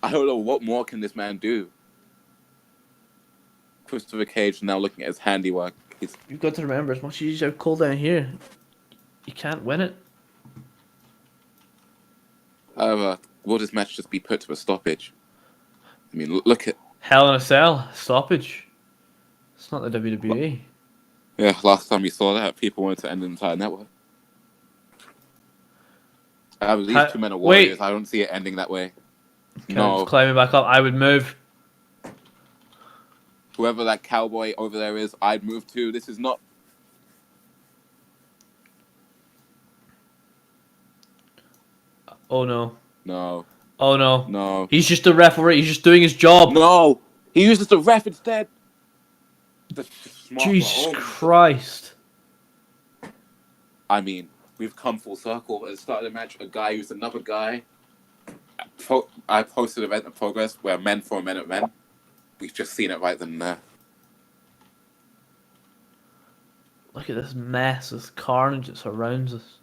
I don't know what more can this man do. Christopher Cage now looking at his handiwork. You've got to remember, as much as he's out cold down here, you can't win it. However, will this match just be put to a stoppage? I mean, look at... Hell in a Cell. Stoppage. It's not the WWE. Yeah, last time we saw that, people wanted to end the entire network. These two men are warriors. Wait. I don't see it ending that way. Just climbing back up. I would move. Whoever that cowboy over there is, I'd move too. This is not... Oh no. No. Oh no. No. He's just a referee. He's just doing his job. No! He uses the ref instead! Jesus Christ. I mean, we've come full circle. At the start of the match, a guy used another guy. I posted Event of Progress where men for men at men. We've just seen it right then and there. Look at this mess, this carnage that surrounds us.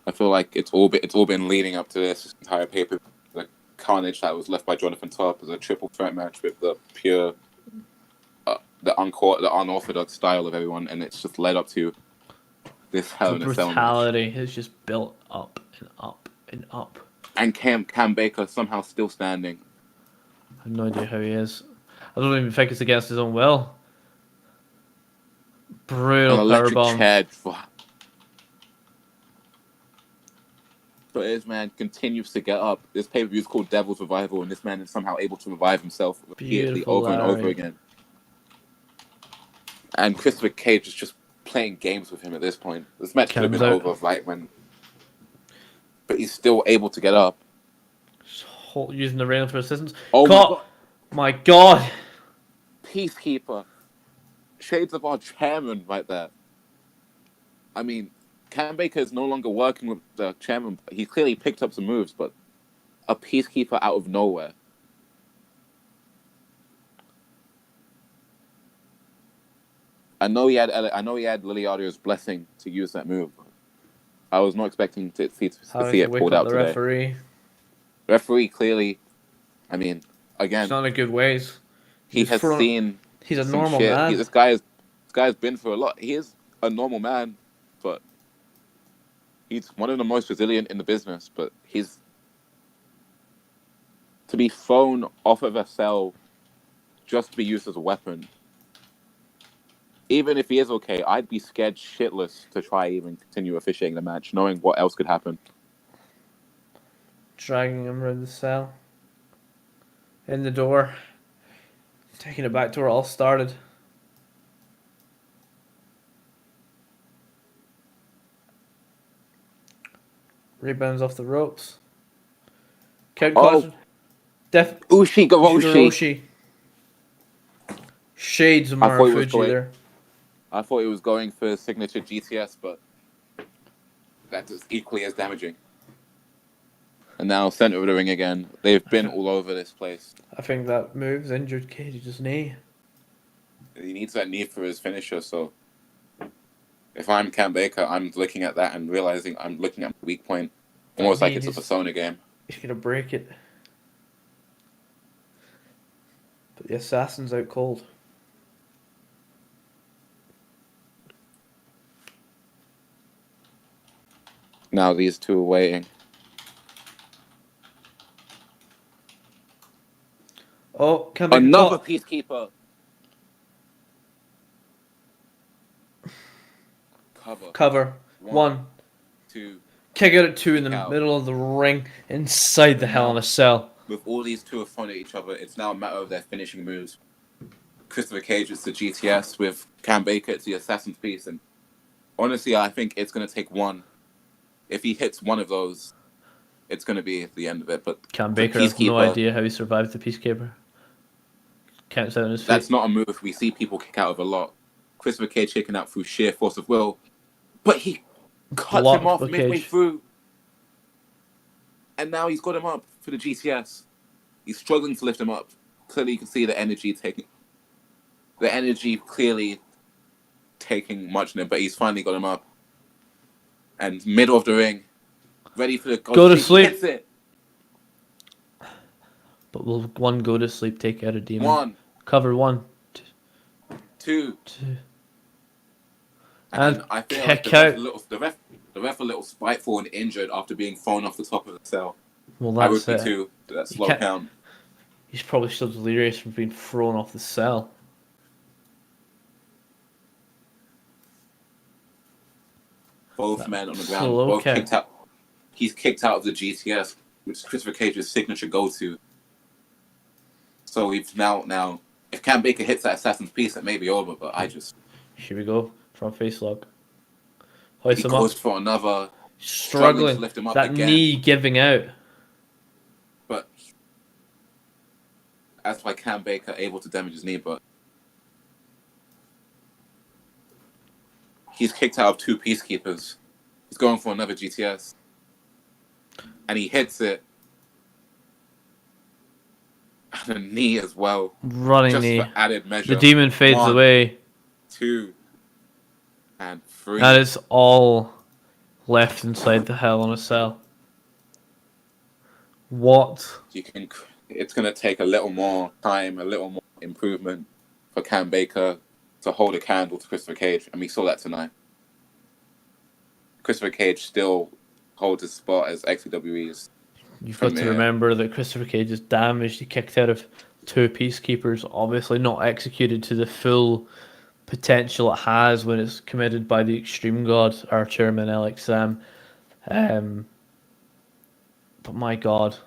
I feel like it's all been leading up to this entire paper. The carnage that was left by Jonathan Top as a triple threat match with the pure, the unorthodox style of everyone, and it's just led up to this Hell in a Cell match. Brutality has just built up and up and up. And Cam Baker somehow still standing. I have no idea how he is. I don't even think it's against his own will. Brutal powerbomb. Chair. But this man continues to get up. This pay-per-view is called Devil's Revival, and this man is somehow able to revive himself repeatedly over and over again. And Christopher Cage is just playing games with him at this point. This match could have been over right when... But he's still able to get up. Using the railing for assistance. Oh my God. Peacekeeper. Shades of our chairman right there. I mean, Cam Baker is no longer working with the chairman. He clearly picked up some moves, but a Peacekeeper out of nowhere. I know he had Liliardo's blessing to use that move. I was not expecting to see it pulled out today. Referee clearly, I mean, again, he's not in good ways. He's a normal man. This guy's been through a lot. He is a normal man, but he's one of the most resilient in the business. But he's to be thrown off of a cell just to be used as a weapon. Even if he is okay, I'd be scared shitless to try even continue officiating the match, knowing what else could happen. Dragging him around the cell. In the door. Taking it back to where it all started. Rebounds off the ropes. Count caution. Ushi. Shades of Marufuji there. I thought he was going for his signature GTS, but that is equally as damaging. And now center of the ring again. They've been all over this place. I think that move's injured Cage's knee. He needs that knee for his finisher, so if I'm Cam Baker, I'm looking at that and realizing I'm looking at my weak point. Almost like it's a Persona game. He's gonna break it. But the assassin's out cold. Now these two are waiting. Oh, another Peacekeeper. Cover. One. Two. Kick out at 2 in the middle of the ring, inside the Hell in a Cell. With all these two are thrown at each other, it's now a matter of their finishing moves. Christopher Cage is the GTS, with Cam Baker it's the Assassin's Piece, and honestly, I think it's going to take one. If he hits one of those, it's going to be the end of it. But Cam the Baker has no Peacekeeper, idea how he survived the Peacekeeper. Counts out on his feet. that's not a move we see people kick out of a lot. Christopher Cage kicking out through sheer force of will, but he cuts Blocked him off by midway Cage. through, and now he's got him up for the GTS. He's struggling to lift him up. Clearly, you can see the energy clearly taking much in him, but he's finally got him up. And middle of the ring, ready for the Go to sleep. Hits it. But will one go to sleep take out a demon? 1, Cover 1, 2, 2. and And I feel kick like the ref a little spiteful and injured after being thrown off the top of the cell. Well, I would that's be it. too. That slow can't- count. He's probably still delirious from being thrown off the cell. Both men on the ground, slow both count. kicked out. He's kicked out of the GTS, which is Christopher Cage's signature go-to. So we've now, if Cam Baker hits that Assassin's Piece, it may be over. But Here we go. Front face lock. he Hoist him goes up. for another, Struggling. to lift him up That again. knee giving out. But that's why Cam Baker able to damage his knee. But he's kicked out of 2 Peacekeepers. He's going for another GTS, and he hits it. And a knee as well, Running just knee. for added measure. The demon fades 1, away. 2, and 3. That is all left inside the Hell in a Cell. What? It's going to take a little more time, a little more improvement for Cam Baker to hold a candle to Christopher Cage, and we saw that tonight. Christopher Cage still holds his spot as XCWE's. You've got to Premier. remember that Christopher Cage is damaged. He kicked out of 2 Peacekeepers, obviously not executed to the full potential it has when it's committed by the Extreme God, our chairman Alex Sam. But my God.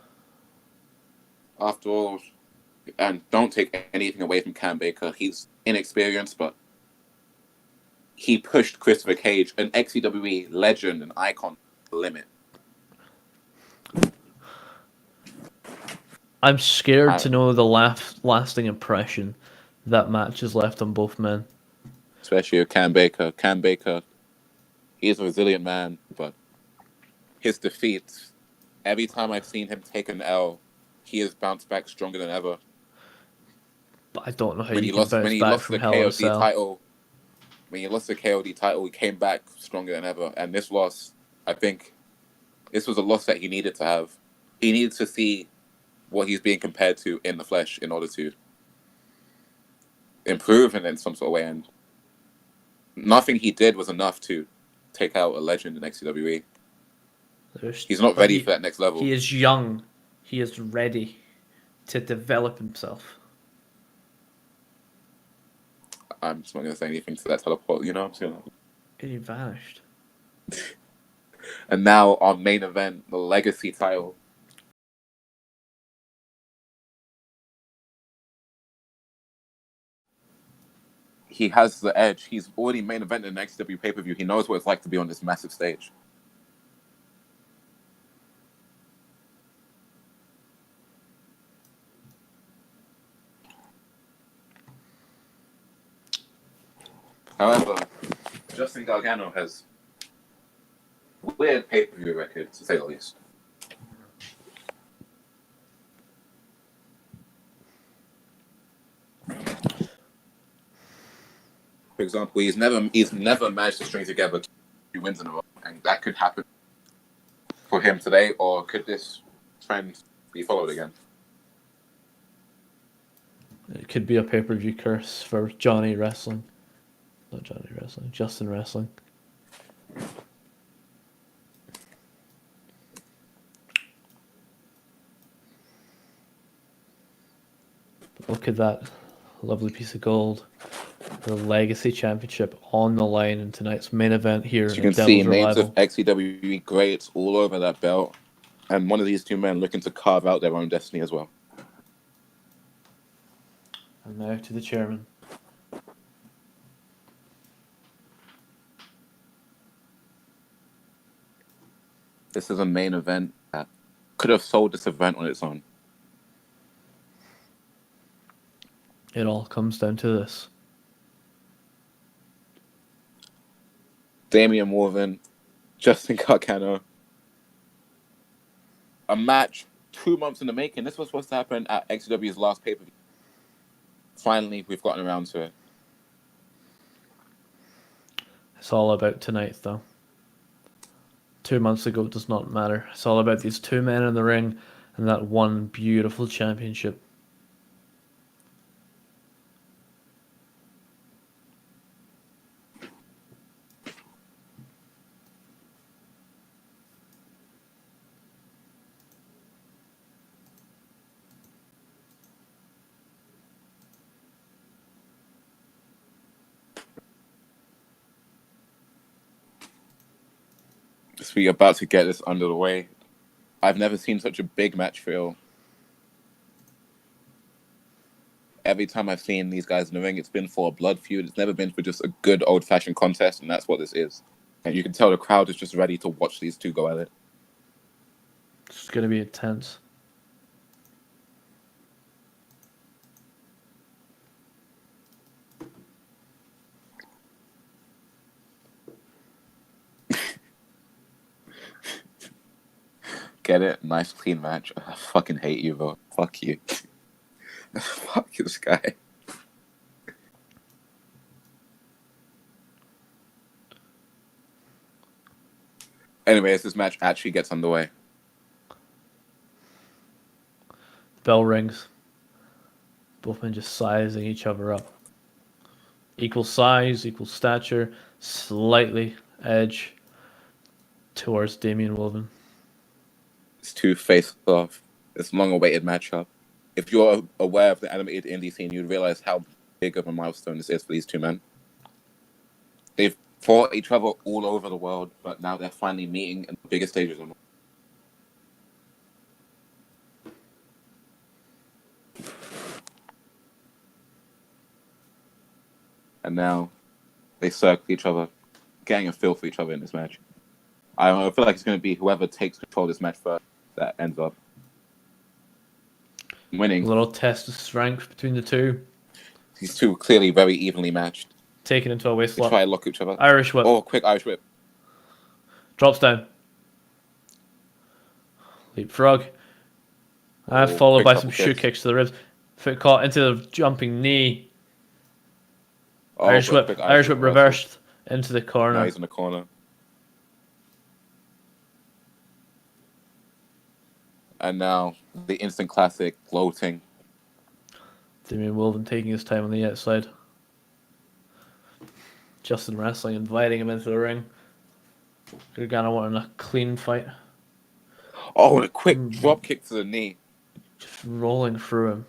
After all, and don't take anything away from Cam Baker, he's inexperienced, but he pushed Christopher Cage, an XCWE legend and icon, to the limit. I'm scared to know the lasting impression that match has left on both men. Especially with Cam Baker. Cam Baker, he's a resilient man, but his defeats, every time I've seen him take an L, he has bounced back stronger than ever. But I don't know how When you he can bounce back lost from the Hell in a KOD Cell. title, when he lost the KOD title, he came back stronger than ever. And this loss, I think, this was a loss that he needed to have. He needed to see what he's being compared to in the flesh in order to improve in some sort of way. And nothing he did was enough to take out a legend in XCWE. He's not ready for that next level. He is young. He is ready to develop himself. I'm just not going to say anything to that teleport, you know? I'm just gonna... He vanished. And now our main event, the Legacy title. He has the edge. He's already main evented an XW pay-per-view. He knows what it's like to be on this massive stage. However, Justin Gargano has a weird pay-per-view record, to say the least. For example, he's never managed to string together 2 wins in a row, and that could happen for him today, or could this trend be followed again? It could be a pay-per-view curse for Johnny Wrestling. Not Johnny Wrestling, Justin Wrestling. Look at that lovely piece of gold. The Legacy Championship on the line in tonight's main event here. As you can at see, Devil's names Revival. of XCWE greats all over that belt, and one of these 2 men looking to carve out their own destiny as well. And now to the chairman. This is a main event that could have sold this event on its own. It all comes down to this. Damian Morgan, Justin Gargano. A match 2 months in the making. This was supposed to happen at XCWE's last pay-per-view. Finally, we've gotten around to it. It's all about tonight, though. 2 months ago does not matter. It's all about these two men in the ring and that one beautiful championship. So we're about to get this under the way. I've never seen such a big match feel. Every time I've seen these guys in the ring, it's been for a blood feud. It's never been for just a good old-fashioned contest, and that's what this is. And you can tell the crowd is just ready to watch these two go at it. It's going to be intense. Get it? Nice, clean match. I fucking hate you, bro. Fuck you. Fuck this guy. Anyways, this match actually gets underway. Bell rings. Both men just sizing each other up. Equal size, equal stature, slightly edge towards Damian Wolven. It's two face off. This long-awaited matchup. If you're aware of the animated indie scene, you'd realize how big of a milestone this is for these two men. They've fought each other all over the world, but now they're finally meeting in the biggest stages of the world. And now they circle each other, getting a feel for each other in this match. I feel like it's going to be whoever takes control of this match first that ends up winning. A little test of strength between the two. These two are clearly very evenly matched. Taken into a waist They lock. try to lock each other. Irish whip. Oh, quick Irish whip. Drops down. Leapfrog. Followed quick by double some shoe kicks. kicks to the ribs. Foot caught into the jumping knee. Oh, Irish whip. quick Irish whip reversal. reversed into the Now corner. he's in the corner. And now the instant classic gloating. Damian Wolven taking his time on the outside. Justin wrestling, inviting him into the ring. Gargano wanting a clean fight. Oh, and a quick drop kick to the knee. Just rolling through him.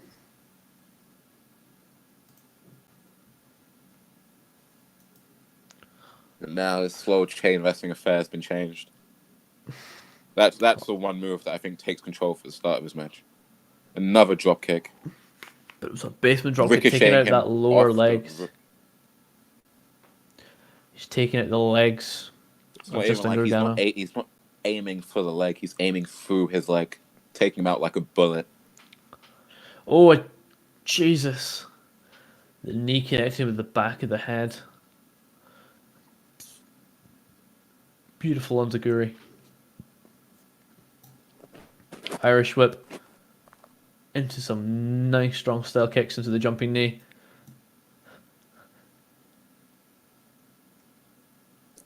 And now this slow chain wrestling affair has been changed. That's the one move that I think takes control for the start of his match. Another drop kick. But it was a basement drop kick, Ricocheting taking out him that lower off legs. He's taking out the legs It's of not even Justin like Gargano. he's not aiming for the leg. He's aiming through his leg, taking him out like a bullet. Oh, Jesus. The knee connecting with the back of the head. Beautiful enziguri. Irish whip. Into some nice strong style kicks into the jumping knee.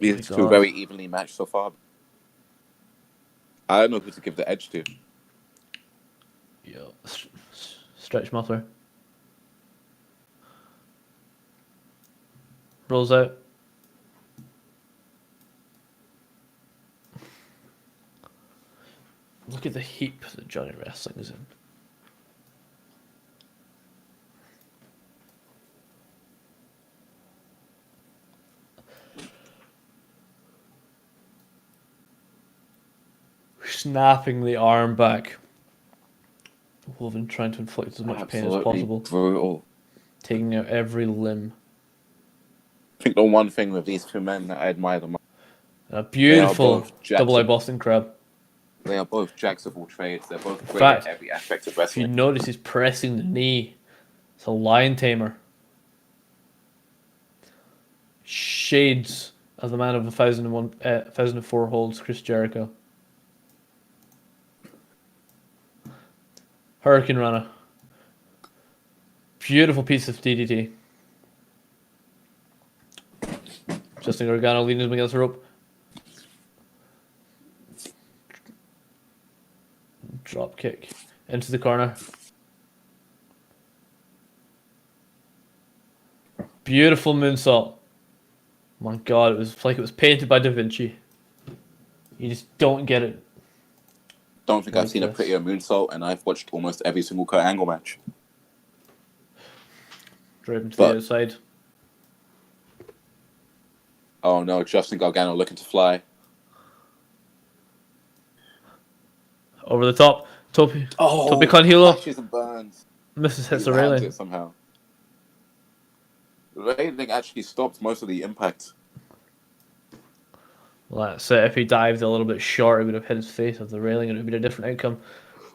These My two God. very evenly matched so far. I don't know who to give the edge to. Yo, stretch muffler. Rolls out. Look at the heap that Johnny Wrestling is in. Snapping the arm back. Wolven trying to inflict as much pain as Absolutely possible. brutal. Taking out every limb. I think the one thing with these two men that I admire the most, A beautiful both Jackson. double eye Boston crab. They are both jacks of all trades. They're both great Fact. at every aspect of If you wrestling. notice, he's pressing the knee. It's a lion tamer. Shades of the man of 1004 holds, Chris Jericho. Hurricane Rana. Beautiful piece of DDT. Justin Gargano leading him against the rope. Drop kick into the corner. Beautiful moonsault. My God, it was like it was painted by Da Vinci. You just don't get it. Don't think I've seen a prettier moonsault, and I've watched almost every single Kurt Angle match. Driven to the outside. Oh no, Justin Gargano looking to fly. Over the top. Toby Oh, con hilo. flashes and burns. Misses hits He the lands railing. it somehow. The railing actually stopped most of the impact. Well, that's it. If he dived a little bit short, it would have hit his face of the railing and it would have been a different outcome.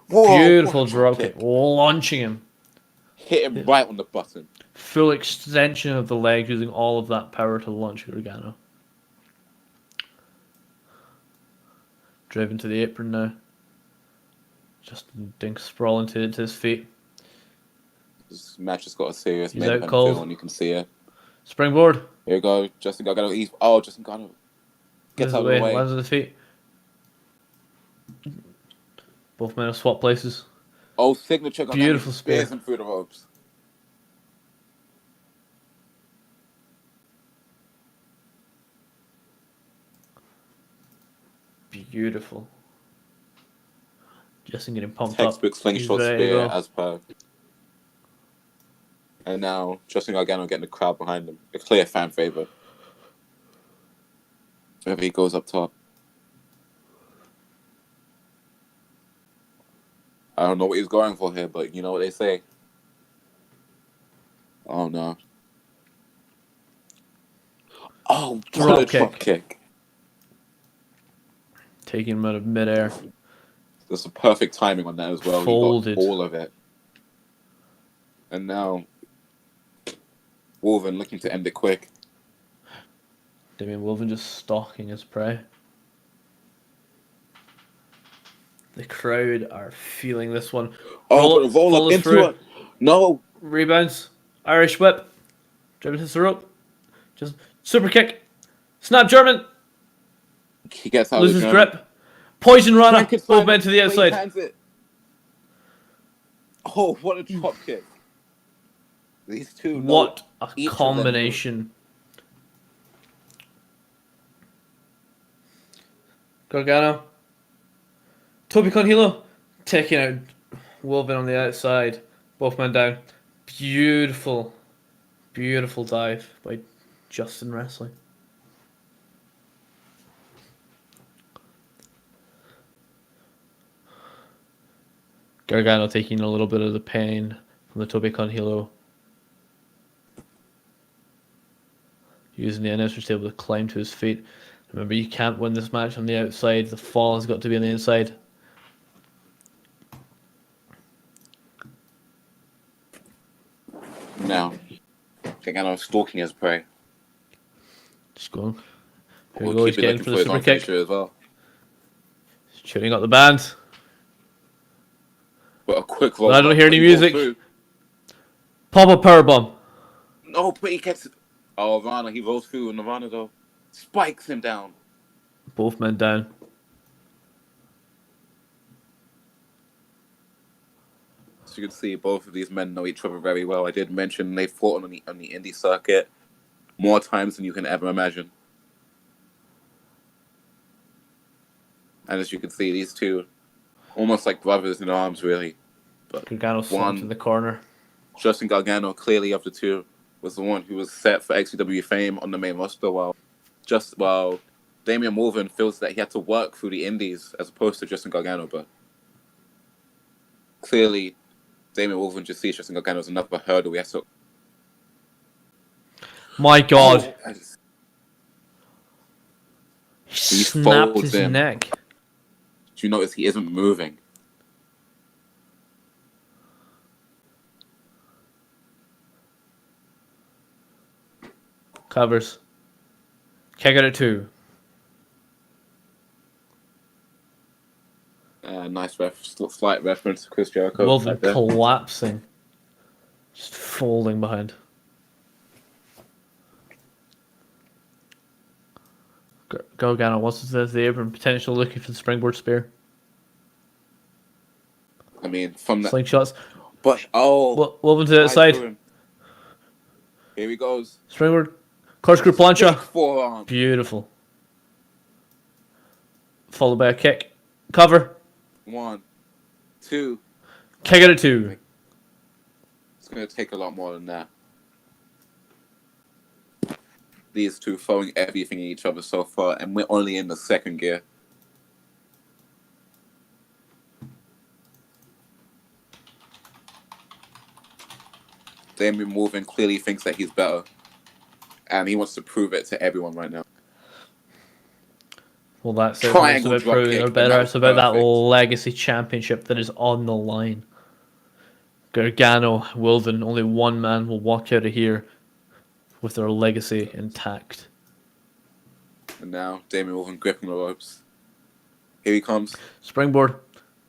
Whoa, Beautiful what a drop kick. Launching him. Hit him right on the button. Full extension of the leg using all of that power to launch Gargano. Driven to the apron now. Justin dinks sprawling to his feet. This match has got a serious He's main out event cold. feel, and you can see it. Springboard. Here you go, Justin Gargano. Justin Gargano gets out of the way. Lands on the feet. Both men have swapped places. Oh, signature Gargano. Beautiful spear. Spears him through the ropes. Beautiful. Justin getting pumped Textbook up. slingshot He's ready to spear go. as per. And now Justin Gargano getting the crowd behind him. A clear fan favorite. Whenever he goes up top. I don't know what he's going for here, but you know what they say. Oh no. Oh, what a drop kick. Taking him out of midair. There's some perfect timing on that as well. Folded. He got all of it. And now Wolven looking to end it quick. Damian Wolven just stalking his prey. The crowd are feeling this one. Oh, but a roll up into it. No. Rebounds. Irish whip. Driven hits the rope. Just super kick. Snap German. He gets out Loses of the German. grip. Poison runner. Frankenstein Both men to the outside. hands it. Oh, what a drop kick. These two. What a each of them combination. Gargano. Toby con hilo. Taking out Wolven on the outside. Both men down. Beautiful. Beautiful dive by Justin Wrestling. Gargano taking a little bit of the pain from the Toby con hilo. Using the announcer's table to climb to his feet. Remember, you can't win this match on the outside. The fall has got to be on the inside. Now, Gargano stalking his prey. Just going. Here we We'll go. He's keep getting looking for for the his super own kick. finisher as well. Shooting up the band. But a quick roll. But I don't up, hear but any he rolls music. through. Pop up powerbomb. No, but he gets. Oh, Rana, he rolls through, and Rana though spikes him down. Both men down. So you can see both of these men know each other very well. I did mention they fought on the indie circuit more times than you can ever imagine. And as you can see, these two, almost like brothers in arms, really. But Gargano slumped in the corner. Justin Gargano, clearly of the two, was the one who was set for XCWE fame on the main roster, while Damian Wolven feels that he had to work through the indies as opposed to Justin Gargano. But clearly, Damian Wolven just sees Justin Gargano as another hurdle. He has to. My God. Oh, He snapped his neck. Do you notice he isn't moving? Covers. Kick out at 2. Nice slight reference to Chris Jericho. Wilson right there. collapsing. Just folding behind. Gargano wants to the apron, potential looking for the springboard spear. I mean, from the Slingshots. but Wilson to the outside. Here he goes. Springboard. Corkscrew plancha. Big forearm. Beautiful. Followed by a kick. Cover. 1, 2. Kick out at 2. It's going to take a lot more than that. These two throwing everything at each other so far, and we're only in the second gear. Damien Wolven clearly thinks that he's better, and he wants to prove it to everyone right now. Well, that's it. Triangle It's about drop proving kick, they're better. and It's about that perfect. legacy championship that is on the line. Gargano, Wilden, only one man will walk out of here with their legacy intact. And now Damien Wolven gripping the ropes. Here he comes. Springboard.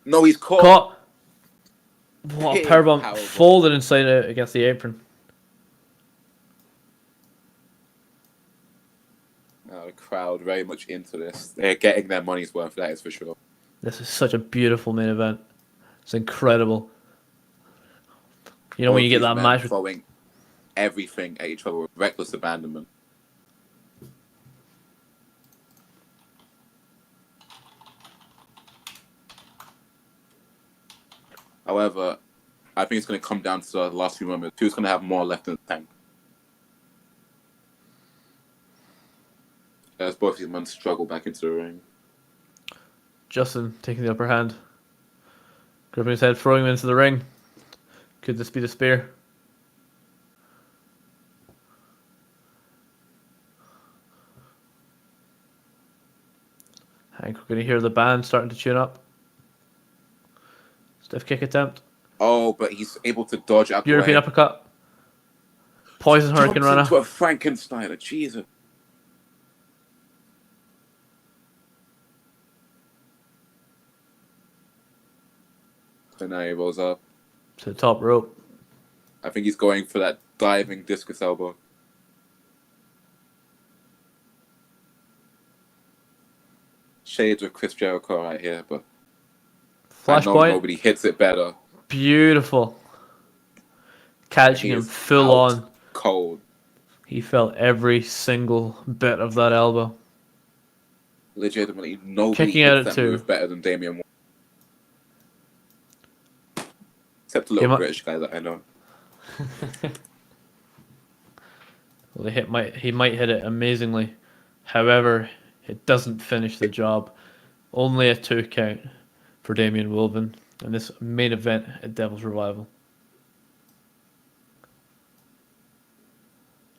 No, he's caught. Caught. What a Big powerbomb. powerbomb. Folded inside out against the apron. The crowd very much into this. They're getting their money's worth, that is for sure. This is such a beautiful main event. It's incredible. You know, when you get that match with throwing everything at each other with reckless abandonment. However, I think it's going to come down to the last few moments. Who's going to have more left in the tank? As both these men struggle back into the ring. Justin taking the upper hand. Gripping his head, throwing him into the ring. Could this be the spear? I think we're going to hear the band starting to tune up. Stiff kick attempt. Oh, but he's able to dodge out the European way. uppercut. Poison Hurricane Jumps Runner. into a Frankensteiner. Jesus. So now he rolls up. To the top rope. I think he's going for that diving discus elbow. Shades of Chris Jericho right here, but I know Flashpoint. nobody hits it better. Beautiful. Catching He him is full out on. Cold. He felt every single bit of that elbow. Legitimately, nobody Kicking out hits at that 2. move better than Damien Moore. Except a little British guy that I know. Well, he might hit it amazingly. However, it doesn't finish the job. Only a 2 count for Damien Wolven in this main event at Devil's Revival.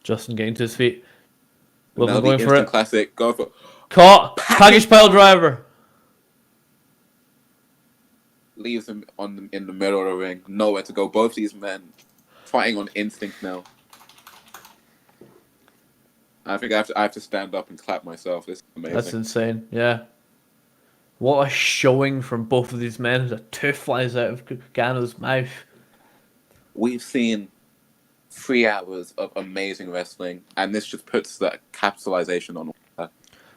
Justin getting to his feet. Now Wolven the going for instant it. classic. Go for Caught. Package pile driver. leaves him in the middle of the ring. Nowhere to go. Both these men fighting on instinct now. I think I have to stand up and clap myself. This is amazing. That's insane. Yeah. What a showing from both of these men. The tooth flies out of Gargano's mouth. We've seen 3 hours of amazing wrestling, and this just puts that capitalization on that.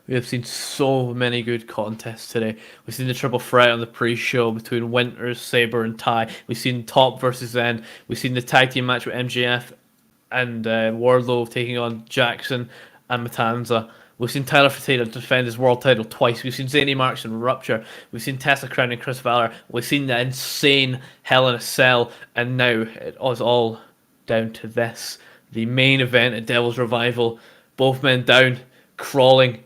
We have seen so many good contests today. We've seen the triple threat on the pre-show between Winters, Sabre, and Ty. We've seen Top versus End. We've seen the tag team match with MJF and Wardlow taking on Jackson and Matanza. We've seen Tyler Fertitta defend his world title twice. We've seen Zany Marks and Rupture. We've seen Tessa Crown and Chris Valor. We've seen the insane Hell in a Cell. And now it is all down to this. The main event at Devil's Revival. Both men down, crawling.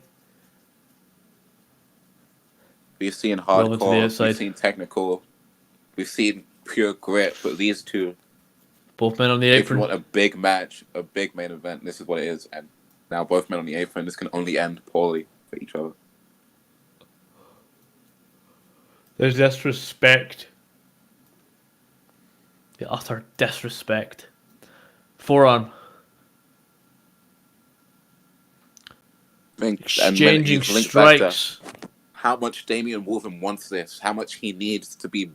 We've seen Well into the hardcore, outside. we've seen technical, we've seen pure grit, but these two, Both men on the if you apron. want a big match, a big main event, this is what it is. And now both men on the apron, this can only end poorly for each other. There's disrespect. The utter disrespect. Forearm. Exchanging strikes. How much Damian Wolven wants this, how much he needs to be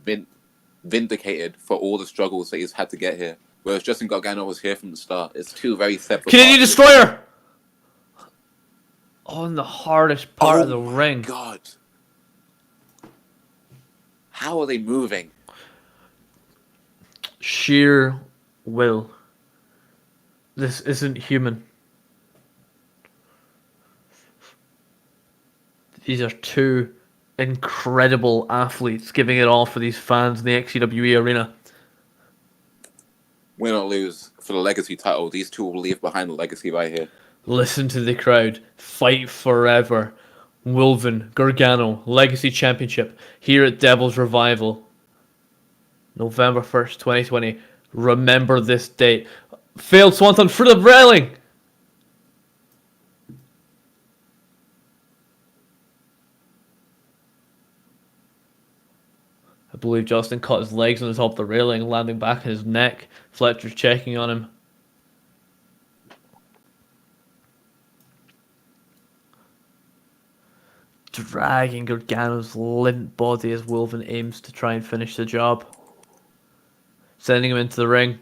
vindicated for all the struggles that he's had to get here. Whereas Justin Gargano was here from the start. It's two very separate. Canadian Destroyer! On the hardest part of the ring. God. How are they moving? Sheer will. This isn't human. These are two incredible athletes giving it all for these fans in the XCWE arena. Win or lose for the Legacy title, these two will leave behind the Legacy right here. Listen to the crowd. Fight forever. Wolven, Gargano, Legacy Championship here at Devil's Revival. November 1st, 2020. Remember this date. Failed Swanton for the railing. I believe Justin caught his legs on the top of the railing, landing back on his neck. Fletcher's checking on him. Dragging Gargano's limp body as Wolven aims to try and finish the job. Sending him into the ring.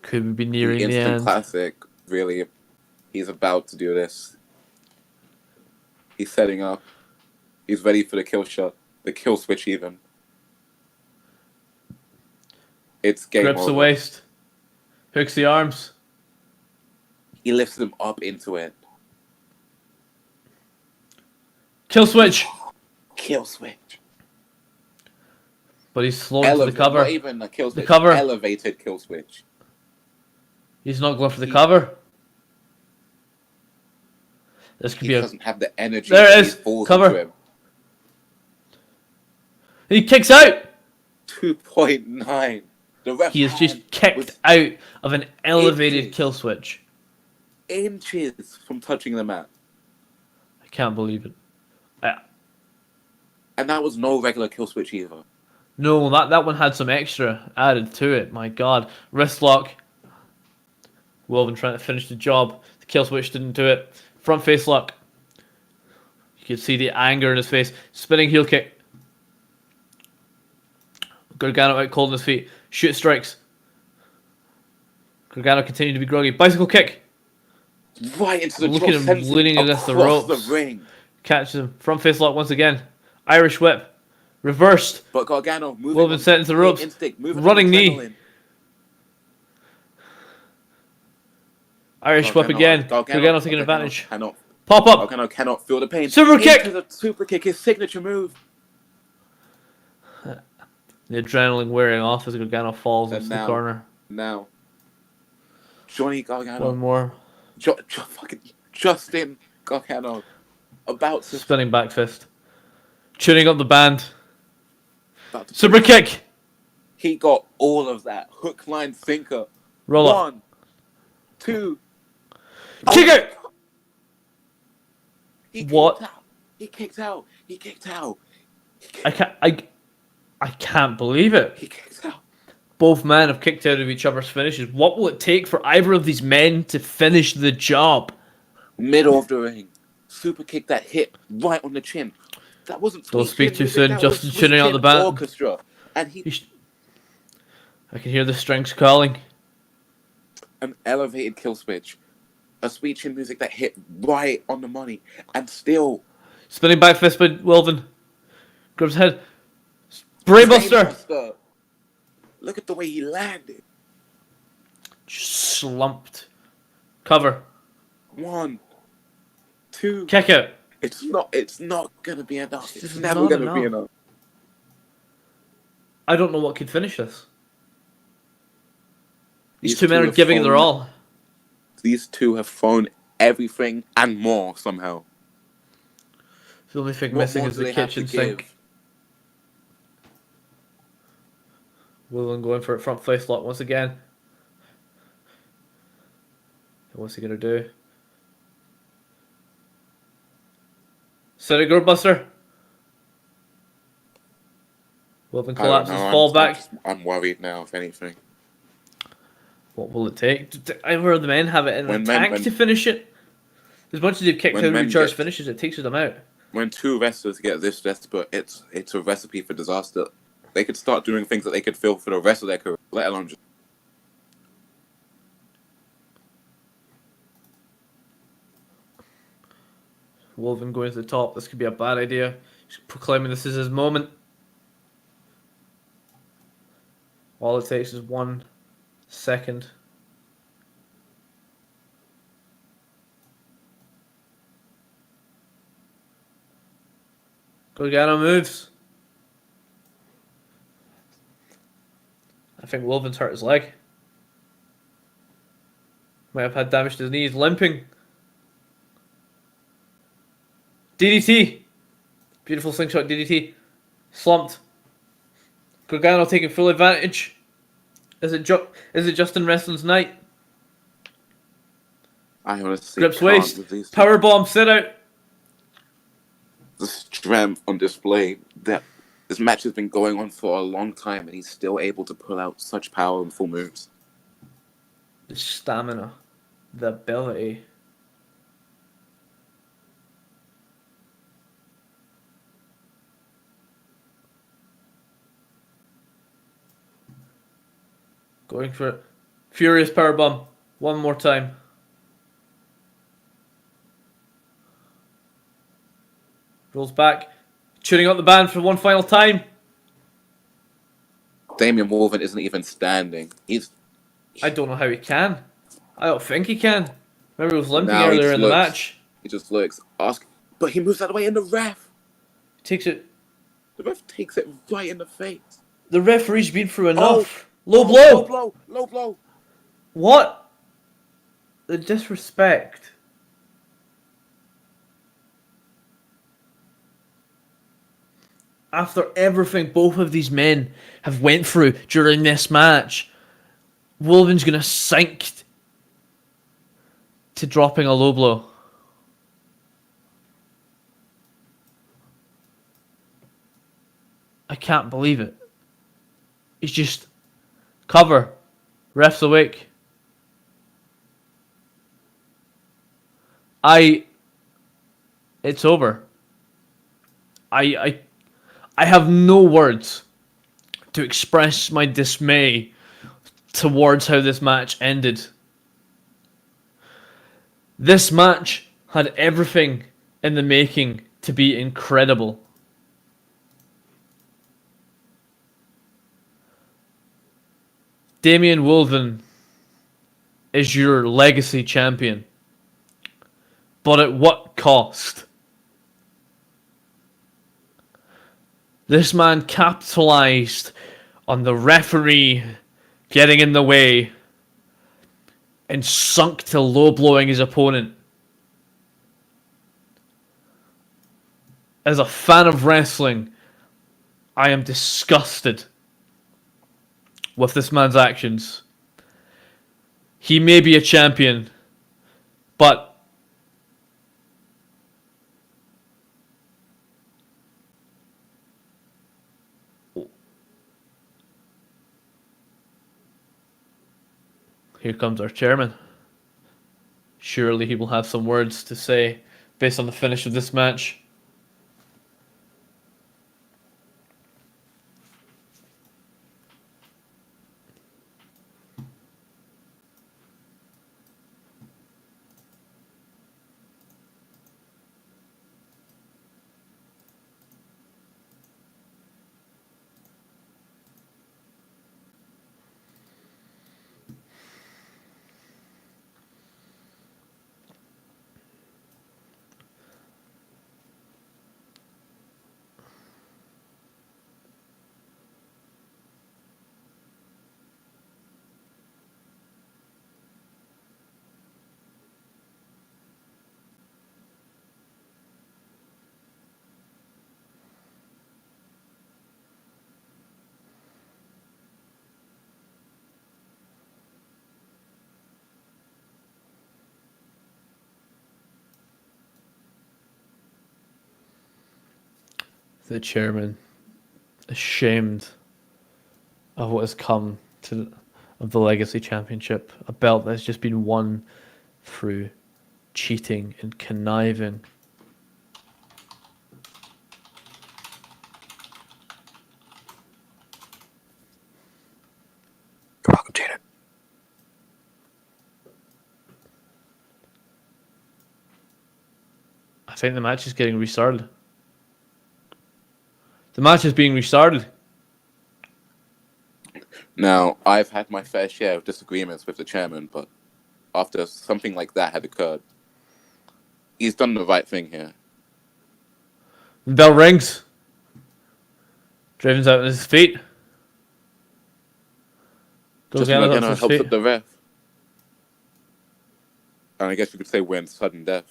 Could we be nearing the instant end? Classic, really. He's about to do this. He's setting up. He's ready for the kill shot. The kill switch even. It's game Grips over. the waist. Hooks the arms. He lifts him up into it. Kill switch. Kill switch. But he's slowed to the cover. Not even a kill switch. The cover. Elevated kill switch. He's not going for the cover. This could He be a... doesn't have the energy. There it is. Cover. Him. He kicks out. 2.9. The ref He is just hand kicked was out of an elevated inches. kill switch. inches from touching the mat. I can't believe it. And that was no regular kill switch either. No, that one had some extra added to it. My God. Wrist lock. Wolven trying to finish the job. The kill switch didn't do it. Front face lock. You can see the anger in his face. Spinning heel kick. Gargano out cold on his feet. Shoot strikes. Gargano continued to be groggy. Bicycle kick. Right into the Look at him leaning against the ropes. The ring. Catches him. Front face lock once again. Irish whip. Reversed. But Gargano moving. Wolven set into the ropes. Instinct, Running knee. Irish whip again. Gargano taking advantage. Pop up. Gargano cannot feel the pain. Super kick. Into the super kick, his signature move. The adrenaline wearing off as Gargano falls And into the corner. Now, Johnny Gargano. One more. Fucking Justin Gargano. About to. Spinning back fist. Tuning up the band. About to Super kick. He got all of that. Hook, line, sinker. Roll up. 1, 2. Kick it. He What? kicked out. He kicked out. He kicked out. I can't believe it. He kicked out. Both men have kicked out of each other's finishes. What will it take for either of these men to finish the job? Middle of the ring. Super kick that hit right on the chin. That wasn't. Don't speak too music, soon. that Justin was tuning out the band. Orchestra. And I can hear the strings calling. An elevated kill switch. A sweet chin music that hit right on the money. And still. Spinning back fist by Wolven. Grabs head. Brainbuster. Look at the way he landed. Just slumped. Cover. 1, 2. Kick out. It's not gonna be enough. It's It's never not gonna be enough. enough. I don't know what could finish this. These These two men two are have giving it their thrown- all. These two have thrown everything and more somehow. The only thing What missing more is do the they have to kitchen sink. give? Wolven going for it, front face lock once again. What's he gonna do? Set a girl buster. Wolven I don't know. collapses, fall back. I'm worried now, if anything. What will it take? Either of the men have it in the tank to finish it? As much as they've kicked out recharge finishes, it takes them out. When two wrestlers get this desperate, it's a recipe for disaster. They could start doing things that they could feel for the rest of their career, let alone just... Wolven going to the top. This could be a bad idea. He's proclaiming this is his moment. All it takes is 1 second. Gargano moves. I think Wolven's hurt his leg. Might have had damage to his knees. Limping. DDT. Beautiful slingshot DDT. Slumped. Gargano taking full advantage. Is it Justin Wrestling's night? I honestly Grips can't waist. with these Powerbomb sit out. the strength on display. That this match has been going on for a long time, and he's still able to pull out such powerful moves. The stamina. The ability. Going for it. Furious powerbomb. One more time. Rolls back. Tuning up the band for one final time. Damian Wolven isn't even standing. I don't know how he can. I don't think he can. Remember he was limping Now he earlier just in the looks- match. He just looks, but he moves out of the way, and the ref Takes it. takes it right in the face. The referee's been through enough. Low blow. What? The disrespect. After everything both of these men have went through during this match, Wolven's gonna sink to dropping a low blow. I can't believe it. He's just cover. Ref's awake. It's over. I have no words to express my dismay towards how this match ended. This match had everything in the making to be incredible. Damian Wolven is your legacy champion. But at what cost? This man capitalized on the referee getting in the way and sunk to low blowing his opponent. As a fan of wrestling, I am disgusted with this man's actions. He may be a champion, but here comes our chairman. Surely he will have some words to say based on the finish of this match. the chairman, ashamed of what has come to of the Legacy Championship, a belt that's just been won through cheating and conniving. You're welcome, Jayden. I think the match is getting restarted. The match is being restarted. Now, I've had my fair share of disagreements with the chairman, but after something like that had occurred, he's done the right thing here. The bell rings. Draven's out on his feet. Just Gargano's Gargano up to helps his up feet. the ref. And I guess you could say we're in sudden death.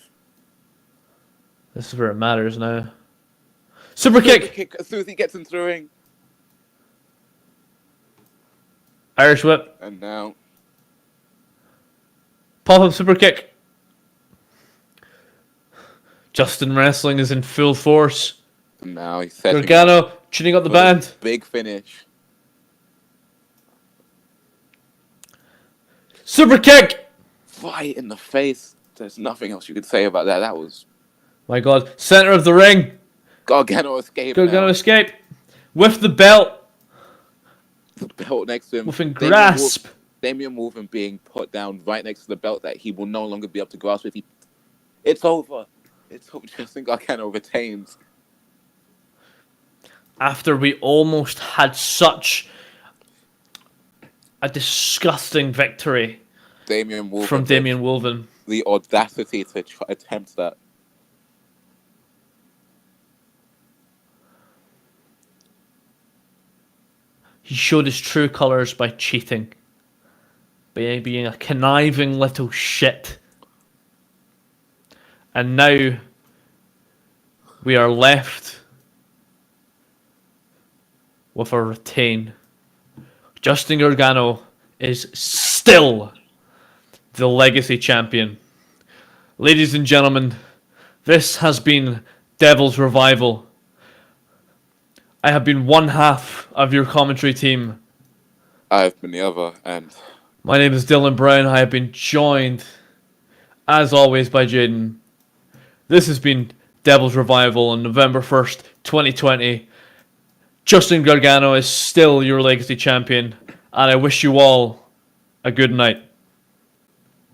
This is where it matters now. Super kick! As soon as he gets into the ring. Irish whip. And now, Pop-up super kick. Justin wrestling is in full force. now he's setting up Gargano tuning up the for the band. big finish. Super kick! Right in the face. There's nothing else you could say about that. That was My god. Center of the ring. Gargano escape. Gargano now. escape. With the belt. The belt next to him. Within grasp. Damian Wolfen being put down right next to the belt that he will no longer be able to grasp if he. It's over. It's over. Justin Gargano retains. After we almost had such a disgusting victory Damian Wolfen. from Damian Wolven. The audacity to attempt that. He showed his true colours by cheating. By being a conniving little shit. And now we are left with a retain. Justin Gargano is still the Legacy Champion. Ladies and gentlemen, this has been Devil's Revival. I have been one half of your commentary team. I've been the other, and My name is Dylan Brown. I have been joined, as always, by Jayden. This has been Devil's Revival on November 1st, 2020. Justin Gargano is still your Legacy Champion, and I wish you all a good night.